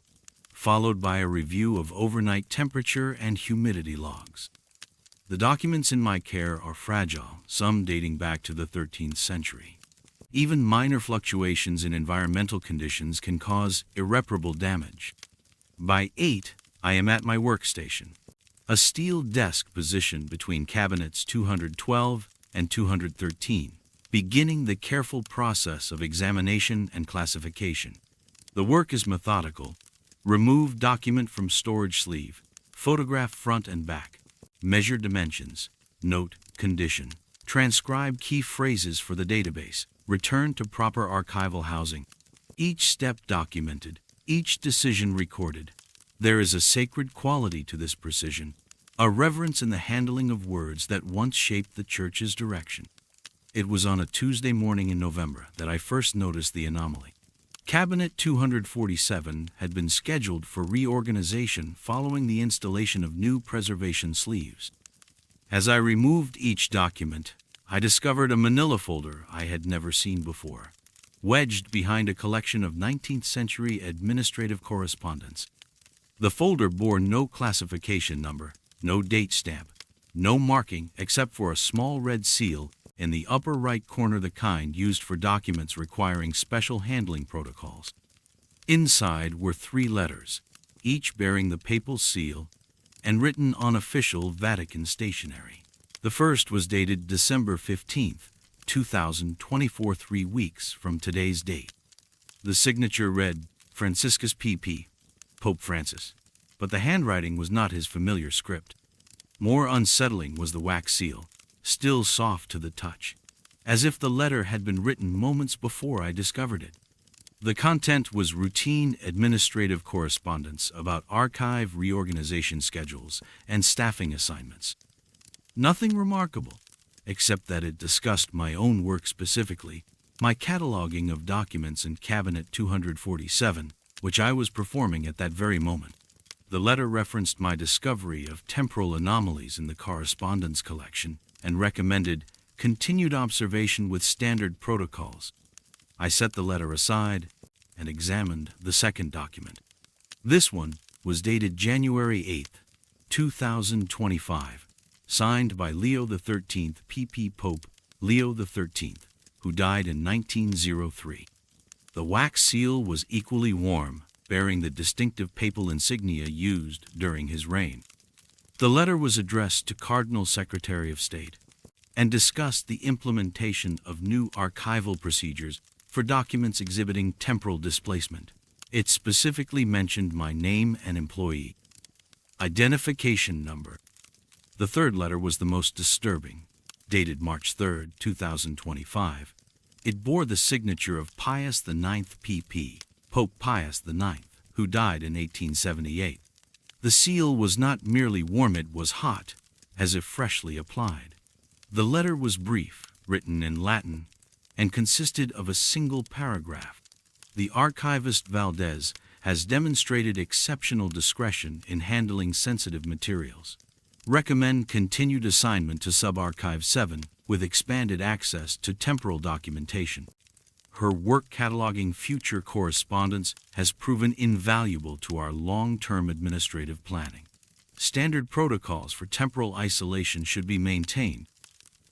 followed by a review of overnight temperature and humidity logs. The documents in my care are fragile, some dating back to the 13th century. Even minor fluctuations in environmental conditions can cause irreparable damage. By 8, I am at my workstation, a steel desk positioned between cabinets 212 and 213, beginning the careful process of examination and classification. The work is methodical. Remove document from storage sleeve, photograph front and back, measure dimensions, note condition, transcribe key phrases for the database, return to proper archival housing. Each step documented, each decision recorded. There is a sacred quality to this precision, a reverence in the handling of words that once shaped the Church's direction. It was on a Tuesday morning in November that I first noticed the anomaly. Cabinet 247 had been scheduled for reorganization following the installation of new preservation sleeves. As I removed each document, I discovered a manila folder I had never seen before, wedged behind a collection of 19th century administrative correspondence. The folder bore no classification number, no date stamp, no marking except for a small red seal in the upper right corner, the kind used for documents requiring special handling protocols. Inside were 3 letters, each bearing the papal seal and written on official Vatican stationery. The first was dated December 15th, 2024, 3 weeks from today's date. The signature read, Franciscus P.P., Pope Francis, but the handwriting was not his familiar script. More unsettling was the wax seal, still soft to the touch, as if the letter had been written moments before I discovered it. The content was routine administrative correspondence about archive reorganization schedules and staffing assignments. Nothing remarkable, except that it discussed my own work specifically, my cataloging of documents in Cabinet 247, which I was performing at that very moment. The letter referenced my discovery of temporal anomalies in the correspondence collection and recommended continued observation with standard protocols. I set the letter aside and examined the second document. This one was dated January 8, 2025, signed by Leo XIII, PP Pope Leo XIII, who died in 1903. The wax seal was equally warm, bearing the distinctive papal insignia used during his reign. The letter was addressed to Cardinal Secretary of State and discussed the implementation of new archival procedures for documents exhibiting temporal displacement. It specifically mentioned my name and employee identification number. The third letter was the most disturbing. Dated March 3, 2025, it bore the signature of Pius IX PP, Pope Pius IX, who died in 1878. The seal was not merely warm, it was hot, as if freshly applied. The letter was brief, written in Latin, and consisted of a single paragraph. The archivist Valdez has demonstrated exceptional discretion in handling sensitive materials. Recommend continued assignment to Subarchive 7 with expanded access to temporal documentation. Her work cataloging future correspondence has proven invaluable to our long-term administrative planning. Standard protocols for temporal isolation should be maintained.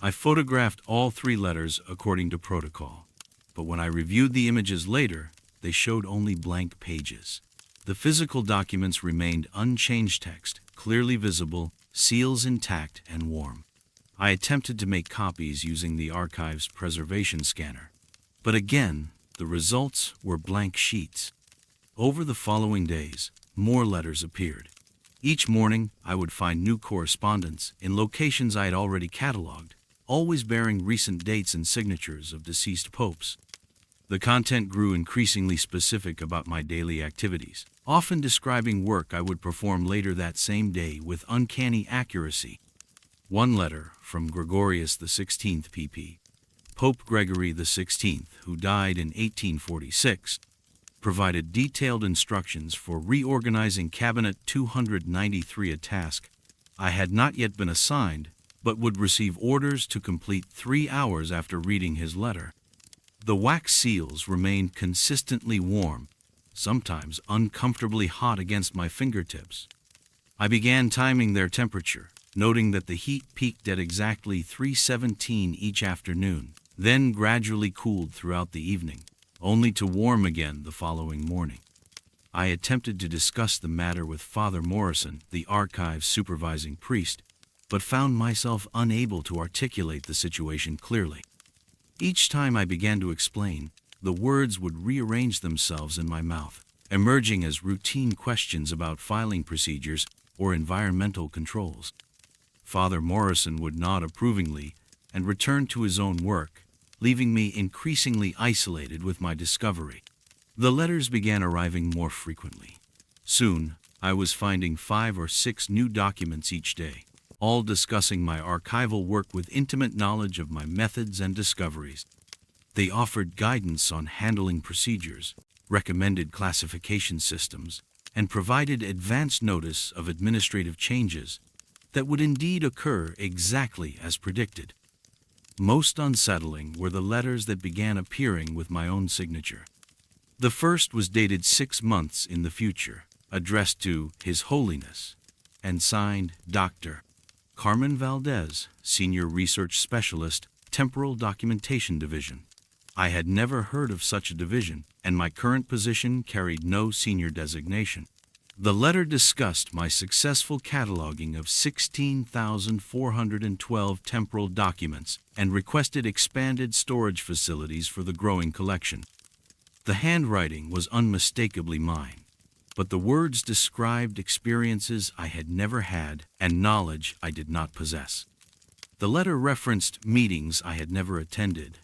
I photographed all 3 letters according to protocol, but when I reviewed the images later, they showed only blank pages. The physical documents remained unchanged text, clearly visible, seals intact and warm. I attempted to make copies using the archive's preservation scanner, but again, the results were blank sheets. Over the following days, more letters appeared. Each morning, I would find new correspondence in locations I had already cataloged, always bearing recent dates and signatures of deceased popes. The content grew increasingly specific about my daily activities, often describing work I would perform later that same day with uncanny accuracy. One letter from Gregorius XVI pp. Pope Gregory XVI, who died in 1846, provided detailed instructions for reorganizing Cabinet 293, a task I had not yet been assigned, but would receive orders to complete 3 hours after reading his letter. The wax seals remained consistently warm, sometimes uncomfortably hot against my fingertips. I began timing their temperature, noting that the heat peaked at exactly 3:17 each afternoon, then gradually cooled throughout the evening, only to warm again the following morning. I attempted to discuss the matter with Father Morrison, the archive's supervising priest, but found myself unable to articulate the situation clearly. Each time I began to explain, the words would rearrange themselves in my mouth, emerging as routine questions about filing procedures or environmental controls. Father Morrison would nod approvingly and return to his own work, leaving me increasingly isolated with my discovery. The letters began arriving more frequently. Soon, I was finding 5 or 6 new documents each day, all discussing my archival work with intimate knowledge of my methods and discoveries. They offered guidance on handling procedures, recommended classification systems, and provided advance notice of administrative changes that would indeed occur exactly as predicted. Most unsettling were the letters that began appearing with my own signature. The first was dated 6 months in the future, addressed to His Holiness, and signed Dr. Carmen Valdez, Senior Research Specialist, Temporal Documentation Division. I had never heard of such a division, and my current position carried no senior designation. The letter discussed my successful cataloging of 16,412 temporal documents and requested expanded storage facilities for the growing collection. The handwriting was unmistakably mine, but the words described experiences I had never had and knowledge I did not possess. The letter referenced meetings I had never attended,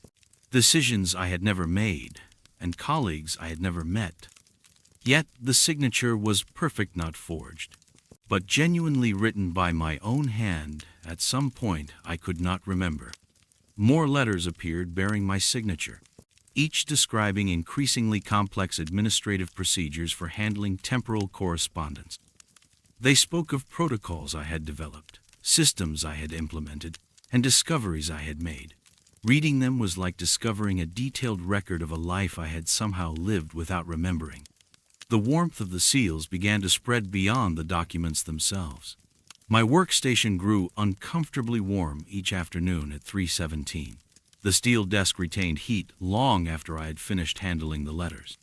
decisions I had never made, and colleagues I had never met. Yet the signature was perfect, not forged, but genuinely written by my own hand at some point I could not remember. More letters appeared bearing my signature, each describing increasingly complex administrative procedures for handling temporal correspondence. They spoke of protocols I had developed, systems I had implemented, and discoveries I had made. Reading them was like discovering a detailed record of a life I had somehow lived without remembering. The warmth of the seals began to spread beyond the documents themselves. My workstation grew uncomfortably warm each afternoon at 3:17. The steel desk retained heat long after I had finished handling the letters.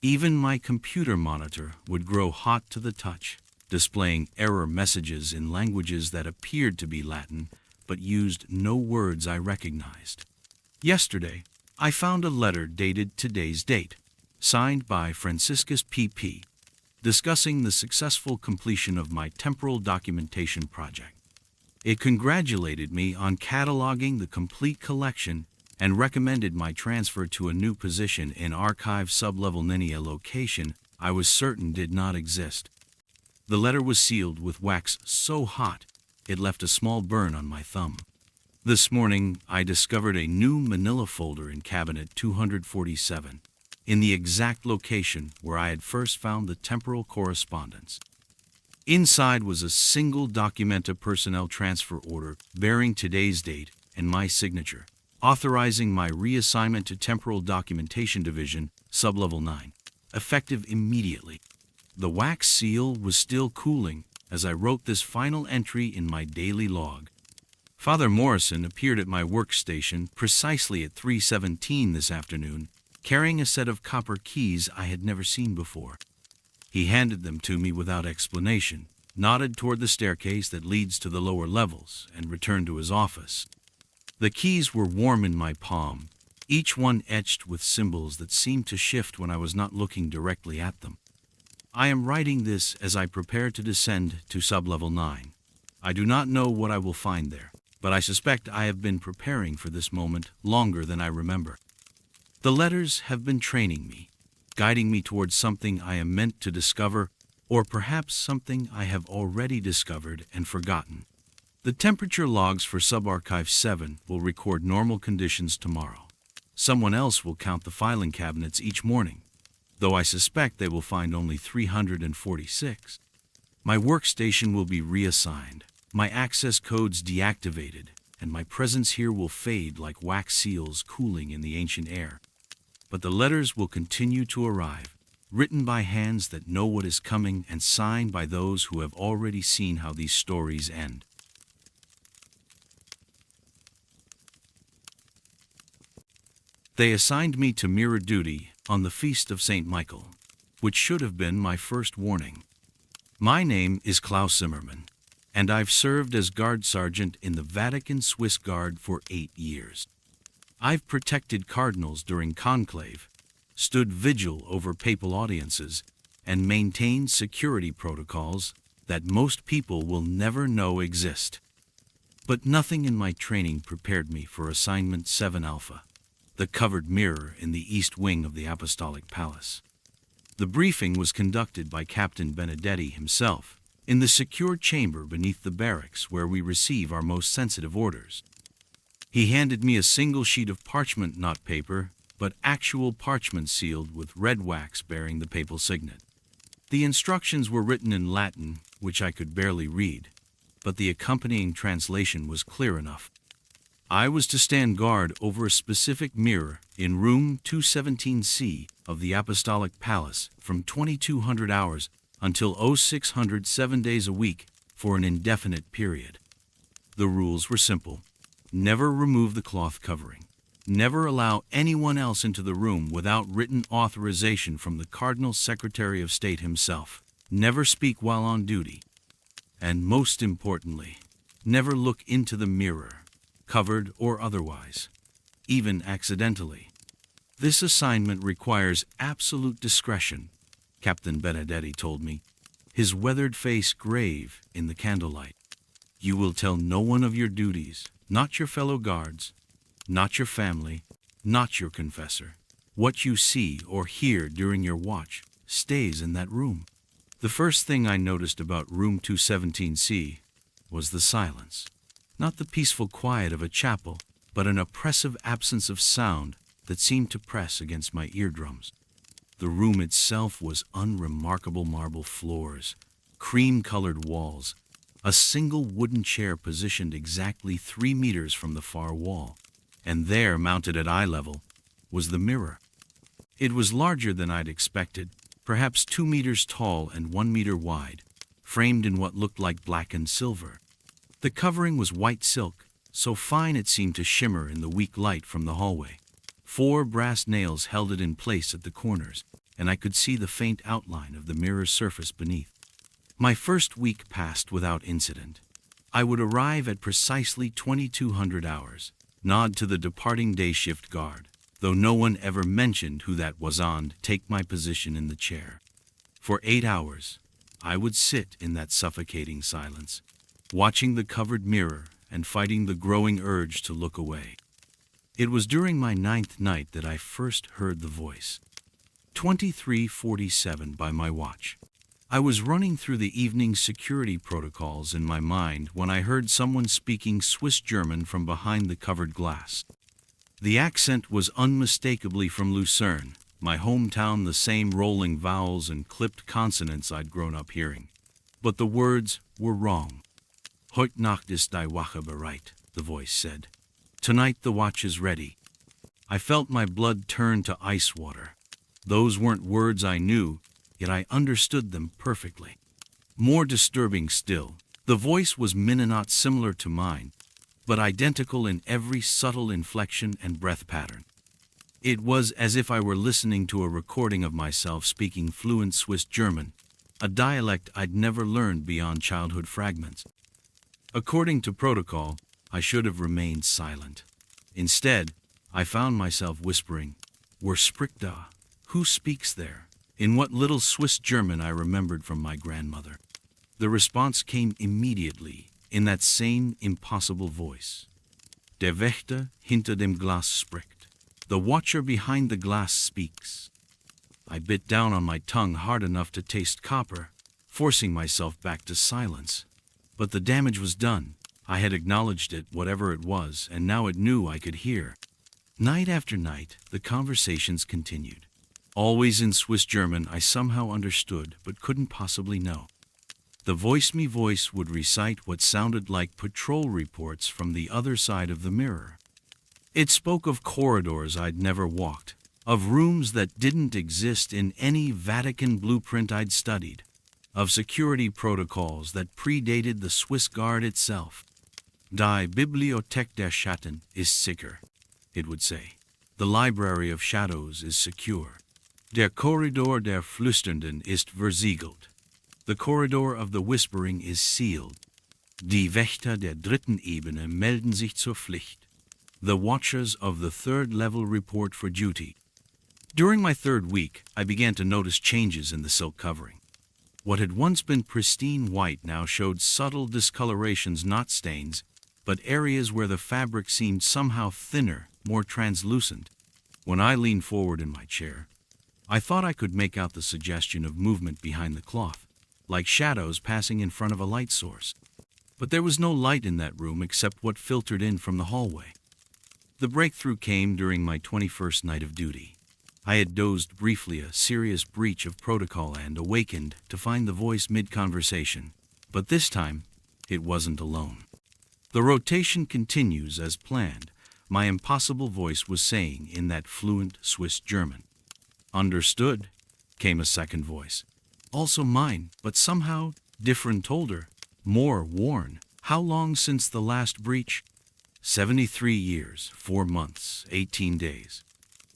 Even my computer monitor would grow hot to the touch, displaying error messages in languages that appeared to be Latin but used no words I recognized. Yesterday, I found a letter dated today's date, signed by Franciscus P.P., discussing the successful completion of my temporal documentation project. It congratulated me on cataloging the complete collection and recommended my transfer to a new position in Archive Sublevel Nini, a location I was certain did not exist. The letter was sealed with wax so hot it left a small burn on my thumb. This morning, I discovered a new manila folder in Cabinet 247, in the exact location where I had first found the temporal correspondence. Inside was a single Documenta personnel transfer order bearing today's date and my signature, authorizing my reassignment to Temporal Documentation Division, Sublevel 9, effective immediately. The wax seal was still cooling as I wrote this final entry in my daily log. Father Morrison appeared at my workstation precisely at 3:17 this afternoon, carrying a set of copper keys I had never seen before. He handed them to me without explanation, nodded toward the staircase that leads to the lower levels, and returned to his office. The keys were warm in my palm, each one etched with symbols that seemed to shift when I was not looking directly at them. I am writing this as I prepare to descend to Sublevel 9. I do not know what I will find there, but I suspect I have been preparing for this moment longer than I remember. The letters have been training me, guiding me towards something I am meant to discover, or perhaps something I have already discovered and forgotten. The temperature logs for Subarchive 7 will record normal conditions tomorrow. Someone else will count the filing cabinets each morning, though I suspect they will find only 346. My workstation will be reassigned, my access codes deactivated, and my presence here will fade like wax seals cooling in the ancient air. But the letters will continue to arrive, written by hands that know what is coming and signed by those who have already seen how these stories end. They assigned me to mirror duty on the Feast of St. Michael, which should have been my first warning. My name is Klaus Zimmermann, and I've served as guard sergeant in the Vatican Swiss Guard for 8 years. I've protected cardinals during conclave, stood vigil over papal audiences, and maintained security protocols that most people will never know exist. But nothing in my training prepared me for Assignment 7 Alpha, the covered mirror in the east wing of the Apostolic Palace. The briefing was conducted by Captain Benedetti himself, in the secure chamber beneath the barracks where we receive our most sensitive orders. He handed me a single sheet of parchment, not paper, but actual parchment sealed with red wax bearing the papal signet. The instructions were written in Latin, which I could barely read, but the accompanying translation was clear enough. I was to stand guard over a specific mirror in room 217C of the Apostolic Palace from 2200 hours until 0600 7 days a week for an indefinite period. The rules were simple. Never remove the cloth covering. Never allow anyone else into the room without written authorization from the Cardinal Secretary of State himself. Never speak while on duty. And most importantly, never look into the mirror, covered or otherwise, even accidentally. This assignment requires absolute discretion, Captain Benedetti told me, his weathered face grave in the candlelight. You will tell no one of your duties, not your fellow guards, not your family, not your confessor. What you see or hear during your watch stays in that room. The first thing I noticed about room 217C was the silence. Not the peaceful quiet of a chapel, but an oppressive absence of sound that seemed to press against my eardrums. The room itself was unremarkable marble floors, cream-colored walls, a single wooden chair positioned exactly 3 meters from the far wall, and there, mounted at eye level, was the mirror. It was larger than I'd expected, perhaps 2 meters tall and 1 meter wide, framed in what looked like blackened silver. The covering was white silk, so fine it seemed to shimmer in the weak light from the hallway. 4 brass nails held it in place at the corners, and I could see the faint outline of the mirror's surface beneath. My first week passed without incident. I would arrive at precisely 2200 hours, nod to the departing day shift guard, though no one ever mentioned who that was, and take my position in the chair. For 8 hours, I would sit in that suffocating silence, watching the covered mirror and fighting the growing urge to look away. It was during my 9th night that I first heard the voice. 23:47 by my watch. I was running through the evening security protocols in my mind when I heard someone speaking Swiss German from behind the covered glass. The accent was unmistakably from Lucerne, my hometown, the same rolling vowels and clipped consonants I'd grown up hearing. But the words were wrong. Heute Nacht ist die Wache bereit, the voice said. Tonight the watch is ready. I felt my blood turn to ice water. Those weren't words I knew, yet I understood them perfectly. More disturbing still, the voice was not similar to mine, but identical in every subtle inflection and breath pattern. It was as if I were listening to a recording of myself speaking fluent Swiss German, a dialect I'd never learned beyond childhood fragments. According to protocol, I should have remained silent. Instead, I found myself whispering, "Wer spricht da? Who speaks there?" in what little Swiss German I remembered from my grandmother. The response came immediately, in that same impossible voice. "Der Wächter hinter dem Glas spricht." The watcher behind the glass speaks. I bit down on my tongue hard enough to taste copper, forcing myself back to silence. But the damage was done. I had acknowledged it, whatever it was, and now it knew I could hear. Night after night, the conversations continued. Always in Swiss German I somehow understood, but couldn't possibly know. The voice would recite what sounded like patrol reports from the other side of the mirror. It spoke of corridors I'd never walked, of rooms that didn't exist in any Vatican blueprint I'd studied, of security protocols that predated the Swiss Guard itself. Die Bibliothek der Schatten ist sicher, it would say. The Library of Shadows is secure. Der Korridor der Flüsternden ist versiegelt. The corridor of the whispering is sealed. Die Wächter der dritten Ebene melden sich zur Pflicht. The watchers of the third level report for duty. During my third week, I began to notice changes in the silk covering. What had once been pristine white now showed subtle discolorations, not stains, but areas where the fabric seemed somehow thinner, more translucent. When I leaned forward in my chair, I thought I could make out the suggestion of movement behind the cloth, like shadows passing in front of a light source. But there was no light in that room except what filtered in from the hallway. The breakthrough came during my 21st night of duty. I had dozed briefly, a serious breach of protocol, and awakened to find the voice mid-conversation. But this time, it wasn't alone. The rotation continues as planned, my impossible voice was saying in that fluent Swiss German. "Understood," came a second voice. Also mine, but somehow different, older, more worn. "How long since the last breach?" 73 years, 4 months, 18 days.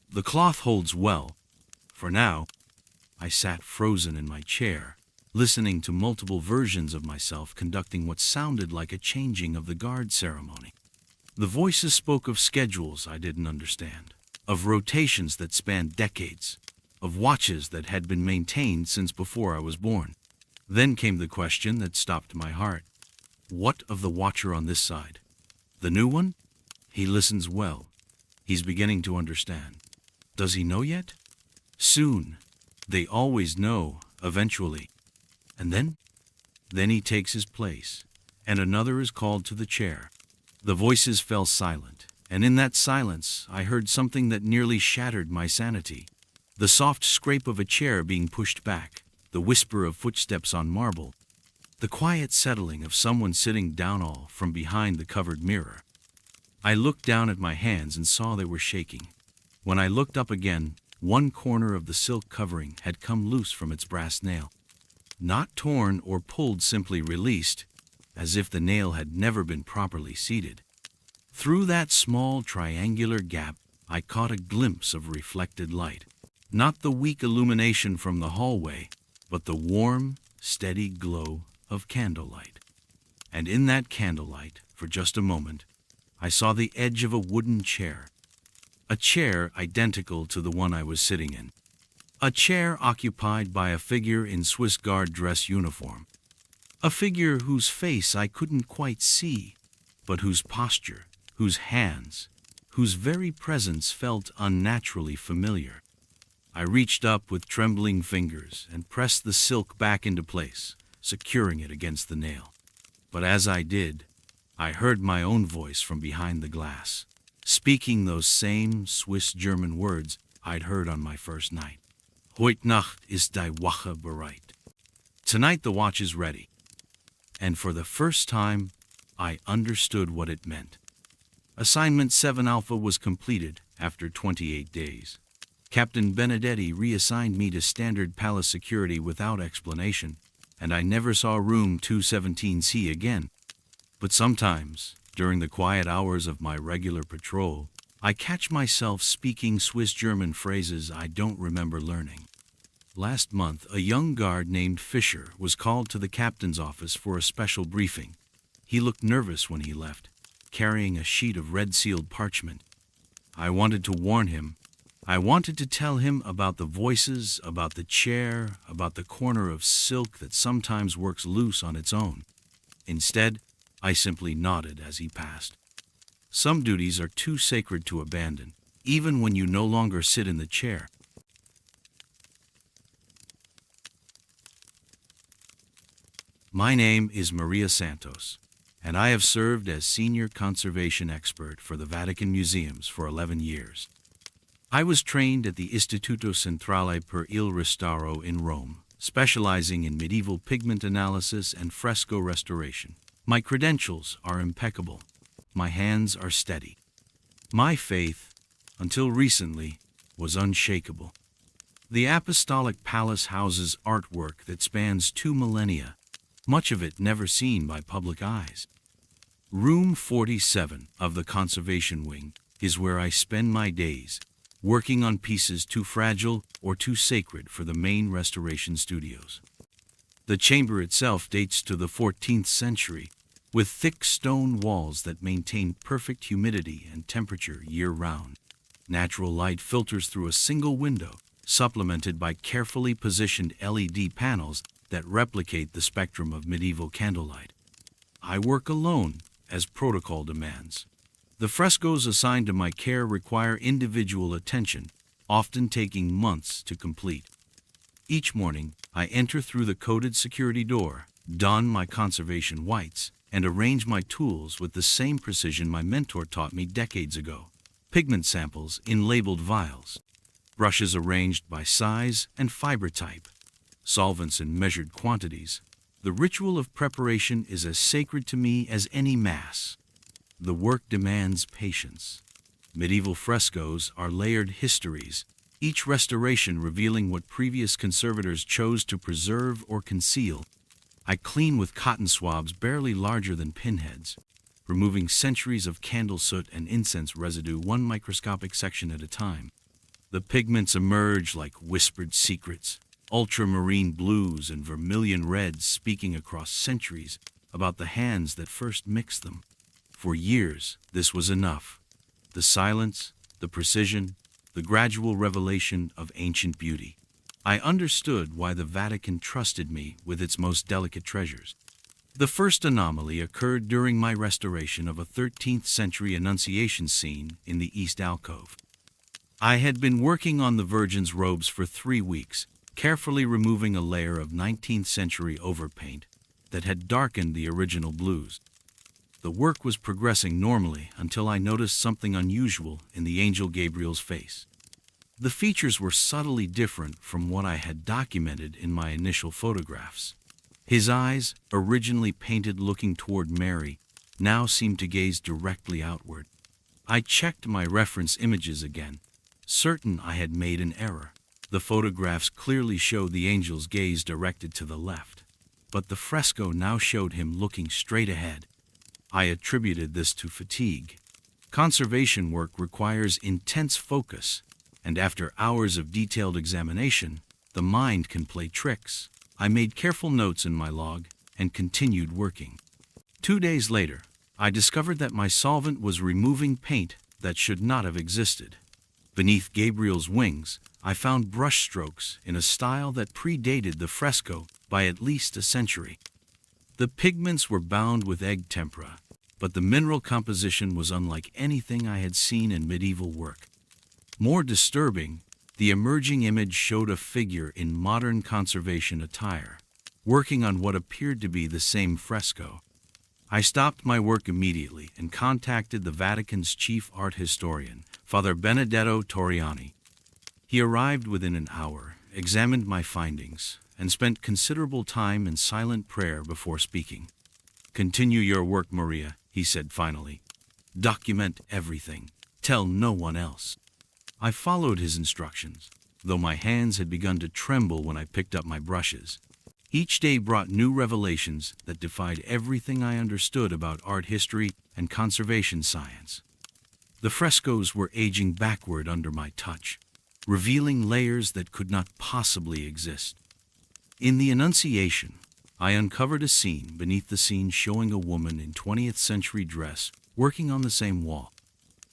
"The cloth holds well. For now." I sat frozen in my chair, listening to multiple versions of myself conducting what sounded like a changing of the guard ceremony. The voices spoke of schedules I didn't understand, of rotations that spanned decades, of watches that had been maintained since before I was born. Then came the question that stopped my heart. What of the watcher on this side? The new one? He listens well. He's beginning to understand. Does he know yet? Soon. They always know, eventually. And then? Then he takes his place, and another is called to the chair. The voices fell silent, and in that silence I heard something that nearly shattered my sanity. The soft scrape of a chair being pushed back, the whisper of footsteps on marble, the quiet settling of someone sitting down all from behind the covered mirror. I looked down at my hands and saw they were shaking. When I looked up again, one corner of the silk covering had come loose from its brass nail. Not torn or pulled, simply released, as if the nail had never been properly seated. Through that small triangular gap, I caught a glimpse of reflected light. Not the weak illumination from the hallway, but the warm, steady glow of candlelight. And in that candlelight, for just a moment, I saw the edge of a wooden chair. A chair identical to the one I was sitting in. A chair occupied by a figure in Swiss Guard dress uniform. A figure whose face I couldn't quite see, but whose posture, whose hands, whose very presence felt unnaturally familiar. I reached up with trembling fingers and pressed the silk back into place, securing it against the nail. But as I did, I heard my own voice from behind the glass, speaking those same Swiss German words I'd heard on my first night. Heut Nacht ist die Wache bereit. Tonight the watch is ready. And for the first time, I understood what it meant. Assignment 7 Alpha was completed after 28 days. Captain Benedetti reassigned me to standard palace security without explanation, and I never saw room 217C again. But sometimes, during the quiet hours of my regular patrol, I catch myself speaking Swiss-German phrases I don't remember learning. Last month, a young guard named Fischer was called to the captain's office for a special briefing. He looked nervous when he left, carrying a sheet of red-sealed parchment. I wanted to warn him. I wanted to tell him about the voices, about the chair, about the corner of silk that sometimes works loose on its own. Instead, I simply nodded as he passed. Some duties are too sacred to abandon, even when you no longer sit in the chair. My name is Maria Santos, and I have served as Senior Conservation Expert for the Vatican Museums for 11 years. I was trained at the Istituto Centrale per il Restauro in Rome, specializing in medieval pigment analysis and fresco restoration. My credentials are impeccable. My hands are steady. My faith, until recently, was unshakable. The Apostolic Palace houses artwork that spans 2 millennia, much of it never seen by public eyes. Room 47 of the Conservation Wing is where I spend my days, working on pieces too fragile or too sacred for the main restoration studios. The chamber itself dates to the 14th century, with thick stone walls that maintain perfect humidity and temperature year-round. Natural light filters through a single window, supplemented by carefully positioned LED panels that replicate the spectrum of medieval candlelight. I work alone, as protocol demands. The frescoes assigned to my care require individual attention, often taking months to complete. Each morning, I enter through the coded security door, don my conservation whites, and arrange my tools with the same precision my mentor taught me decades ago. Pigment samples in labeled vials, brushes arranged by size and fiber type, solvents in measured quantities. The ritual of preparation is as sacred to me as any mass. The work demands patience. Medieval frescoes are layered histories, each restoration revealing what previous conservators chose to preserve or conceal. I clean with cotton swabs barely larger than pinheads, removing centuries of candle soot and incense residue one microscopic section at a time. The pigments emerge like whispered secrets, ultramarine blues and vermilion reds speaking across centuries about the hands that first mixed them. For years, this was enough. The silence, the precision, the gradual revelation of ancient beauty. I understood why the Vatican trusted me with its most delicate treasures. The first anomaly occurred during my restoration of a 13th century Annunciation scene in the East Alcove. I had been working on the Virgin's robes for 3 weeks, carefully removing a layer of 19th century overpaint that had darkened the original blues. The work was progressing normally until I noticed something unusual in the angel Gabriel's face. The features were subtly different from what I had documented in my initial photographs. His eyes, originally painted looking toward Mary, now seemed to gaze directly outward. I checked my reference images again, certain I had made an error. The photographs clearly showed the angel's gaze directed to the left, but the fresco now showed him looking straight ahead. I attributed this to fatigue. Conservation work requires intense focus, and after hours of detailed examination, the mind can play tricks. I made careful notes in my log and continued working. 2 days later, I discovered that my solvent was removing paint that should not have existed. Beneath Gabriel's wings, I found brushstrokes in a style that predated the fresco by at least a century. The pigments were bound with egg tempera, but the mineral composition was unlike anything I had seen in medieval work. More disturbing, the emerging image showed a figure in modern conservation attire, working on what appeared to be the same fresco. I stopped my work immediately and contacted the Vatican's chief art historian, Father Benedetto Torriani. He arrived within an hour, examined my findings, and spent considerable time in silent prayer before speaking. "Continue your work, Maria," he said finally. Document everything. Tell no one else. I followed his instructions, though my hands had begun to tremble when I picked up my brushes. Each day brought new revelations that defied everything I understood about art history and conservation science. The frescoes were aging backward under my touch, revealing layers that could not possibly exist. In the Annunciation, I uncovered a scene beneath the scene showing a woman in 20th century dress working on the same wall.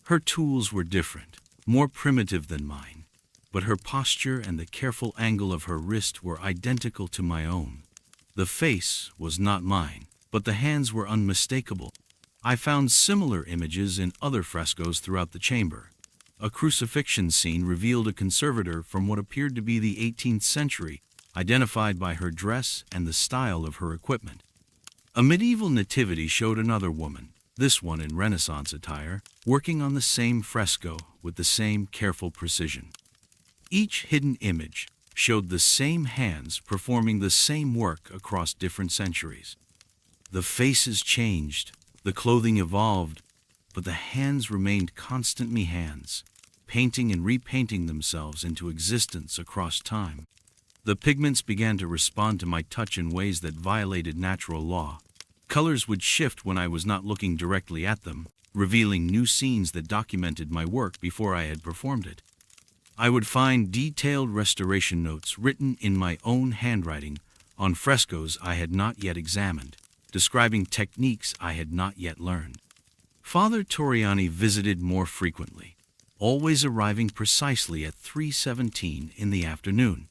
Her tools were different, more primitive than mine, but her posture and the careful angle of her wrist were identical to my own. The face was not mine, but the hands were unmistakable. I found similar images in other frescoes throughout the chamber. A crucifixion scene revealed a conservator from what appeared to be the 18th century, identified by her dress and the style of her equipment. A medieval nativity showed another woman, this one in Renaissance attire, working on the same fresco with the same careful precision. Each hidden image showed the same hands performing the same work across different centuries. The faces changed, the clothing evolved, but the hands remained constantly hands, painting and repainting themselves into existence across time. The pigments began to respond to my touch in ways that violated natural law. Colors would shift when I was not looking directly at them, revealing new scenes that documented my work before I had performed it. I would find detailed restoration notes written in my own handwriting on frescoes I had not yet examined, describing techniques I had not yet learned. Father Torriani visited more frequently, always arriving precisely at 3:17 in the afternoon.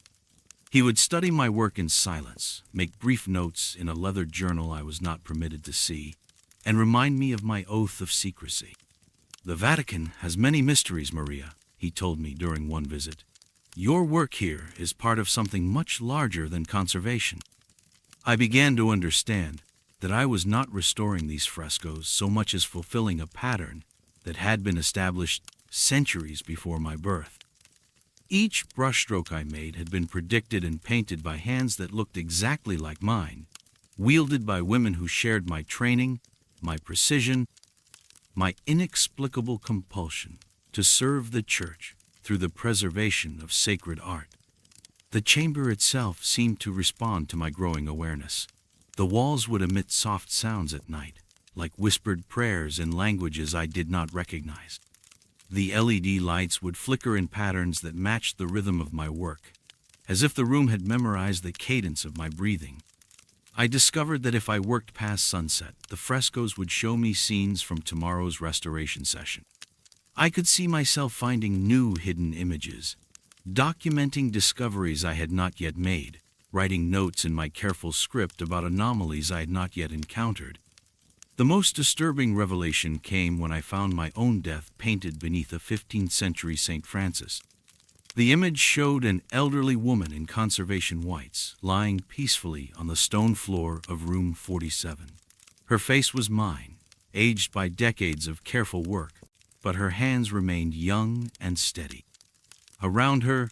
He would study my work in silence, make brief notes in a leather journal I was not permitted to see, and remind me of my oath of secrecy. "The Vatican has many mysteries, Maria," he told me during one visit. "Your work here is part of something much larger than conservation." I began to understand that I was not restoring these frescoes so much as fulfilling a pattern that had been established centuries before my birth. Each brushstroke I made had been predicted and painted by hands that looked exactly like mine, wielded by women who shared my training, my precision, my inexplicable compulsion to serve the Church through the preservation of sacred art. The chamber itself seemed to respond to my growing awareness. The walls would emit soft sounds at night, like whispered prayers in languages I did not recognize. The LED lights would flicker in patterns that matched the rhythm of my work, as if the room had memorized the cadence of my breathing. I discovered that if I worked past sunset, the frescoes would show me scenes from tomorrow's restoration session. I could see myself finding new hidden images, documenting discoveries I had not yet made, writing notes in my careful script about anomalies I had not yet encountered. The most disturbing revelation came when I found my own death painted beneath a 15th century St. Francis. The image showed an elderly woman in conservation whites, lying peacefully on the stone floor of room 47. Her face was mine, aged by decades of careful work, but her hands remained young and steady. Around her,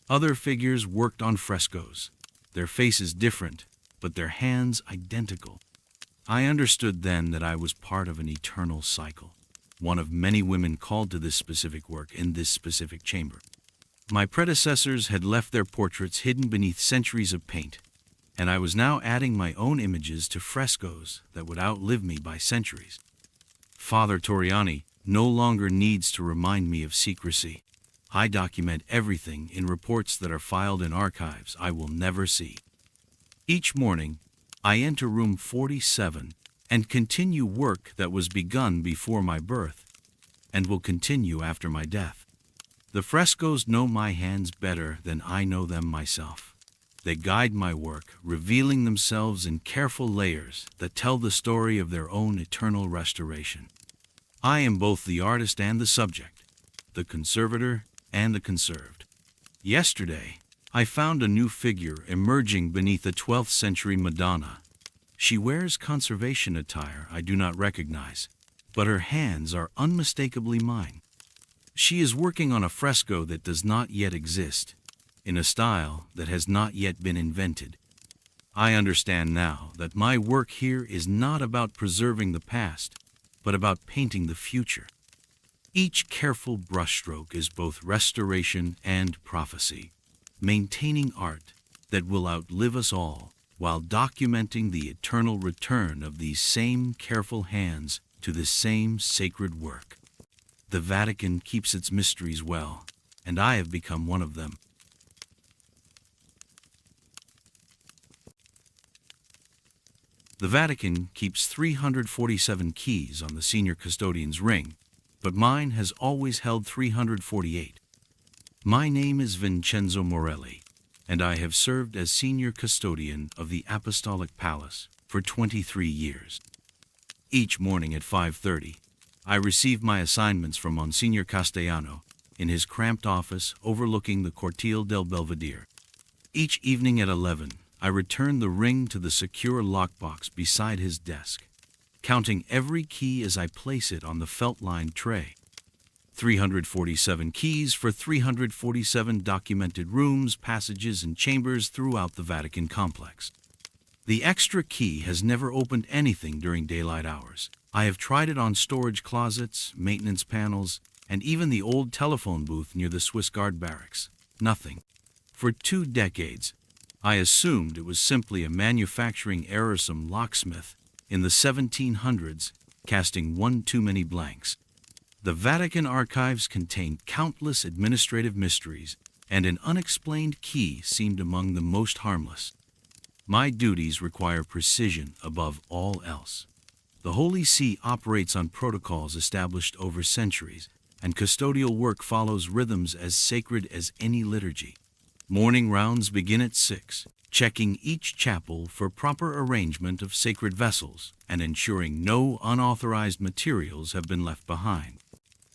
other figures worked on frescoes, their faces different, but their hands identical. I understood then that I was part of an eternal cycle, one of many women called to this specific work in this specific chamber. My predecessors had left their portraits hidden beneath centuries of paint, and I was now adding my own images to frescoes that would outlive me by centuries. Father Torriani no longer needs to remind me of secrecy. I document everything in reports that are filed in archives I will never see. Each morning, I enter room 47 and continue work that was begun before my birth and will continue after my death. The frescoes know my hands better than I know them myself. They guide my work, revealing themselves in careful layers that tell the story of their own eternal restoration. I am both the artist and the subject, the conservator and the conserved. Yesterday, I found a new figure emerging beneath a 12th century Madonna. She wears conservation attire I do not recognize, but her hands are unmistakably mine. She is working on a fresco that does not yet exist, in a style that has not yet been invented. I understand now that my work here is not about preserving the past, but about painting the future. Each careful brushstroke is both restoration and prophecy, maintaining art that will outlive us all, while documenting the eternal return of these same careful hands to this same sacred work. The Vatican keeps its mysteries well, and I have become one of them. The Vatican keeps 347 keys on the senior custodian's ring, but mine has always held 348. My name is Vincenzo Morelli, and I have served as senior custodian of the Apostolic Palace for 23 years. Each morning at 5:30, I receive my assignments from Monsignor Castellano in his cramped office overlooking the Cortile del Belvedere. Each evening at 11, I return the ring to the secure lockbox beside his desk, counting every key as I place it on the felt-lined tray. 347 keys for 347 documented rooms, passages, and chambers throughout the Vatican complex. The extra key has never opened anything during daylight hours. I have tried it on storage closets, maintenance panels, and even the old telephone booth near the Swiss Guard barracks. Nothing. For 2 decades, I assumed it was simply a manufacturing error, some locksmith in the 1700s casting one too many blanks. The Vatican archives contain countless administrative mysteries, and an unexplained key seemed among the most harmless. My duties require precision above all else. The Holy See operates on protocols established over centuries, and custodial work follows rhythms as sacred as any liturgy. Morning rounds begin at 6, checking each chapel for proper arrangement of sacred vessels and ensuring no unauthorized materials have been left behind.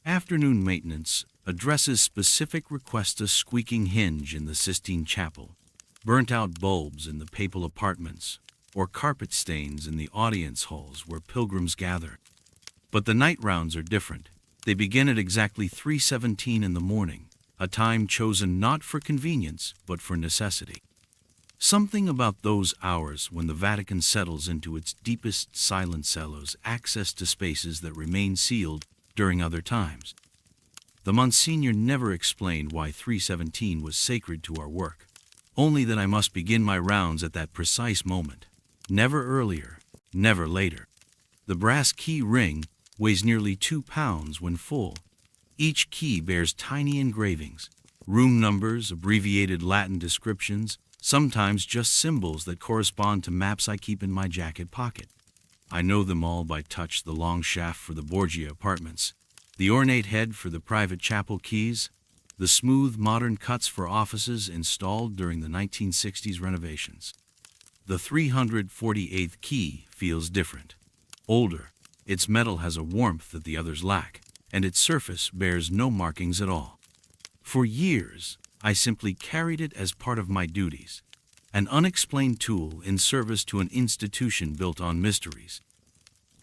Afternoon maintenance addresses specific requests: a squeaking hinge in the Sistine Chapel, burnt-out bulbs in the papal apartments, or carpet stains in the audience halls where pilgrims gather. But the night rounds are different. They begin at exactly 3:17 in the morning, a time chosen not for convenience but for necessity. Something about those hours when the Vatican settles into its deepest silence allows access to spaces that remain sealed during other times. The Monsignor never explained why 3:17 was sacred to our work, only that I must begin my rounds at that precise moment, never earlier, never later. The brass key ring weighs nearly 2 pounds when full. Each key bears tiny engravings, room numbers, abbreviated Latin descriptions, sometimes just symbols that correspond to maps I keep in my jacket pocket. I know them all by touch: the long shaft for the Borgia apartments, the ornate head for the private chapel keys, the smooth modern cuts for offices installed during the 1960s renovations. The 348th key feels different. Older, its metal has a warmth that the others lack, and its surface bears no markings at all. For years, I simply carried it as part of my duties, an unexplained tool in service to an institution built on mysteries.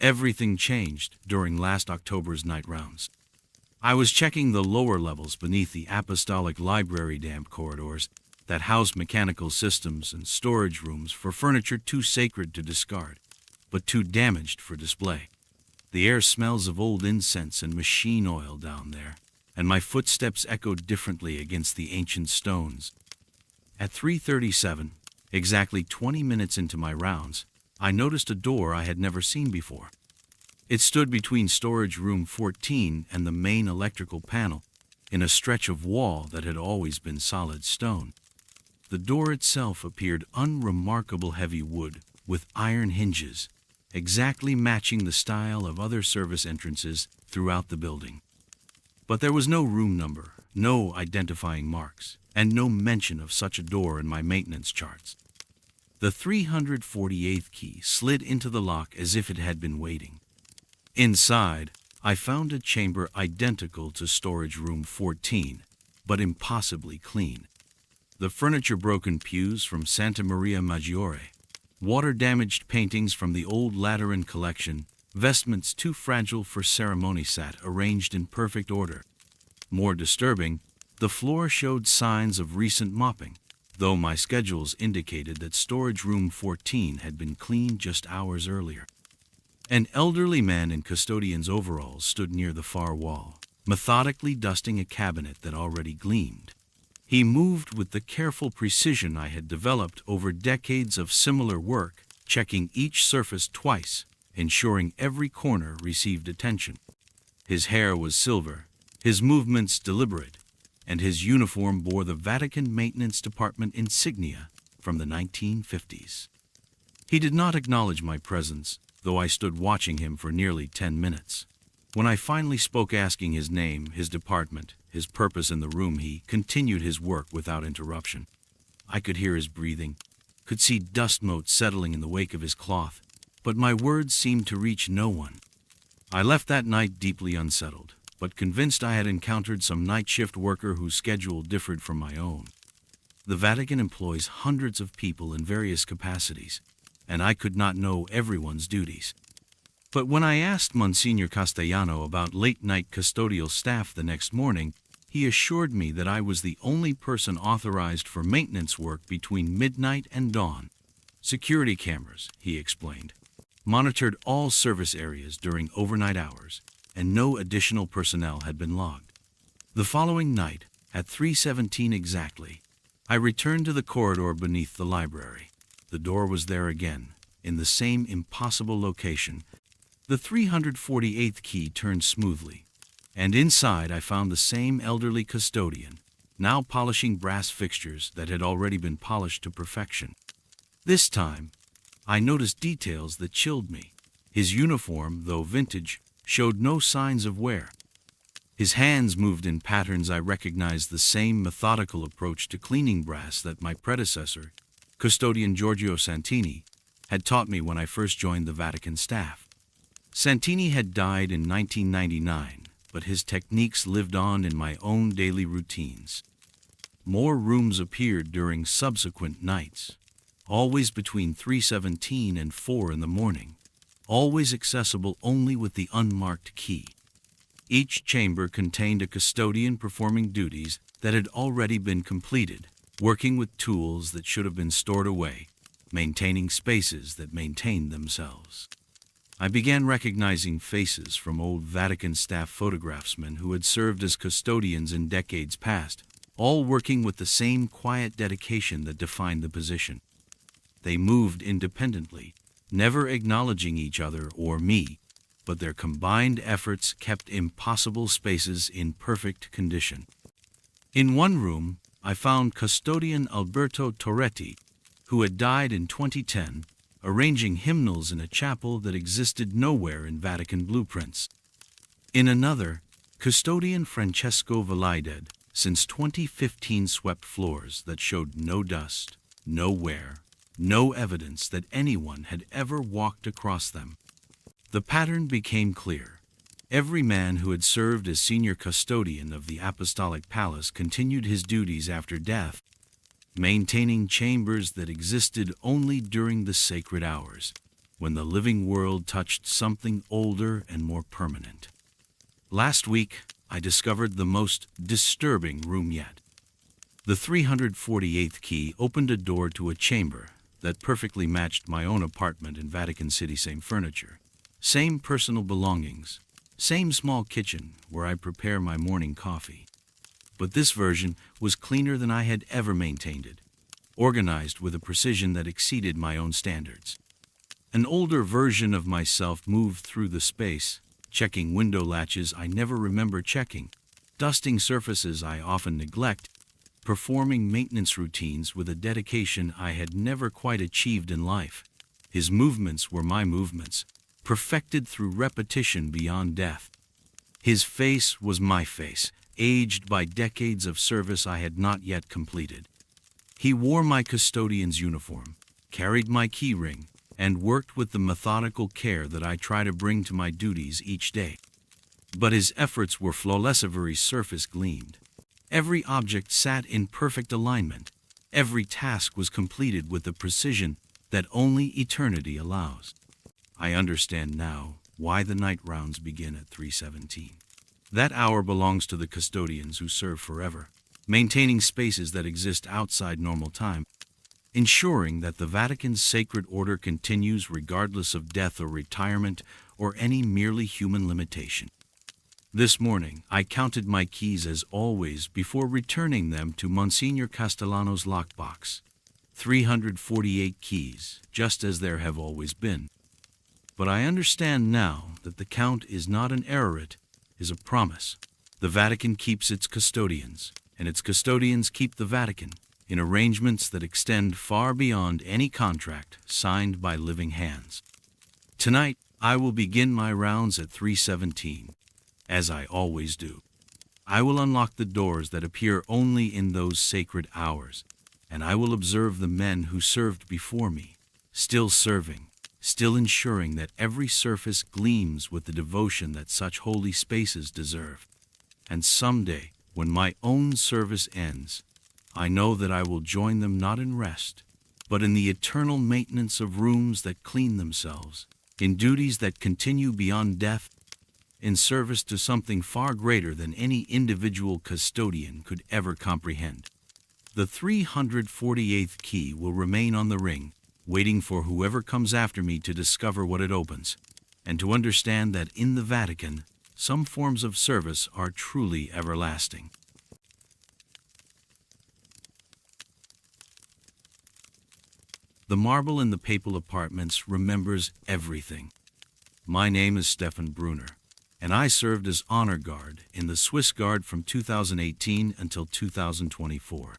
Everything changed during last October's night rounds. I was checking the lower levels beneath the Apostolic Library, damp corridors that house mechanical systems and storage rooms for furniture too sacred to discard, but too damaged for display. The air smells of old incense and machine oil down there, and my footsteps echoed differently against the ancient stones. At 3:37, exactly 20 minutes into my rounds, I noticed a door I had never seen before. It stood between storage room 14 and the main electrical panel, in a stretch of wall that had always been solid stone. The door itself appeared unremarkable heavy wood with iron hinges, exactly matching the style of other service entrances throughout the building. But there was no room number, no identifying marks, and no mention of such a door in my maintenance charts. The 348th key slid into the lock as if it had been waiting. Inside, I found a chamber identical to storage room 14, but impossibly clean. The furniture-broken pews from Santa Maria Maggiore, water-damaged paintings from the old Lateran collection, vestments too fragile for ceremony sat arranged in perfect order. More disturbing, the floor showed signs of recent mopping, though my schedules indicated that storage room 14 had been cleaned just hours earlier. An elderly man in custodian's overalls stood near the far wall, methodically dusting a cabinet that already gleamed. He moved with the careful precision I had developed over decades of similar work, checking each surface twice, ensuring every corner received attention. His hair was silver, his movements deliberate, and his uniform bore the Vatican Maintenance Department insignia from the 1950s. He did not acknowledge my presence, though I stood watching him for nearly 10 minutes. When I finally spoke asking his name, his department, his purpose in the room, he continued his work without interruption. I could hear his breathing, could see dust motes settling in the wake of his cloth, but my words seemed to reach no one. I left that night deeply unsettled, but convinced I had encountered some night shift worker whose schedule differed from my own. The Vatican employs hundreds of people in various capacities, and I could not know everyone's duties. But when I asked Monsignor Castellano about late-night custodial staff the next morning, he assured me that I was the only person authorized for maintenance work between midnight and dawn. Security cameras, he explained, monitored all service areas during overnight hours, and no additional personnel had been logged. The following night, at 3:17 exactly, I returned to the corridor beneath the library. The door was there again, in the same impossible location. The 348th key turned smoothly, and inside I found the same elderly custodian, now polishing brass fixtures that had already been polished to perfection. This time, I noticed details that chilled me. His uniform, though vintage, showed no signs of wear. His hands moved in patterns I recognized, the same methodical approach to cleaning brass that my predecessor, Custodian Giorgio Santini, had taught me when I first joined the Vatican staff. Santini had died in 1999, but his techniques lived on in my own daily routines. More rooms appeared during subsequent nights, always between 3:17 and 4 in the morning, always accessible only with the unmarked key. Each chamber contained a custodian performing duties that had already been completed, working with tools that should have been stored away, maintaining spaces that maintained themselves. I began recognizing faces from old Vatican staff photographsmen who had served as custodians in decades past, all working with the same quiet dedication that defined the position. They moved independently, never acknowledging each other or me, but their combined efforts kept impossible spaces in perfect condition. In one room, I found custodian Alberto Torretti, who had died in 2010, arranging hymnals in a chapel that existed nowhere in Vatican blueprints. In another, custodian Francesco Valaided, since 2015, swept floors that showed no dust, no wear, no evidence that anyone had ever walked across them. The pattern became clear. Every man who had served as senior custodian of the Apostolic Palace continued his duties after death, maintaining chambers that existed only during the sacred hours, when the living world touched something older and more permanent. Last week, I discovered the most disturbing room yet. The 348th key opened a door to a chamber that perfectly matched my own apartment in Vatican City. Same furniture, same personal belongings, same small kitchen where I prepare my morning coffee. But this version was cleaner than I had ever maintained it, organized with a precision that exceeded my own standards. An older version of myself moved through the space, checking window latches I never remember checking, dusting surfaces I often neglect, performing maintenance routines with a dedication I had never quite achieved in life. His movements were my movements, perfected through repetition beyond death. His face was my face, aged by decades of service I had not yet completed. He wore my custodian's uniform, carried my key ring, and worked with the methodical care that I try to bring to my duties each day. But his efforts were flawless. Every surface gleamed. Every object sat in perfect alignment. Every task was completed with the precision that only eternity allows. I understand now why the night rounds begin at 3:17. That hour belongs to the custodians who serve forever, maintaining spaces that exist outside normal time. ensuring that the Vatican's sacred order continues regardless of death or retirement or any merely human limitation. This morning, I counted my keys as always before returning them to Monsignor Castellano's lockbox. 348 keys, just as there have always been. But I understand now that the count is not an error, it is a promise. The Vatican keeps its custodians, and its custodians keep the Vatican, in arrangements that extend far beyond any contract signed by living hands. Tonight, I will begin my rounds at 3:17, as I always do. I will unlock the doors that appear only in those sacred hours, and I will observe the men who served before me, still serving, still ensuring that every surface gleams with the devotion that such holy spaces deserve. And someday, when my own service ends, I know that I will join them not in rest, but in the eternal maintenance of rooms that clean themselves, in duties that continue beyond death, in service to something far greater than any individual custodian could ever comprehend. The 348th key will remain on the ring, waiting for whoever comes after me to discover what it opens, and to understand that in the Vatican, some forms of service are truly everlasting. The marble in the papal apartments remembers everything. My name is Stefan Brunner, and I served as honor guard in the Swiss Guard from 2018 until 2024.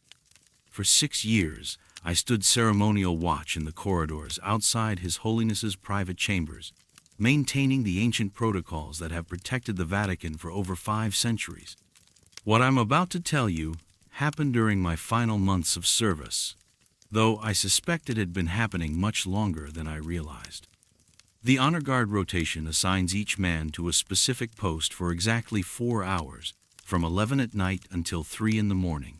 For 6 years, I stood ceremonial watch in the corridors outside His Holiness's private chambers, maintaining the ancient protocols that have protected the Vatican for over 5 centuries. What I'm about to tell you happened during my final months of service, though I suspect it had been happening much longer than I realized. The honor guard rotation assigns each man to a specific post for exactly 4 hours, from 11 at night until 3 in the morning.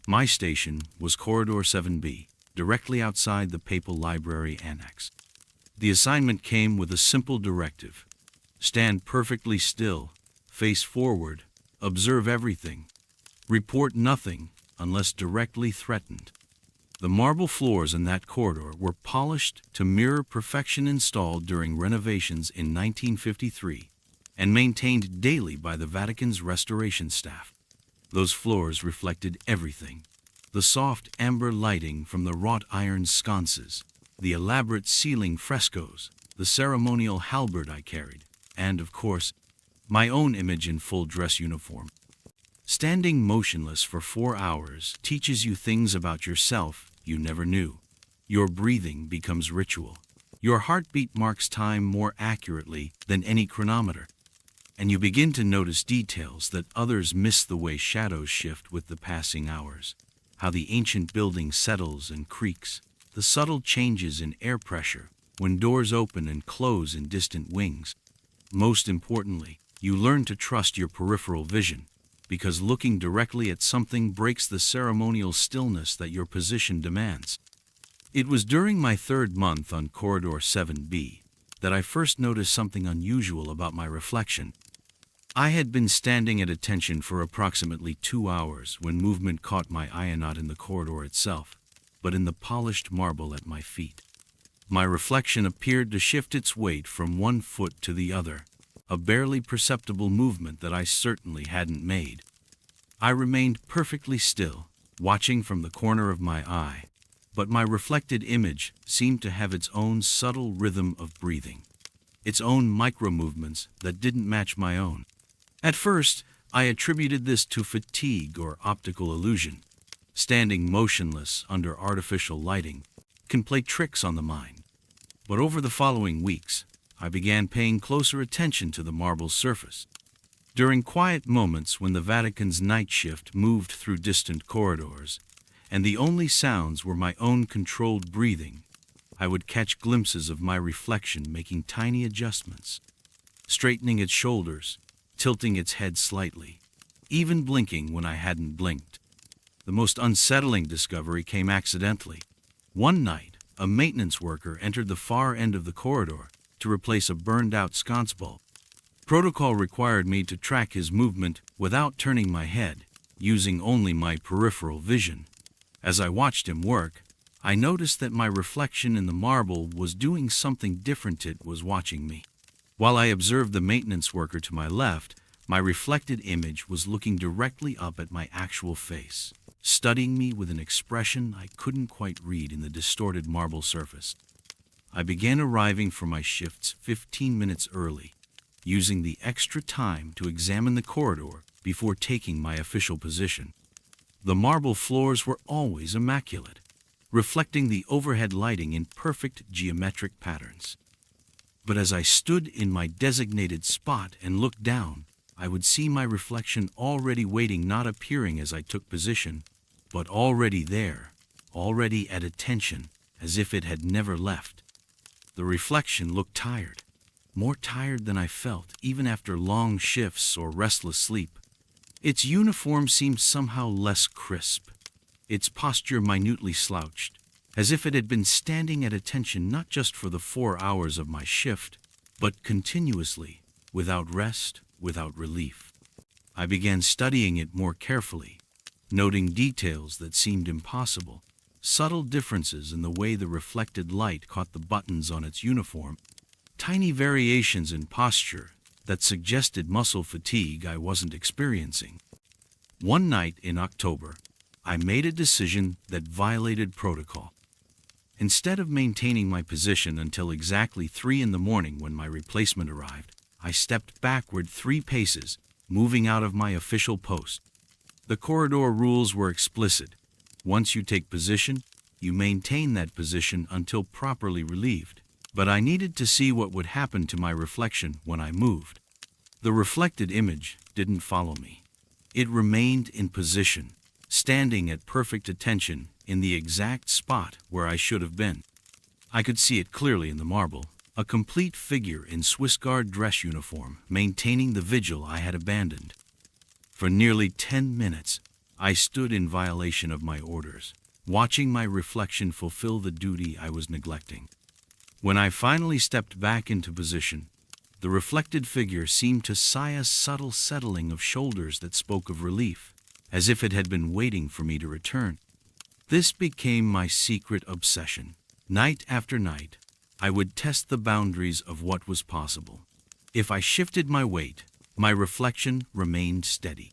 My station was Corridor 7B, directly outside the Papal Library Annex. The assignment came with a simple directive: stand perfectly still, face forward, observe everything, report nothing unless directly threatened. The marble floors in that corridor were polished to mirror perfection, installed during renovations in 1953 and maintained daily by the Vatican's restoration staff. Those floors reflected everything: the soft amber lighting from the wrought iron sconces, the elaborate ceiling frescoes, the ceremonial halberd I carried, and, of course, my own image in full dress uniform. Standing motionless for 4 hours teaches you things about yourself you never knew. Your breathing becomes ritual. Your heartbeat marks time more accurately than any chronometer. And you begin to notice details that others miss: the way shadows shift with the passing hours, how the ancient building settles and creaks, the subtle changes in air pressure when doors open and close in distant wings. Most importantly, you learn to trust your peripheral vision, because looking directly at something breaks the ceremonial stillness that your position demands. It was during my 3rd month on Corridor 7B that I first noticed something unusual about my reflection. I had been standing at attention for approximately 2 hours when movement caught my eye, not in the corridor itself, but in the polished marble at my feet. My reflection appeared to shift its weight from one foot to the other, a barely perceptible movement that I certainly hadn't made. I remained perfectly still, watching from the corner of my eye, but my reflected image seemed to have its own subtle rhythm of breathing, its own micro-movements that didn't match my own. At first, I attributed this to fatigue or optical illusion. Standing motionless under artificial lighting can play tricks on the mind. But over the following weeks, I began paying closer attention to the marble surface. During quiet moments when the Vatican's night shift moved through distant corridors, and the only sounds were my own controlled breathing, I would catch glimpses of my reflection making tiny adjustments, straightening its shoulders, tilting its head slightly, even blinking when I hadn't blinked. The most unsettling discovery came accidentally. One night, a maintenance worker entered the far end of the corridor to replace a burned-out sconce bulb. Protocol required me to track his movement without turning my head, using only my peripheral vision. As I watched him work, I noticed that my reflection in the marble was doing something different. It was watching me. While I observed the maintenance worker to my left, my reflected image was looking directly up at my actual face, studying me with an expression I couldn't quite read in the distorted marble surface. I began arriving for my shifts 15 minutes early, using the extra time to examine the corridor before taking my official position. The marble floors were always immaculate, reflecting the overhead lighting in perfect geometric patterns. But as I stood in my designated spot and looked down, I would see my reflection already waiting, not appearing as I took position, but already there, already at attention, as if it had never left. The reflection looked tired, more tired than I felt, even after long shifts or restless sleep. Its uniform seemed somehow less crisp, its posture minutely slouched, as if it had been standing at attention not just for the 4 hours of my shift, but continuously, without rest, without relief. I began studying it more carefully, noting details that seemed impossible, subtle differences in the way the reflected light caught the buttons on its uniform, tiny variations in posture that suggested muscle fatigue I wasn't experiencing. One night in October, I made a decision that violated protocol. Instead of maintaining my position until exactly 3 in the morning when my replacement arrived, I stepped backward 3 paces, moving out of my official post. The corridor rules were explicit. Once you take position, you maintain that position until properly relieved. But I needed to see what would happen to my reflection when I moved. The reflected image didn't follow me. It remained in position, standing at perfect attention in the exact spot where I should have been. I could see it clearly in the marble, a complete figure in Swiss Guard dress uniform, maintaining the vigil I had abandoned. For nearly 10 minutes, I stood in violation of my orders, watching my reflection fulfill the duty I was neglecting. When I finally stepped back into position, the reflected figure seemed to sigh a subtle settling of shoulders that spoke of relief, as if it had been waiting for me to return. This became my secret obsession. Night after night, I would test the boundaries of what was possible. If I shifted my weight, my reflection remained steady.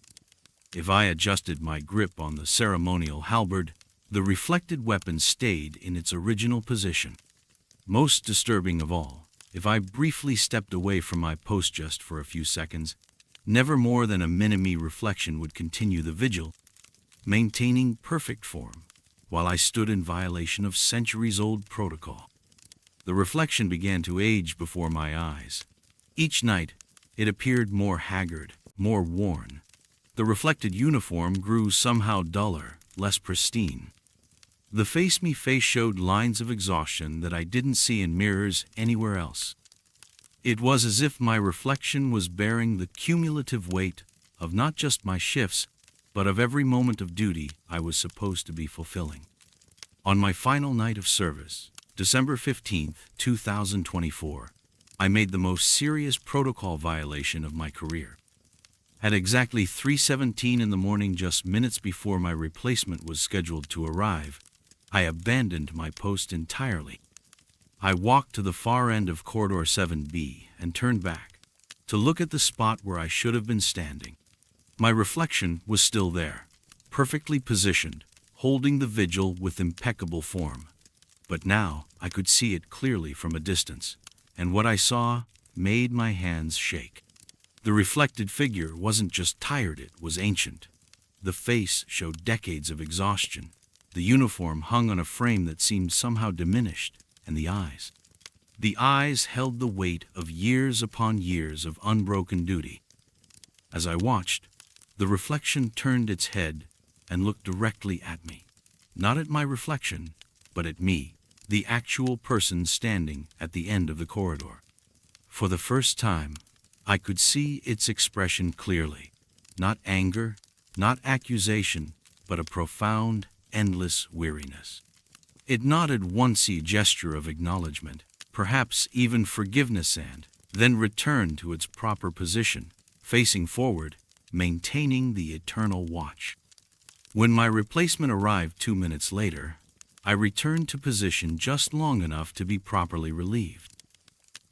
If I adjusted my grip on the ceremonial halberd, the reflected weapon stayed in its original position. Most disturbing of all, if I briefly stepped away from my post just for a few seconds, never more than a mini reflection would continue the vigil, maintaining perfect form, while I stood in violation of centuries-old protocol. The reflection began to age before my eyes. Each night, it appeared more haggard, more worn. The reflected uniform grew somehow duller, less pristine. The face-me face showed lines of exhaustion that I didn't see in mirrors anywhere else. It was as if my reflection was bearing the cumulative weight of not just my shifts, but of every moment of duty I was supposed to be fulfilling. On my final night of service, December 15, 2024, I made the most serious protocol violation of my career. At exactly 3:17 in the morning, just minutes before my replacement was scheduled to arrive, I abandoned my post entirely. I walked to the far end of Corridor 7B and turned back to look at the spot where I should have been standing. My reflection was still there, perfectly positioned, holding the vigil with impeccable form. But now I could see it clearly from a distance, and what I saw made my hands shake. The reflected figure wasn't just tired, it was ancient. The face showed decades of exhaustion. The uniform hung on a frame that seemed somehow diminished, and the eyes held the weight of years upon years of unbroken duty. As I watched, the reflection turned its head and looked directly at me. Not at my reflection, but at me, the actual person standing at the end of the corridor. For the first time, I could see its expression clearly. Not anger, not accusation, but a profound, endless weariness. It nodded once, a gesture of acknowledgement, perhaps even forgiveness, and then returned to its proper position, facing forward, maintaining the eternal watch. When my replacement arrived 2 minutes later, I returned to position just long enough to be properly relieved.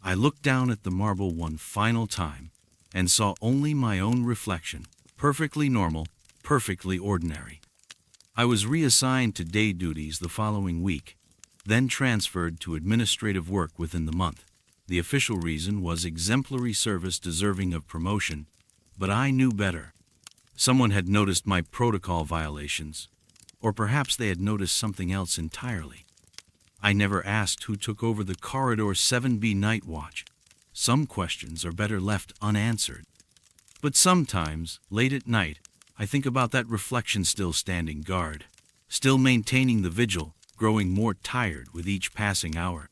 I looked down at the marble one final time and saw only my own reflection, perfectly normal, perfectly ordinary. I was reassigned to day duties the following week, then transferred to administrative work within the month. The official reason was exemplary service deserving of promotion, but I knew better. Someone had noticed my protocol violations, or perhaps they had noticed something else entirely. I never asked who took over the Corridor 7B night watch. Some questions are better left unanswered. But sometimes, late at night, I think about that reflection still standing guard, still maintaining the vigil, growing more tired with each passing hour.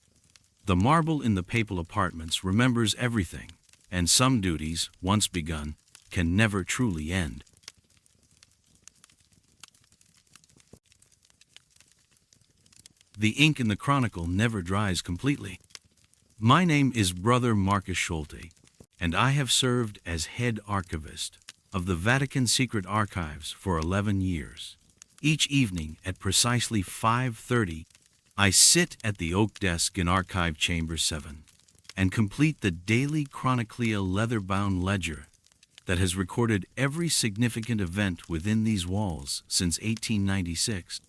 The marble in the papal apartments remembers everything, and some duties, once begun, can never truly end. The ink in the Chronicle never dries completely. My name is Brother Marcus Schulte, and I have served as head archivist of the Vatican Secret Archives for 11 years. Each evening at precisely 5:30, I sit at the oak desk in Archive Chamber 7 and complete the daily Chronicle leather-bound ledger that has recorded every significant event within these walls since 1896.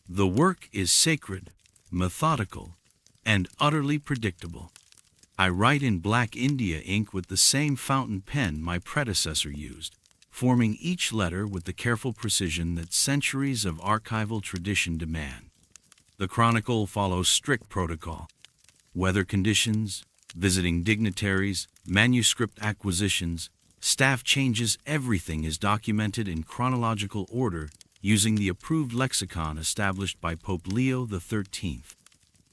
The work is sacred, methodical, and utterly predictable. I write in black India ink with the same fountain pen my predecessor used, forming each letter with the careful precision that centuries of archival tradition demand. The Chronicle follows strict protocol. Weather conditions, visiting dignitaries, manuscript acquisitions, staff changes, everything is documented in chronological order using the approved lexicon established by Pope Leo XIII.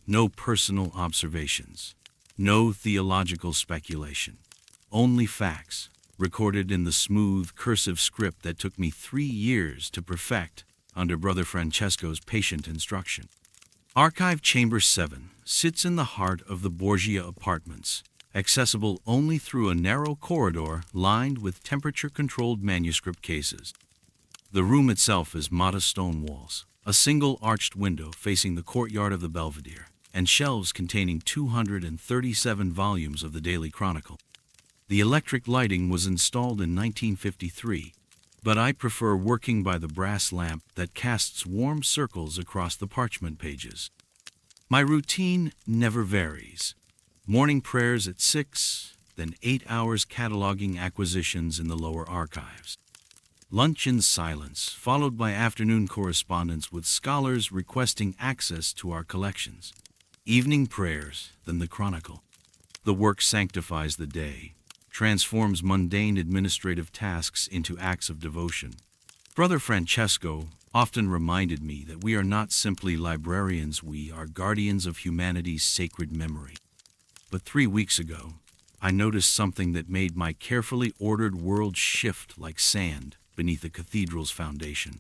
No personal observations, no theological speculation, only facts, recorded in the smooth, cursive script that took me 3 years to perfect under Brother Francesco's patient instruction. Archive Chamber 7 sits in the heart of the Borgia Apartments, accessible only through a narrow corridor lined with temperature-controlled manuscript cases. The room itself is modest stone walls, a single arched window facing the courtyard of the Belvedere, and shelves containing 237 volumes of the Daily Chronicle. The electric lighting was installed in 1953, but I prefer working by the brass lamp that casts warm circles across the parchment pages. My routine never varies. Morning prayers at 6, then 8 hours cataloging acquisitions in the lower archives. Lunch in silence, followed by afternoon correspondence with scholars requesting access to our collections. Evening prayers, then the Chronicle. The work sanctifies the day, transforms mundane administrative tasks into acts of devotion. Brother Francesco often reminded me that we are not simply librarians, we are guardians of humanity's sacred memory. But 3 weeks ago, I noticed something that made my carefully ordered world shift like sand beneath the cathedral's foundation.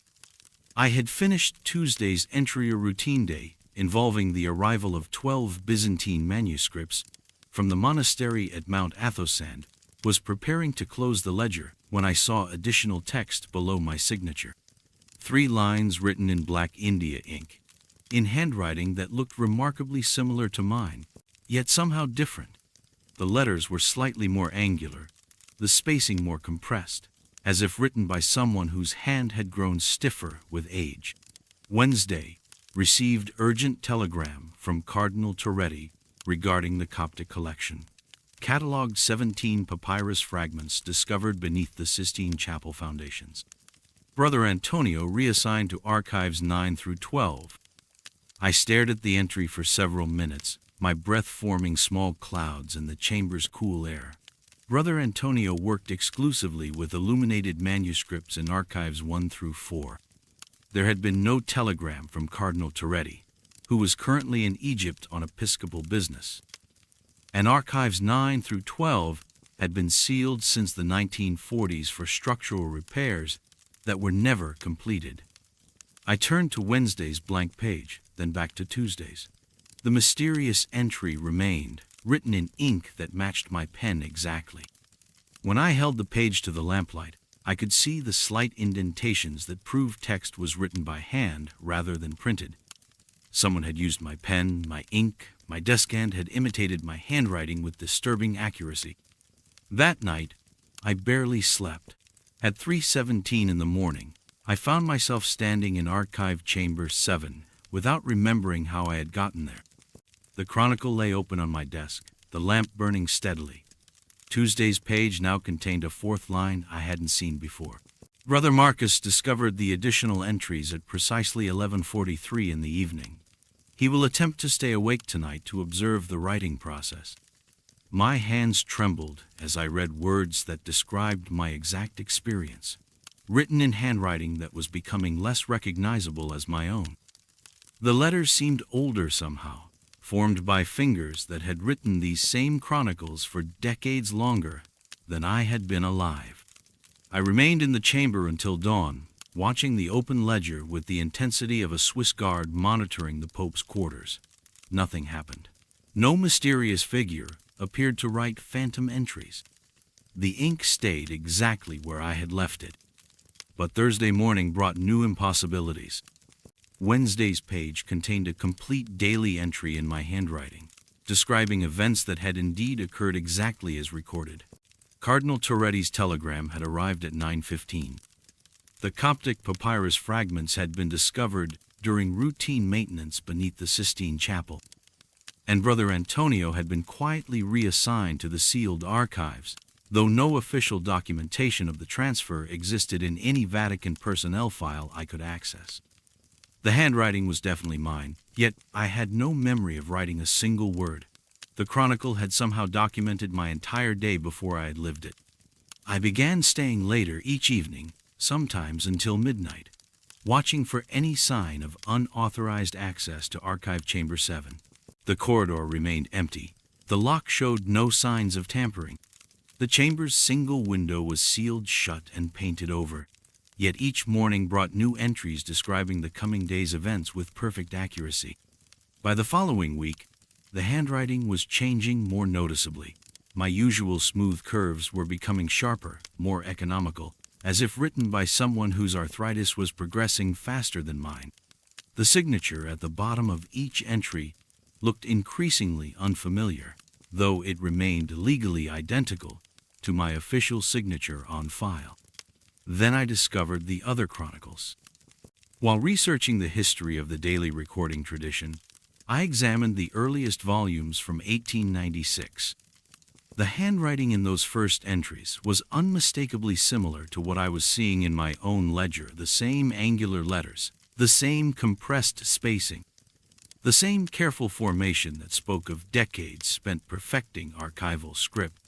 I had finished Tuesday's entry or routine day, involving the arrival of 12 Byzantine manuscripts from the monastery at Mount Athos, and was preparing to close the ledger when I saw additional text below my signature. 3 lines written in black India ink, in handwriting that looked remarkably similar to mine, yet somehow different. The letters were slightly more angular, the spacing more compressed, as if written by someone whose hand had grown stiffer with age. Wednesday, received urgent telegram from Cardinal Torretti regarding the Coptic collection. Catalogued 17 papyrus fragments discovered beneath the Sistine Chapel foundations. Brother Antonio reassigned to Archives 9 through 12. I stared at the entry for several minutes, my breath forming small clouds in the chamber's cool air. Brother Antonio worked exclusively with illuminated manuscripts in Archives 1 through 4. There had been no telegram from Cardinal Torretti, who was currently in Egypt on episcopal business. And Archives 9 through 12 had been sealed since the 1940s for structural repairs that were never completed. I turned to Wednesday's blank page, then back to Tuesday's. The mysterious entry remained, written in ink that matched my pen exactly. When I held the page to the lamplight, I could see the slight indentations that proved text was written by hand rather than printed. Someone had used my pen, my ink, my descant had imitated my handwriting with disturbing accuracy. That night, I barely slept. At 3:17 in the morning, I found myself standing in Archive Chamber 7 without remembering how I had gotten there. The Chronicle lay open on my desk, the lamp burning steadily. Tuesday's page now contained a fourth line I hadn't seen before. Brother Marcus discovered the additional entries at precisely 11:43 in the evening. He will attempt to stay awake tonight to observe the writing process. My hands trembled as I read words that described my exact experience, written in handwriting that was becoming less recognizable as my own. The letters seemed older somehow, formed by fingers that had written these same chronicles for decades longer than I had been alive. I remained in the chamber until dawn, watching the open ledger with the intensity of a Swiss guard monitoring the Pope's quarters. Nothing happened. No mysterious figure appeared to write phantom entries. The ink stayed exactly where I had left it. But Thursday morning brought new impossibilities. Wednesday's page contained a complete daily entry in my handwriting, describing events that had indeed occurred exactly as recorded. Cardinal Toretti's telegram had arrived at 9:15. The Coptic papyrus fragments had been discovered during routine maintenance beneath the Sistine Chapel, and Brother Antonio had been quietly reassigned to the sealed archives, though no official documentation of the transfer existed in any Vatican personnel file I could access. The handwriting was definitely mine, yet I had no memory of writing a single word. The Chronicle had somehow documented my entire day before I had lived it. I began staying later each evening, sometimes until midnight, watching for any sign of unauthorized access to Archive Chamber 7. The corridor remained empty. The lock showed no signs of tampering. The chamber's single window was sealed shut and painted over, yet each morning brought new entries describing the coming day's events with perfect accuracy. By the following week, the handwriting was changing more noticeably. My usual smooth curves were becoming sharper, more economical, as if written by someone whose arthritis was progressing faster than mine. The signature at the bottom of each entry looked increasingly unfamiliar, though it remained legally identical to my official signature on file. Then I discovered the other chronicles. While researching the history of the daily recording tradition, I examined the earliest volumes from 1896. The handwriting in those first entries was unmistakably similar to what I was seeing in my own ledger, the same angular letters, the same compressed spacing, the same careful formation that spoke of decades spent perfecting archival script.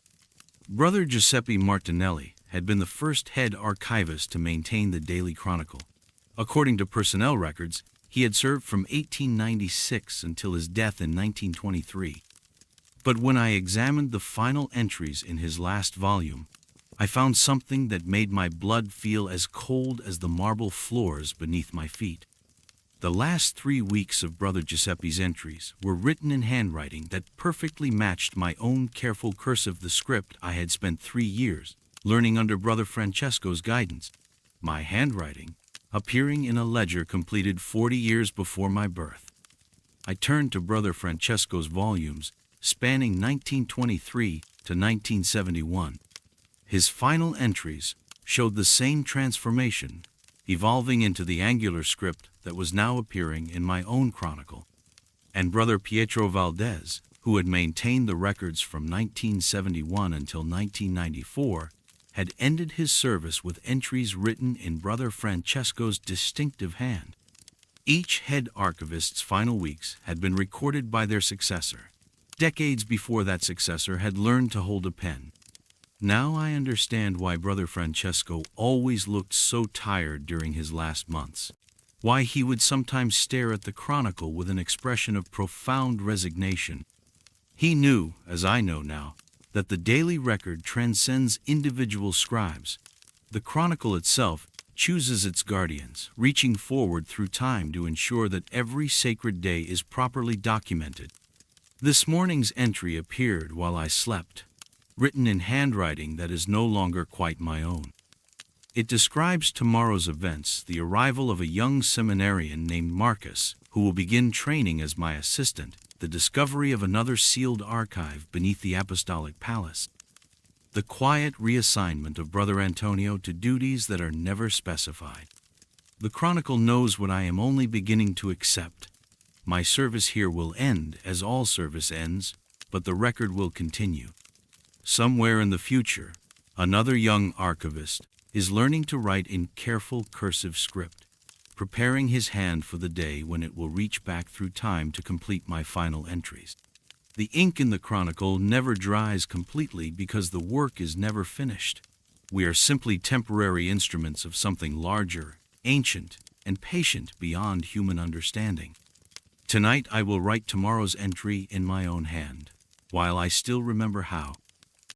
Brother Giuseppe Martinelli had been the first head archivist to maintain the Daily Chronicle. According to personnel records, he had served from 1896 until his death in 1923. But when I examined the final entries in his last volume, I found something that made my blood feel as cold as the marble floors beneath my feet. The last 3 weeks of Brother Giuseppe's entries were written in handwriting that perfectly matched my own careful cursive, the script I had spent 3 years learning under Brother Francesco's guidance. My handwriting, appearing in a ledger completed 40 years before my birth. I turned to Brother Francesco's volumes spanning 1923 to 1971. His final entries showed the same transformation, evolving into the angular script that was now appearing in my own chronicle. And Brother Pietro Valdez, who had maintained the records from 1971 until 1994, had ended his service with entries written in Brother Francesco's distinctive hand. Each head archivist's final weeks had been recorded by their successor. Decades before that successor had learned to hold a pen. Now I understand why Brother Francesco always looked so tired during his last months, why he would sometimes stare at the Chronicle with an expression of profound resignation. He knew, as I know now, that the daily record transcends individual scribes. The Chronicle itself chooses its guardians, reaching forward through time to ensure that every sacred day is properly documented. This morning's entry appeared while I slept, written in handwriting that is no longer quite my own. It describes tomorrow's events, the arrival of a young seminarian named Marcus, who will begin training as my assistant, the discovery of another sealed archive beneath the Apostolic Palace, the quiet reassignment of Brother Antonio to duties that are never specified. The Chronicle knows what I am only beginning to accept. My service here will end as all service ends, but the record will continue. Somewhere in the future, another young archivist is learning to write in careful cursive script, preparing his hand for the day when it will reach back through time to complete my final entries. The ink in the Chronicle never dries completely because the work is never finished. We are simply temporary instruments of something larger, ancient, and patient beyond human understanding. Tonight I will write tomorrow's entry in my own hand, while I still remember how.